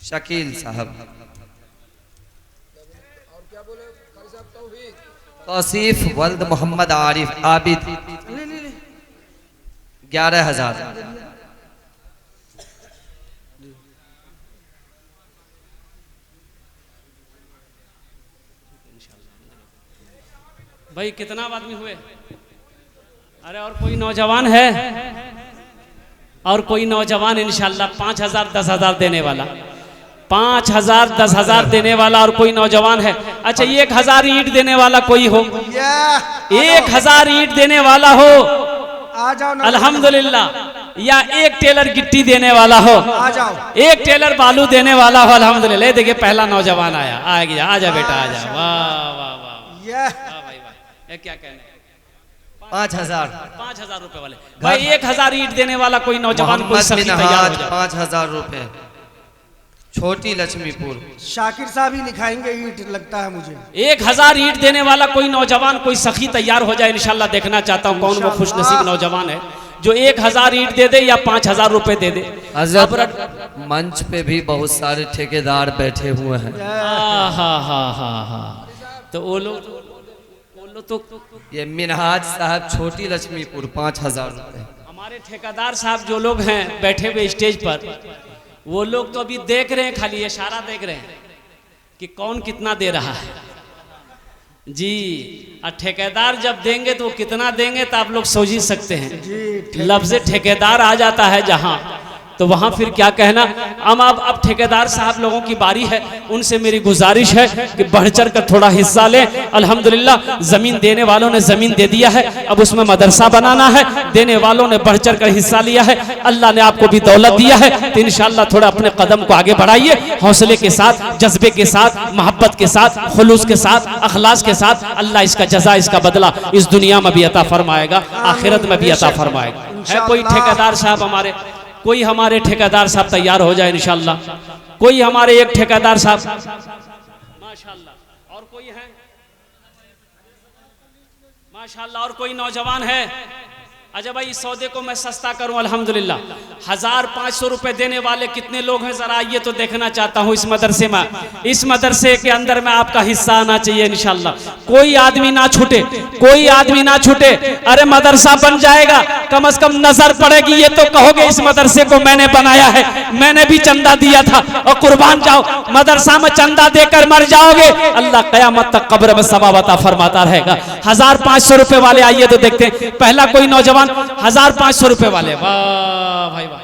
Speaker 3: शकील साहब। तौसीफ वल्द मोहम्मद आरिफ आबिद 11,000।
Speaker 2: भाई कितना आदमी हुए? अरे और कोई नौजवान है? और कोई नौजवान इंशाल्लाह 5,000 10,000 देने वाला, 5,000 10,000 देने वाला और कोई नौजवान है? अच्छा 1,000 ईंट देने वाला कोई हो? 1,000 ईंट देने वाला हो
Speaker 1: आ जाओ ना।
Speaker 2: अल्हम्दुलिल्लाह। या एक टेलर गिट्टी देने वाला हो?
Speaker 1: आ जाओ।
Speaker 2: एक टेलर बालू देने वाला हो? अल्हम्दुलिल्लाह। देखिए पहला नौजवान आया, आ गया। आजा बेटा आजा। वाह वाह वाह भाई वाह। ये क्या कहने?
Speaker 3: 5,000।
Speaker 2: 5,000 रुपए वाले भाई। 1,000 ईंट देने वाला कोई नौजवान, कोई सखी तैयार हो जाए।
Speaker 3: 5,000 रुपए। छोटी लक्ष्मीपुर।
Speaker 1: शाकिर साहब ही लिखाएंगे ईंट, लगता है मुझे।
Speaker 2: 1,000 ईंट देने वाला कोई नौजवान, कोई सखी तैयार हो जाए इंशाल्लाह। देखना चाहता हूँ कौन वो खुश नसीब नौजवान है जो 1,000 ईंट दे दे या 5,000 रुपए दे दे।
Speaker 3: हजरत मंच पे भी बहुत सारे ठेकेदार बैठे हुए हैं।
Speaker 2: तो वो लोग तो
Speaker 3: ये मिनहाज साहब छोटी लक्ष्मीपुर 5,000 रुपए।
Speaker 2: हमारे ठेकेदार साहब जो लोग हैं बैठे हुए स्टेज पर, वो लोग तो अभी देख रहे हैं, खाली इशारा देख रहे हैं कि कौन कितना दे रहा है जी। और ठेकेदार जब देंगे तो वो कितना देंगे तो आप लोग सोच ही सकते हैं। लफ्ज ठेकेदार आ जाता है जहां, तो वहां फिर क्या कहना। अब ठेकेदार साहब लोगों की बारी है, उनसे मेरी गुजारिश है कि बढ़ चढ़ कर थोड़ा हिस्सा लें। अल्हम्दुलिल्लाह जमीन देने वालों ने जमीन दे दिया है, अब उसमें मदरसा बनाना है। देने वालों ने बढ़ चढ़ कर हिस्सा लिया है। अल्लाह ने आपको भी दौलत दिया है, तो इंशाअल्लाह थोड़ा अपने कदम को आगे बढ़ाइए, हौसले के साथ, जज्बे के साथ, मोहब्बत के साथ, खुलूस के साथ, अखलास के साथ। अल्लाह इसका जजा, इसका बदला इस दुनिया में भी अता फरमाएगा, आखिरत में भी अता फरमाएगा। है कोई ठेकेदार साहब हमारे, कोई हमारे ठेकेदार साहब तैयार हो जाए इंशाल्लाह। कोई हमारे एक ठेकेदार साहब माशाल्लाह। और कोई है माशाल्लाह? और कोई नौजवान है? अच्छा भाई इस सौदे को मैं सस्ता करूं अल्हम्दुलिल्लाह। 1,500 रुपए देने वाले कितने लोग हैं जरा ये तो देखना चाहता हूं। इस मदरसे में, इस मदरसे के अंदर में आपका हिस्सा आना चाहिए इंशाल्लाह। कोई आदमी ना छूटे, कोई आदमी ना छूटे। अरे मदरसा बन जाएगा, कम से कम नजर पड़ेगी, ये तो कहोगे इस मदरसे को मैंने बनाया है, मैंने भी चंदा दिया था। और कुर्बान जाओ, मदरसा में चंदा देकर मर जाओगे, अल्लाह कयामत तक कब्र में सवाब अता फरमाता रहेगा। 1,500 रुपए वाले आइए तो देखते हैं। पहला कोई नौजवान 1,500 रुपए वाले। वाह भाई वाह,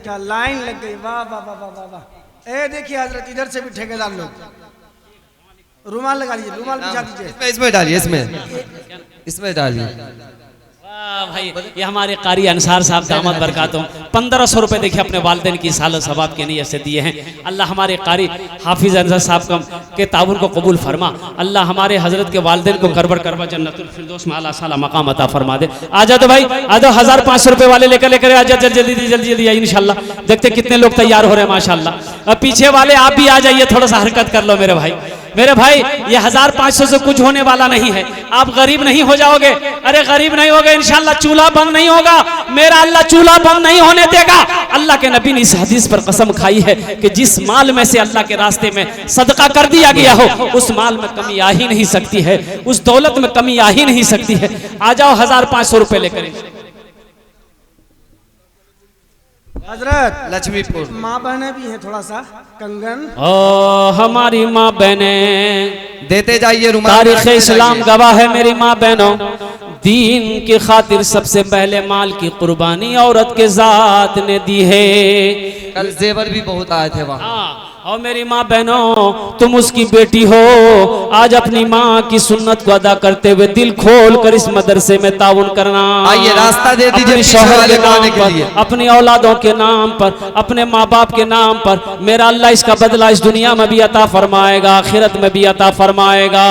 Speaker 1: क्या लाइन लग गई। वाह वाह वाह वाह वाह। ए देखिए हजरत, इधर से भी ठेकेदार लोग रुमाल लगा लीजिए, रुमाल बिछा दीजिए।
Speaker 3: इसमें डालिए, इसमें डालिए।
Speaker 2: भाई ये हमारे कारी अंसार साहब दामद बरकातों 1,500 रुपए देखिए अपने वालिदैन की साल सवाब के नियत से दिए हैं। अल्लाह हमारे कारी हाफिज अंसार साहब के ताउन को कबूल फरमा। अल्लाह हमारे हजरत के वालिदैन को करबर करबा जन्नतुल फिरदौस में आला साला मकाम अता फरमा दे। आजा तो भाई, आजा 1,500 रुपए वाले लेकर आजा, जल्दी जल्दी इंशाल्लाह। देखते कितने लोग तैयार हो रहे हैं माशाल्लाह। पीछे वाले आप भी आ जाइए, थोड़ा सा हरकत कर लो मेरे भाई। मेरे भाई ये 1,500 से कुछ होने वाला नहीं है। आप गरीब नहीं हो जाओगे। अरे गरीब नहीं होगे इंशाल्लाह, चूल्हा बंद नहीं होगा। मेरा अल्लाह चूल्हा बंद नहीं होने देगा। अल्लाह के नबी ने इस हदीस पर कसम खाई है कि जिस माल में से अल्लाह के रास्ते में सदका कर दिया गया हो, उस माल में कमी आ ही नहीं सकती है, उस दौलत में कमी आ ही नहीं सकती है। आ जाओ 1,500 रुपए लेकर।
Speaker 1: हजरत
Speaker 3: लक्ष्मीपुर
Speaker 1: माँ बहने भी है, थोड़ा सा कंगन।
Speaker 2: ओ हमारी माँ बहने
Speaker 3: देते जाइए।
Speaker 2: तारीख इस्लाम गवाह है मेरी माँ बहनों, दीन की खातिर सबसे पहले माल की कुर्बानी औरत के जात ने दी है।
Speaker 3: कल जेवर भी बहुत आए थे वहाँ।
Speaker 2: और मेरी माँ बहनों, तुम उसकी बेटी हो, आज अपनी माँ की सुन्नत को अदा करते हुए दिल खोल कर इस मदरसे में ताउन करना।
Speaker 3: आइए रास्ता दे दीजिए
Speaker 2: अपने शौहर के नाम पर, अपनी औलादों के नाम पर, अपने माँ बाप के नाम पर मेरा अल्लाह इसका बदला इस दुनिया में भी अता फरमाएगा, आखिरत में भी अता फरमाएगा।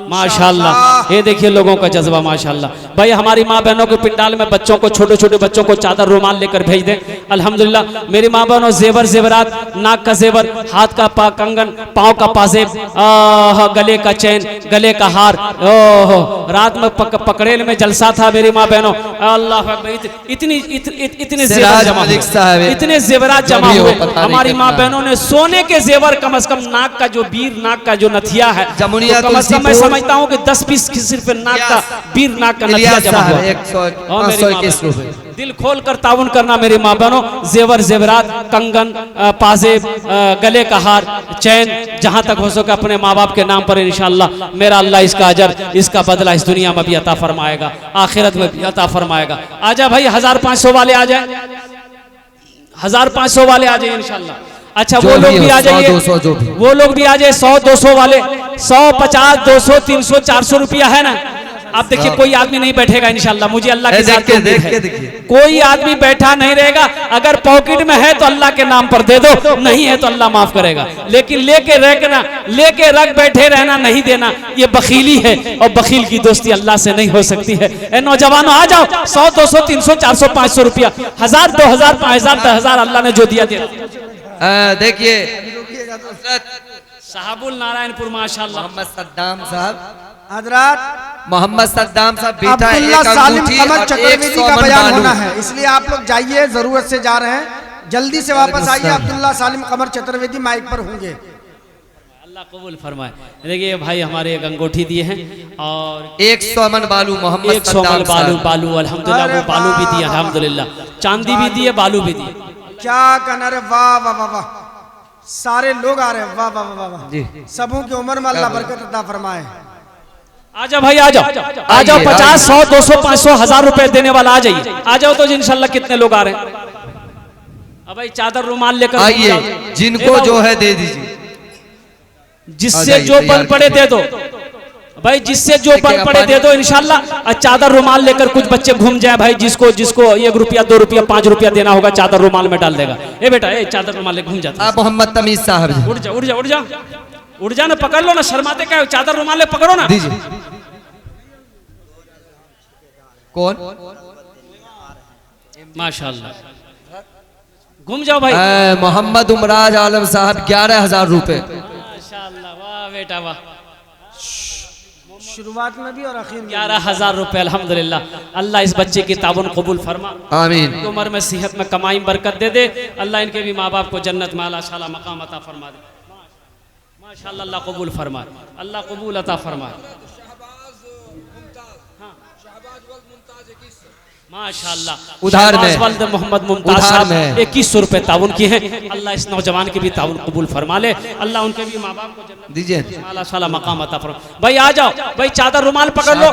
Speaker 2: माशाल्लाह, ये देखिए लोगों का जज्बा माशाल्लाह। भाई हमारी माँ बहनों के पिंडाल में बच्चों को, छोटे छोटे बच्चों को चादर रुमाल लेकर भेज दें। अल्हम्दुलिल्लाह मेरी माँ बहनों, जेवर जेवरात, नाक का जेवर, हाथ का कंगन, पाँव का पाजेब, गले का चैन, गले का हार। ओह रात में पकड़ेल में जलसा था मेरी माँ बहनों, अल्लाह इतने जेवरात जमा हुए। हमारी माँ बहनों ने सोने के जेवर कम से कम, नाक का जो बीर, नाक का जो नथिया है, कम से कम मैं समझता हूँ कि 10 पीस सिर्फ नाक का बीर, नाक का नथिया जमा हुआ।
Speaker 3: 121 रुपए।
Speaker 2: दिल खोल कर ताउन करना मेरी माँ बहनों, जेवर जेवरात, कंगन, पाजेब, गले का हार, चैन, जहां तक हो सके अपने माँ बाप के नाम पर इंशाअल्लाह मेरा अल्लाह इसका अजर, इसका बदला इस दुनिया में भी अता फरमाएगा, आखिरत में भी अता फरमाएगा। आजा भाई 1500 वाले आ जाए, 1500 वाले आ जाए इंशाअल्लाह। अच्छा वो लोग भी आ जाइए, वो लोग भी आ जाए, 100-200 वाले, 150, 200, 300, 400 रुपया है ना। आप देखिए कोई आदमी नहीं बैठेगा इंशाल्लाह, मुझे अल्लाह के साथ कोई आदमी बैठा नहीं रहेगा। अगर पॉकेट में है तो अल्लाह के नाम पर दे दो, नहीं है तो अल्लाह माफ करेगा। लेकिन लेके रख बैठे रहना, नहीं देना, ये बखीली है, और बखील की दोस्ती अल्लाह से नहीं हो सकती है। ए नौजवानों आ जाओ, 100, 200, 300, 400, 500 रुपया, 1000, 2000, 5000, 10,000 अल्लाह ने जो दिया दे।
Speaker 3: देखिए
Speaker 2: साहबुल नारायणपुर माशाल्लाह,
Speaker 3: मोहम्मद सद्दाम साहब,
Speaker 1: हजरात
Speaker 3: मोहम्मद सद्दाम साहब बेटा,
Speaker 1: अब्दुल्ला
Speaker 3: एक
Speaker 1: सालिम
Speaker 3: अंगूठी
Speaker 1: कमर
Speaker 3: और
Speaker 1: चतुर्वेदी
Speaker 3: 100
Speaker 1: का
Speaker 3: मन
Speaker 1: बयान
Speaker 3: बालू।
Speaker 1: होना है, इसलिए आप लोग जाइए, जरूरत से जा रहे हैं, जल्दी से वापस आइए। अब्दुल्ला सालिम कमर चतुर्वेदी माइक पर होंगे।
Speaker 2: अल्लाह कबूल फरमाए। देखिए भाई हमारे एक अंगूठी दिए हैं और
Speaker 3: 100 मन बालू, मोहम्मद
Speaker 2: 100 मन बालू अल्हम्दुलिल्लाह, वो बालू भी दिया अल्हम्दुलिल्लाह, चांदी भी दी है, बालू भी दी।
Speaker 1: क्या कहना रे, वाह वाह वाह वाह, सारे लोग आ रहे हैं, वाह वाह वाह वाह, सबों की उम्र में अल्लाह बरकत अता फरमाए।
Speaker 2: आजा भाई आ जाओ, 50, 100, 200, 500, 1000 रुपए देने वाला आ जाइए, आ जाओ तो इंशाल्लाह। कितने लोग आ रहे हैं? अब भाई चादर रुमाल लेकर
Speaker 3: आइए, जिनको जो है दे दीजिए,
Speaker 2: जिससे जो बन पड़े दे दो भाई, जिससे जो बन पड़े दे दो इंशाल्लाह। चादर रुमाल लेकर कुछ बच्चे घूम जाए भाई, जिसको 1 रुपया, 2 रुपया, 5 रुपया देना होगा, चादर रुमाल में डाल देगा। ए बेटा, ए चादर रुमाल ले घूम जाता।
Speaker 3: मोहम्मद तमीज साहब,
Speaker 2: उठ जा उठ जा उठ जा उठ जा ना, पकड़ लो ना, शर्माते क्या, चादर रुमाल ले पकड़ो ना।
Speaker 3: दीजिए। कौन?
Speaker 2: माशाल्लाह, घूम जाओ भाई।
Speaker 3: मोहम्मद उमराज आलम साहब 11,000 रुपए।
Speaker 2: माशाल्लाह, वाह बेटा वाह,
Speaker 1: शुरुआत में भी और आखिर में
Speaker 2: 11,000 रुपए अल्हम्दुलिल्लाह। अल्लाह इस बच्चे की ताबन कबूल फरमा,
Speaker 3: आमीन।
Speaker 2: उम्र में सेहत में कमाई बरकत दे दे, अल्लाह इनके भी माँ बाप को जन्नत में आला शाला मकाम अता फरमा दे। माशाल्लाह, अल्लाह कबूल फरमाए, अल्लाह कबूल अता फरमाए। माशाल्लाह,
Speaker 3: उधार में
Speaker 2: मोहम्मद मुमताज साहब 2100 रुपए ताउन किए हैं। अल्लाह इस नौजवान की भी ताउन कबूल फरमा ले, अल्लाह उनके भी माँ बाप को जन्नत
Speaker 3: दीजिए,
Speaker 2: आला शाला मकाम अता फरमा। भाई आ जाओ भाई, चादर रुमाल पकड़ लो,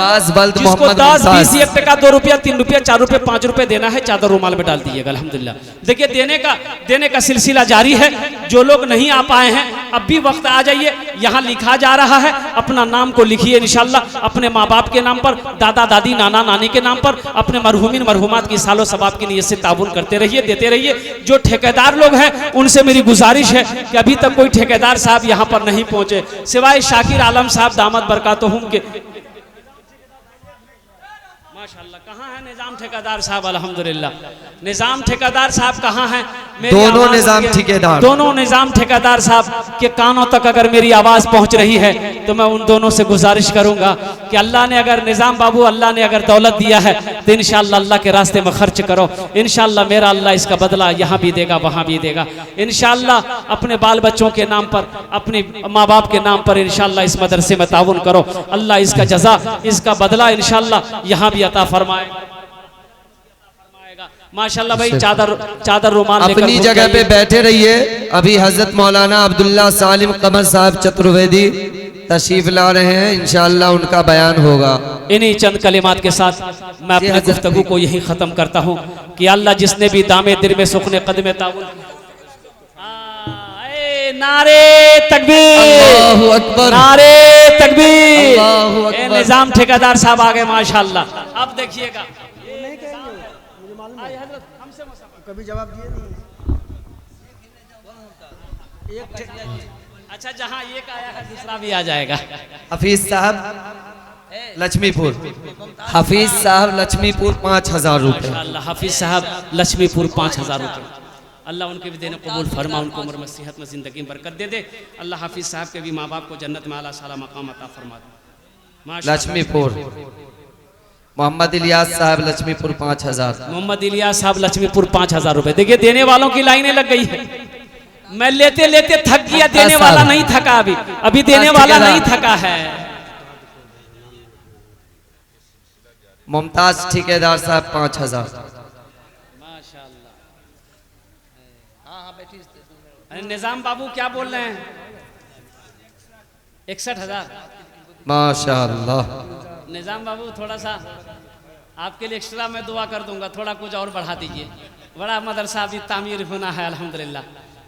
Speaker 2: जिसको 10, 20, 1 टका, 2 रुपया, 3 रुपया, 4 रुपये, 5 रुपये देना है, चादर रुमाल में डाल दीजिएगा अल्हम्दुलिल्लाह। देखिए देने का सिलसिला जारी है। जो लोग नहीं आ पाए हैं अब भी वक्त आ जाइए, यहाँ लिखा जा रहा है, अपना नाम को लिखिए इंशाल्लाह, अपने माँ बाप के नाम पर, दादा दादी, नाना नानी के नाम पर, अपने मरहुमीन मरहुमात की सालो सबाब की नियत से ताबुन करते रहिए, देते रहिए। जो ठेकेदार लोग हैं उनसे मेरी गुजारिश है कि अभी तक कोई ठेकेदार साहब यहाँ पर नहीं पहुंचे, सिवाय शाकिर आलम साहब दामद बरकातहुम के। माशाल्लाह, कहाँ है निजाम ठेकेदार साहब? अल्हम्दुलिल्लाह, निजाम ठेकेदार साहब कहाँ हैं?
Speaker 3: दोनों निजाम ठेकेदार,
Speaker 2: दोनों निजाम ठेकेदार साहब के कानों तक अगर मेरी आवाज पहुंच रही है तो मैं उन दोनों से गुजारिश करूंगा कि अल्लाह ने अगर निजाम बाबू, अल्लाह ने अगर दौलत दिया है तो इंशाअल्लाह अल्लाह के रास्ते में खर्च करो। इंशाअल्लाह मेरा अल्लाह इसका बदला यहाँ भी देगा, वहाँ भी देगा इंशाअल्लाह। अपने बाल बच्चों के नाम पर, अपने माँ बाप के नाम पर इंशाअल्लाह इस मदरसे में ताउन करो, अल्लाह इसका जजा, इसका बदला इंशाअल्लाह यहाँ भी अता फरमाएगा। माशाल्लाह भाई, चादर रुमाल
Speaker 3: अपनी जगह पे बैठे रहिए। अभी हजरत मौलाना अब्दुल्ला सालिम कमर साहब चतुर्वेदी तशरीफ ला रहे हैं, इंशाअल्लाह उनका बयान होगा।
Speaker 2: इन्हीं चंद कलिमात के साथ मैं अपनी गुफ्तगू को यही खत्म करता हूँ कि अल्लाह जिसने भी दामे दिल में सुखने कदमे ताउन, नारे तकबीर,
Speaker 3: अल्लाहु अकबर,
Speaker 2: नारे तकबीर।
Speaker 3: अल्लाहु अकबर।
Speaker 2: निजाम ठेकेदार साहब आ गए माशाल्लाह। अब देखिएगा
Speaker 1: कभी जवाब दिए नहीं।
Speaker 2: अच्छा, जहां एक आया है दूसरा भी आ जाएगा।
Speaker 3: हफीज साहब लक्ष्मीपुर, हफीज साहब लक्ष्मीपुर 5,000 रुपए।
Speaker 2: माशाल्लाह, हाफिज साहब लक्ष्मीपुर 5,000 रुपये। अल्लाह उनके भी देने कबूल फरमा, उनको उम्र में सेहत में ज़िंदगी में बरकत दे दे। अल्लाह हाफिज साहब के भी माँ बाप को जन्नत में आला साला मकाम अता फरमा दे। माशाल्लाह।
Speaker 3: लक्ष्मीपुर मोहम्मद इलियास साहब लक्ष्मीपुर 5,000।
Speaker 2: मोहम्मद इलियास साहब लक्ष्मीपुर 5,000 रुपये। देखिए देने वालों की लाइनें लग गई है। मैं लेते लेते थक गया, देने वाला नहीं थका, अभी देने वाला नहीं थका है।
Speaker 3: मुमताज ठेकेदार साहब 5,000।
Speaker 2: अरे निजाम बाबू क्या बोल रहे हैं? 61,000।
Speaker 3: माशाअल्लाह।
Speaker 2: निजाम बाबू थोड़ा सा आपके लिए एक्स्ट्रा मैं दुआ कर दूंगा, थोड़ा कुछ और बढ़ा दीजिए। बड़ा मदरसा अभी तामीर होना है अल्हम्दुलिल्लाह,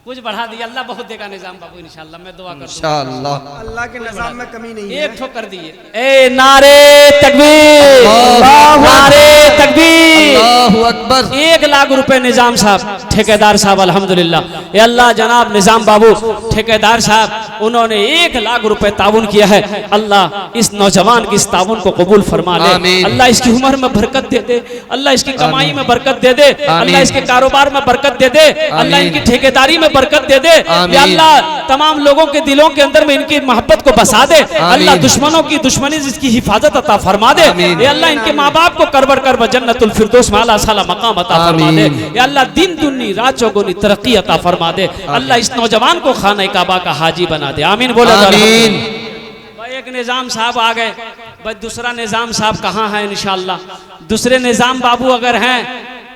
Speaker 2: कुछ बढ़ा दिए। अल्लाह बहुत देगा निजाम बाबू इंशाल्लाह, मैं दुआ कर दूंगा।
Speaker 3: इंशाअल्लाह
Speaker 1: अल्लाह के निजाम में कमी नहीं है।
Speaker 2: एक ठो कर दिए। ए नारे तकबीर, नारे तकबीर,
Speaker 3: अल्लाहु अकबर।
Speaker 2: 1 लाख रुपए निजाम साहब ठेकेदार साहब अल्हम्दुलिल्लाह। ये अल्लाह जनाब निजाम बाबू ठेकेदार साहब उन्होंने 1 लाख रुपए ताउन किया है। अल्लाह इस नौजवान की इस ताउन को कबूल फरमा ले। अल्लाह इसकी उम्र में बरकत दे दे, अल्लाह इसकी कमाई में बरकत दे दे, अल्लाह इसके कारोबार में बरकत दे दे, अल्लाह इनकी ठेकेदारी में बरकत दे दे। या अल्लाह तमाम लोगों के दिलों के अंदर में इनकी मोहब्बत को बसा दे। अल्लाह दुश्मनों की दुश्मनी जिसकी हिफाजत अता फरमा दे। या अल्लाह इनके माँ बाप को करबर कर जन्नतुल फिरदौस में आला साला मकाम अता फरमा दे। या अल्लाह दिन दुनी रात चौगुनी तरक्की अता फरमा दे। अल्लाह इस नौजवान को खाना काबा का हाजी बना दे। आमीन बोले। एक निजाम साहब आ गए भाई, दूसरा निजाम साहब कहाँ है? इंशाल्लाह दूसरे निजाम बाबू अगर हैं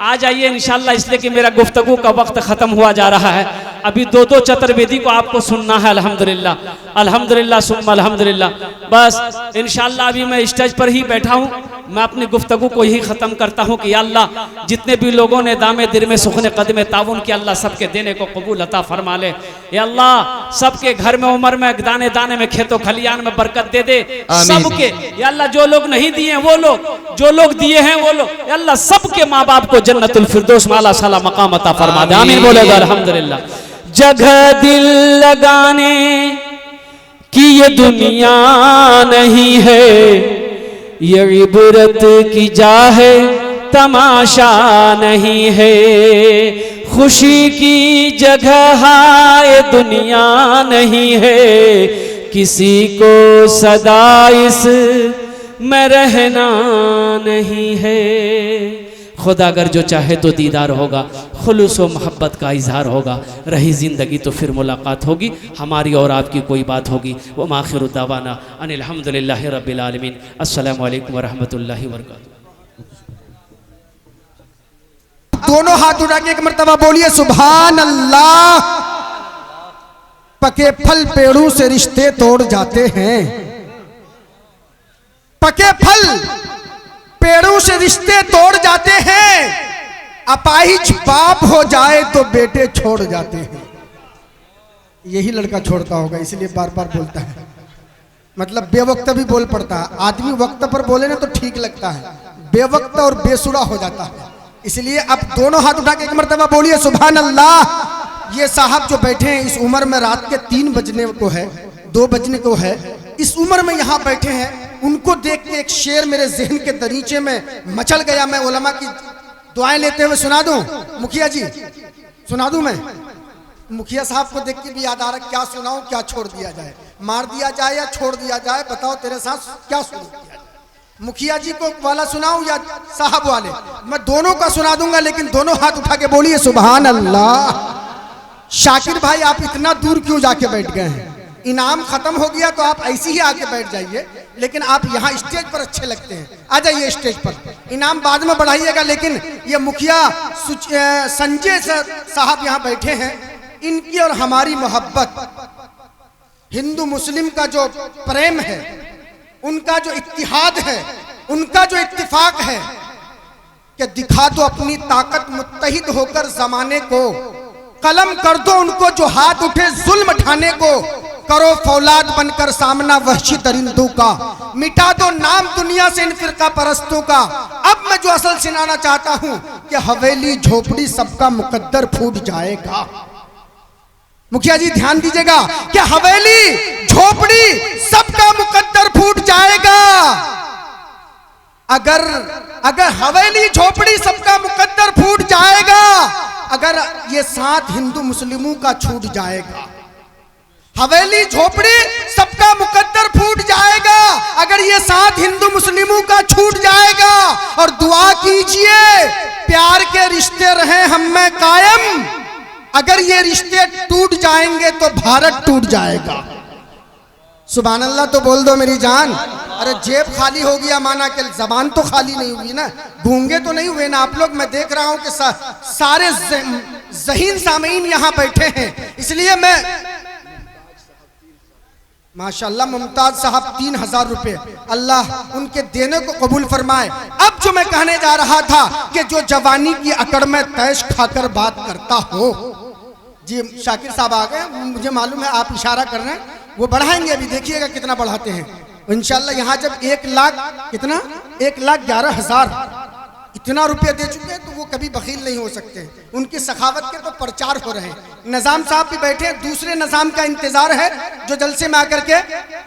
Speaker 2: आ जाइए इंशाल्लाह, इसलिए कि मेरा गुफ्तगू का वक्त ख़त्म हुआ जा रहा है। अभी 2 चतुर्वेदी को आपको सुनना है अल्हम्दुलिल्लाह, अल्हम्दुलिल्लाह सुम्मा अल्हम्दुलिल्लाह। बस इंशाल्लाह अभी मैं स्टेज पर ही बैठा हूँ, मैं अपनी गुफ्तगू को यही ख़त्म करता हूँ कि अल्लाह जितने भी लोगों ने दामे दिल में सुखने कदमे ताउन किया, अल्लाह सबके देने को कबूल अता फरमा ले। या अल्लाह सबके घर में उम्र में दाने दाने में खेतों खलियान में बरकत दे दे सबके। या अल्लाह जो लोग नहीं दिए हैं वो लोग, जो लोग दिए हैं वो लोग, या अल्लाह सबके माँ बाप को जन्नतुल फिरदौस में आला साला मकाम अता फरमा दे। आमीन बोलेगा अल्हम्दुलिल्लाह। जगह दिल लगाने की ये दुनिया नहीं है, ये इबरत की जा है तमाशा नहीं है। खुशी की जगह ये दुनिया नहीं है, किसी को सदा इस में रहना नहीं है। खुदा अगर जो चाहे तो दीदार होगा, खुलूस व मोहब्बत का इजहार होगा। रही ज़िंदगी तो फिर मुलाकात होगी, हमारी और आपकी कोई बात होगी। व आखिर दावाना अनिल हम्दुलिल्लाहि रब्बिल आलमीन। अस्सलामु अलैकुम व रहमतुल्लाहि व बरकातुहू।
Speaker 1: दोनों हाथ उठा के एक मर्तबा बोलिए सुभान अल्लाह। पके फल पेड़ों से रिश्ते तोड़ जाते हैं, पके फल पेड़ों से रिश्ते तोड़ जाते हैं। अपाहिज बाप हो जाए तो बेटे छोड़ जाते हैं। यही लड़का छोड़ता होगा इसलिए बार बार बोलता है, मतलब बेवक्त भी बोल पड़ता है। आदमी वक्त पर बोले ना तो ठीक लगता है, बेवक्त और बेसुरा हो जाता है। इसलिए अब दोनों हाथ उठा के एक मर्तबा बोलिए सुभान अल्लाह। ये साहब जो बैठे हैं इस उम्र में, रात के 3 बजने को है, 2 बजने को है, इस उम्र में यहाँ बैठे हैं। उनको देख के एक शेर मेरे जहन के दरीचे में मचल गया। मैं उलमा की दुआएं लेते हुए सुना दूं? मुखिया जी सुना दूं? मैं मुखिया साहब को देख के भी याद आ रहा, क्या सुनाऊं, क्या छोड़ दिया जाए, मार दिया जाए या छोड़ दिया जाए, बताओ तेरे साथ क्या शुरू किया जाए। मुखिया जी को वाला सुनाऊं या साहब वाले? मैं दोनों का सुना दूंगा, लेकिन दोनों हाथ उठा के बोलिए सुभान अल्लाह। शाकिर भाई आप इतना दूर क्यों जाके बैठ गए हैं? इनाम खत्म हो गया तो आप ऐसे ही आके बैठ जाइए, लेकिन आप यहाँ स्टेज पर अच्छे लगते हैं, आ जाइए स्टेज पर। इनाम बाद में बढ़ाइएगा, लेकिन ये मुखिया संजय साहब यहाँ बैठे हैं। इनकी और हमारी मोहब्बत, हिंदू मुस्लिम का जो प्रेम है, उनका जो इत्तिहाद है, उनका जो इत्तिफाक है कि दिखा दो अपनी ताकत मुत्तहिद होकर जमाने को, कलम कर दो उनको जो हाथ उठे जुल्म ढाने को, करो फौलाद बनकर सामना वहशी दरिंदों का, मिटा दो नाम दुनिया से इन फिरका परस्तों का। अब मैं जो असल सुनाना चाहता हूं कि हवेली झोपड़ी सबका मुकद्दर फूट जाएगा। मुखिया जी ध्यान दीजिएगा कि हवेली झोपड़ी सबका मुकद्दर फूट जाएगा। अगर हवेली झोपड़ी सबका मुकद्दर फूट जाएगा, अगर ये साथ हिंदू मुस्लिमों का छूट जाएगा। हवेली झोपड़ी सबका मुकद्दर फूट जाएगा अगर ये साथ हिंदू मुस्लिमों का छूट जाएगा। और दुआ कीजिए प्यार के रिश्ते रहे हम में कायम, अगर ये रिश्ते टूट जाएंगे तो भारत टूट जाएगा। सुभान अल्लाह तो बोल दो मेरी जान। अरे जेब खाली हो गया माना कि जबान तो खाली नहीं हुई ना, गूंगे तो नहीं हुए ना आप लोग। मैं देख रहा हूं कि सारे ज़हीन सामीन यहां बैठे हैं, इसलिए मैं माशाअल्लाह मुमताज साहब 3000 रुपए अल्लाह उनके देने को कबूल फरमाए। अब जो मैं कहने जा रहा था कि जो जवानी की अकड़ में तैश खाकर बात करता हो, जी शाकिर साहब आ गए, मुझे मालूम है आप इशारा कर रहे हैं, वो बढ़ाएंगे अभी, देखिएगा कितना बढ़ाते हैं इंशाल्लाह। यहाँ जब 1 लाख कितना 1,11,000 इतना रुपया दे चुके हैं तो वो कभी बखील नहीं हो सकते। उनकी सखावत के तो प्रचार हो रहे हैं। निजाम साहब भी बैठे हैं, दूसरे निजाम का इंतजार है जो जलसे में आकर के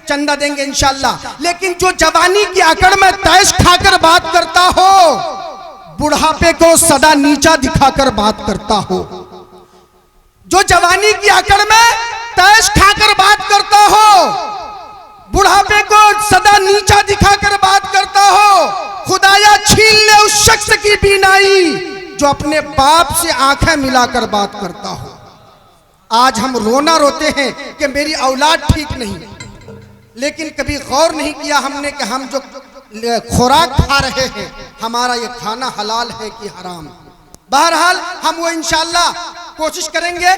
Speaker 1: चंदा देंगे इंशाल्लाह। लेकिन जो जवानी की अकड़ में तैश खाकर बात करता हो, बुढ़ापे को सदा नीचा दिखाकर बात करता हो, जो जवानी की अकड़ में तैश खाकर बात करता हो, बुढ़ापे को सदा नीचा दिखाकर बात करता हो, खुदाया छीन ले उस शख्स की बीनाई जो अपने बाप से आंखें मिलाकर बात करता हो। आज हम रोना रोते हैं कि मेरी औलाद ठीक नहीं, लेकिन कभी गौर नहीं किया हमने कि हम जो खुराक खा रहे हैं हमारा ये खाना हलाल है कि हराम। बहरहाल हम वो इंशाल्लाह कोशिश करेंगे